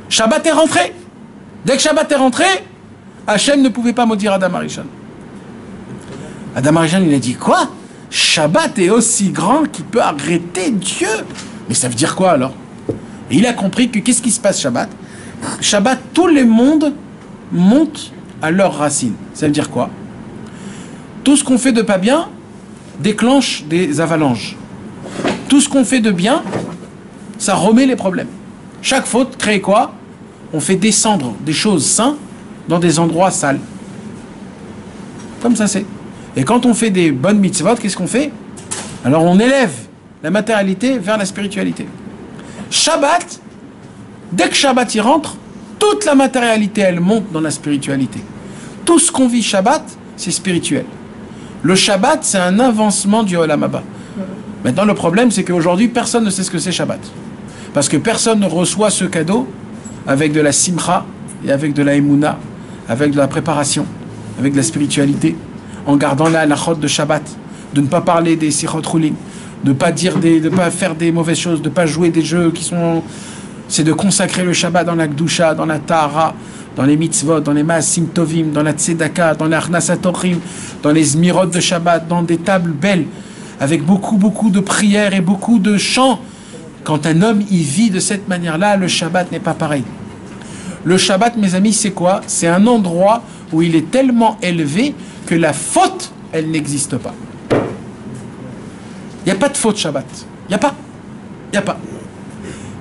Shabbat est rentré. Dès que Shabbat est rentré, Hashem ne pouvait pas maudire Adam Arishon. Adam Arishon, il a dit quoi? Shabbat est aussi grand qu'il peut arrêter Dieu. Mais ça veut dire quoi alors? Et il a compris que qu'est-ce qui se passe Shabbat? Shabbat, tous les mondes montent à leurs racines. Ça veut dire quoi? Tout ce qu'on fait de pas bien déclenche des avalanches. Tout ce qu'on fait de bien, ça remet les problèmes. Chaque faute crée quoi? On fait descendre des choses saintes dans des endroits sales. Comme ça c'est. Et quand on fait des bonnes mitzvot, qu'est-ce qu'on fait? Alors on élève la matérialité vers la spiritualité. Shabbat, dès que Shabbat y rentre, toute la matérialité elle monte dans la spiritualité. Tout ce qu'on vit Shabbat, c'est spirituel. Le Shabbat, c'est un avancement du Olam Haba. Maintenant, le problème, c'est qu'aujourd'hui, personne ne sait ce que c'est Shabbat. Parce que personne ne reçoit ce cadeau avec de la simcha et avec de la émouna, avec de la préparation, avec de la spiritualité, en gardant la halachot de Shabbat, de ne pas parler des sichot roulin, de ne pas faire des mauvaises choses, de ne pas jouer des jeux qui sont... C'est de consacrer le Shabbat dans la Gdusha, dans la Tahara, dans les mitzvot, dans les maasim tovim, dans la tzedaka, dans les arnasat orim, dans les zmirot de Shabbat, dans des tables belles, avec beaucoup de prières et beaucoup de chants. Quand un homme y vit de cette manière-là, le Shabbat n'est pas pareil. Le Shabbat, mes amis, c'est quoi? C'est un endroit où il est tellement élevé que la faute, elle n'existe pas. Il n'y a pas de faute Shabbat. Il n'y a pas.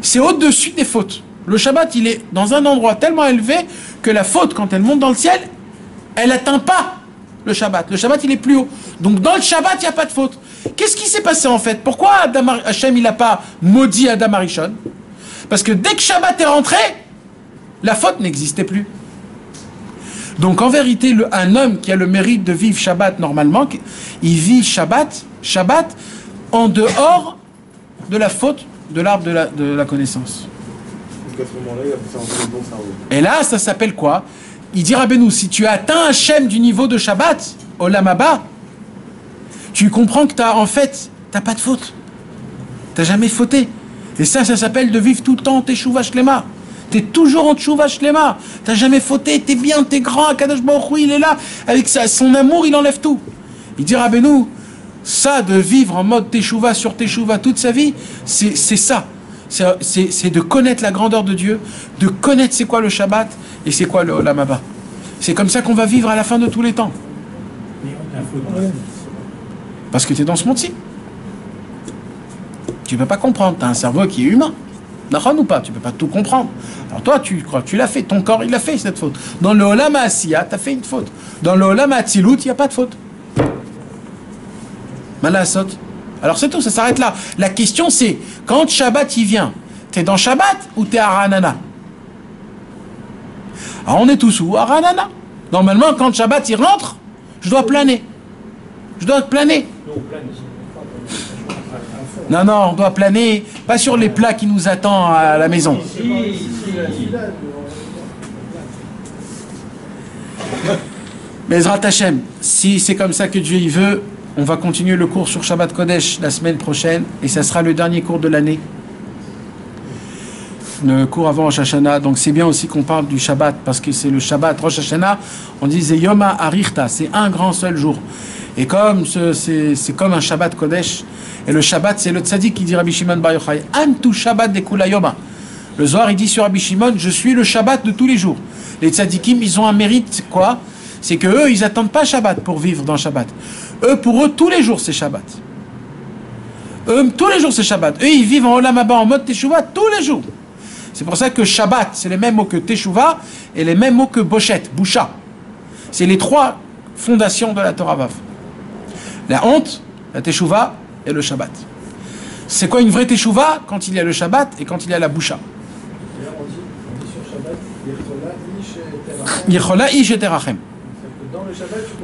C'est au-dessus des fautes. Le Shabbat, il est dans un endroit tellement élevé que la faute, quand elle monte dans le ciel, elle n'atteint pas le Shabbat. Le Shabbat, il est plus haut. Donc dans le Shabbat, il n'y a pas de faute. Qu'est-ce qui s'est passé en fait? Pourquoi Hashem, il n'a pas maudit Adam Arishon? Parce que dès que Shabbat est rentré, la faute n'existait plus. Donc en vérité, un homme qui a le mérite de vivre Shabbat normalement, il vit Shabbat en dehors de la faute de l'arbre de la connaissance. À ce moment-là, il a poussé un bon cerveau. Et là, ça s'appelle quoi? Il dit Rabbeinu, si tu atteins Hashem du niveau de Shabbat, Olam Haba, tu comprends que t'as pas de faute. T'as jamais fauté. Et ça s'appelle de vivre tout le temps en Teshuvah Shlema. T'es toujours en Teshuvah Shlema. T'as jamais fauté, t'es bien, t'es grand, Akadosh Baruch Hu, il est là. Avec son amour, il enlève tout. Il dit Rabbeinu, ça, de vivre en mode Teshuvah sur Teshuvah toute sa vie, c'est ça. C'est de connaître la grandeur de Dieu, de connaître c'est quoi le Shabbat et c'est quoi le Olam Haba. C'est comme ça qu'on va vivre à la fin de tous les temps. Parce que tu es dans ce monde-ci. Tu ne peux pas comprendre. Tu as un cerveau qui est humain. D'accord ou pas? Tu ne peux pas tout comprendre. Alors toi, tu crois que tu l'as fait. Ton corps, il a fait cette faute. Dans le Olam HaAsiya, tu as fait une faute. Dans le Olam HaAtzilut, il n'y a pas de faute. Malasot. Alors c'est tout, ça s'arrête là. La question c'est, quand Shabbat il vient, t'es dans Shabbat ou t'es à Ranana? Alors on est tous où? À Ranana. Normalement, quand Shabbat il rentre, je dois planer. Non, on doit planer, pas sur les plats qui nous attendent à la maison. Mais Ezrat Hashem, si c'est comme ça que Dieu y veut, on va continuer le cours sur Shabbat Kodesh la semaine prochaine et ça sera le dernier cours de l'année. Le cours avant Rosh Hashanah. Donc c'est bien aussi qu'on parle du Shabbat parce que c'est le Shabbat. Rosh Hashanah, on dit Yoma Arichta, c'est un grand seul jour. Et comme c'est comme un Shabbat Kodesh, et le Shabbat c'est le tzaddik qui dit Rabbi Shimon Bar Yochai, Antu Shabbat de Kula Yoma. Le Zohar il dit sur Rabbi Shimon, je suis le Shabbat de tous les jours. Les tzaddikim ils ont un mérite quoi? C'est que eux ils attendent pas Shabbat pour vivre dans Shabbat. Pour eux tous les jours c'est Shabbat. Tous les jours c'est Shabbat. Eux ils vivent en Olam Haba en mode Teshuvah tous les jours. C'est pour ça que Shabbat c'est les mêmes mots que Teshuvah et les mêmes mots que Boshet, Boucha. C'est les trois fondations de la Torah Vav. La honte, la Teshuvah et le Shabbat. C'est quoi une vraie Teshuvah? Quand il y a le Shabbat et quand il y a la Boucha. On dit sur Shabbat, Yichola ish et terachem.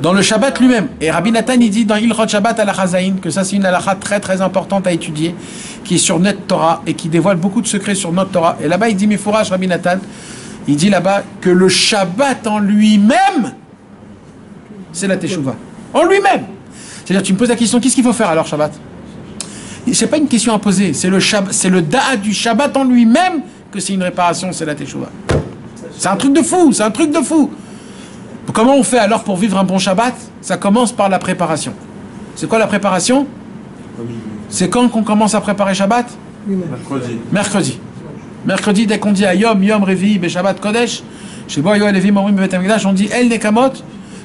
Dans le Shabbat lui-même. Et Rabbi Nathan, il dit dans Ilchot Shabbat al Chazaïn que ça c'est une halakha très très importante à étudier, qui est sur Net Torah et qui dévoile beaucoup de secrets sur notre Torah. Et là-bas, il dit Mefourach, Rabbi Nathan, il dit là-bas que le Shabbat en lui-même, c'est la Teshuvah. En lui-même. C'est-à-dire, tu me poses la question, qu'est-ce qu'il faut faire alors Shabbat? C'est pas une question à poser, c'est le da'a du Shabbat en lui-même que c'est une réparation, c'est la Teshuvah. C'est un truc de fou, c'est un truc de fou. Comment on fait alors pour vivre un bon Shabbat? Ça commence par la préparation. C'est quoi la préparation? C'est quand qu'on commence à préparer Shabbat? Mercredi. Mercredi, dès qu'on dit à Yom Revi'i Be Shabbat Kodesh, chez Bo Yoel Levi Morim Bet Hamikdash, on dit El Nekamot.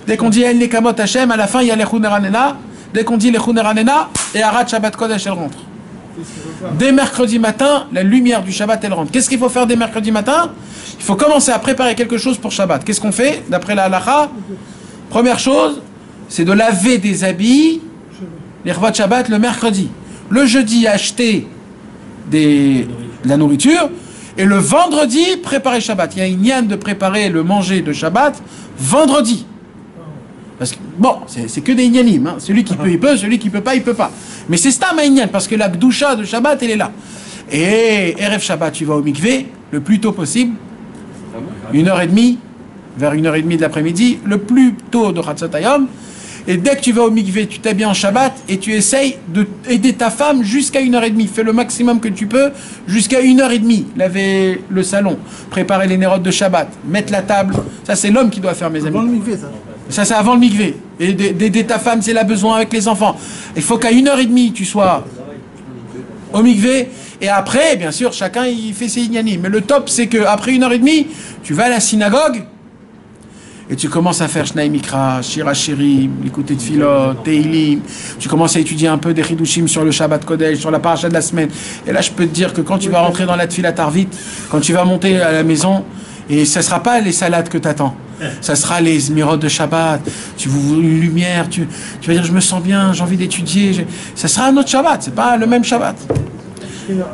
Dès qu'on dit El Nekamot Hashem, à la fin il y a l'Echun Eranena. Dès qu'on dit l'Echun Eranena, et Arat Shabbat Kodesh, elle rentre. Dès mercredi matin, la lumière du Shabbat, elle rentre. Qu'est-ce qu'il faut faire dès mercredi matin? Il faut commencer à préparer quelque chose pour Shabbat. Qu'est-ce qu'on fait d'après la halakha? Première chose, c'est de laver des habits, les Chvat Shabbat, le mercredi. Le jeudi, acheter de la nourriture. Et le vendredi, préparer Shabbat. Il y a une yann de préparer le manger de Shabbat vendredi. Parce que, bon, c'est que des inyanim. Hein. Celui qui peut, il peut. Celui qui peut pas, il peut pas. Mais c'est stam à inyan, parce que la gdusha de Shabbat, elle est là. Et Erev Shabbat, tu vas au mikvé le plus tôt possible. 1h30, vers 1h30 de l'après-midi, le plus tôt de Chatzot Hayom. Et dès que tu vas au mikvé, tu t'habilles en Shabbat et tu essayes d'aider ta femme jusqu'à 1h30. Fais le maximum que tu peux jusqu'à 1h30. Laver le salon, préparer les nérotes de Shabbat, mettre la table. Ça, c'est l'homme qui doit faire, mes amis. Avant le mikvé, ça. Ça, c'est avant le mikvé. Et d'aider ta femme si elle a besoin avec les enfants. Il faut qu'à 1h30, tu sois au mikvé. Et après, bien sûr, chacun, il fait ses ignanis. Mais le top, c'est qu'après 1h30, tu vas à la synagogue et tu commences à faire Shnai Mikra, Shira Shirim, l'écouter de Philot, Teilim. Tu commences à étudier un peu des Chidushim sur le Shabbat Kodesh, sur la paracha de la semaine. Et là, je peux te dire que quand tu vas rentrer dans la Tfilat Arvit, quand tu vas monter à la maison, et ça ne sera pas les salades que tu attends. Ça sera les mirotes de Shabbat. Tu veux une lumière, tu vas dire je me sens bien, j'ai envie d'étudier. Ça sera un autre Shabbat, c'est pas le même Shabbat.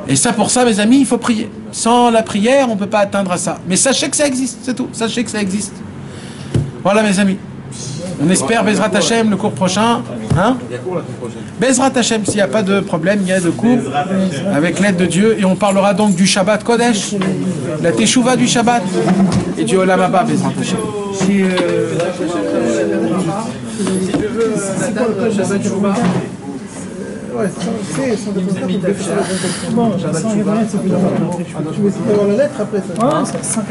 Et ça, pour ça, mes amis, il faut prier. Sans la prière, on ne peut pas atteindre à ça. Mais sachez que ça existe, c'est tout. Sachez que ça existe. Voilà, mes amis. On espère, Bezrat Hashem, le cours prochain. Hein? Il y a cours la semaine prochaine. Bezrat Hashem, s'il n'y a pas de problème, il y a de cours avec l'aide de Dieu. Et on parlera donc du Shabbat Kodesh, la Teshuvah du Shabbat et du Olam Haba, Bezrat Hashem. Si tu veux, Nathan, Shabbat Teshuvah. Ouais, c'est sans bon, Shabbat Teshuvah. Tu veux avoir la lettre après ça? Ouais, c'est 5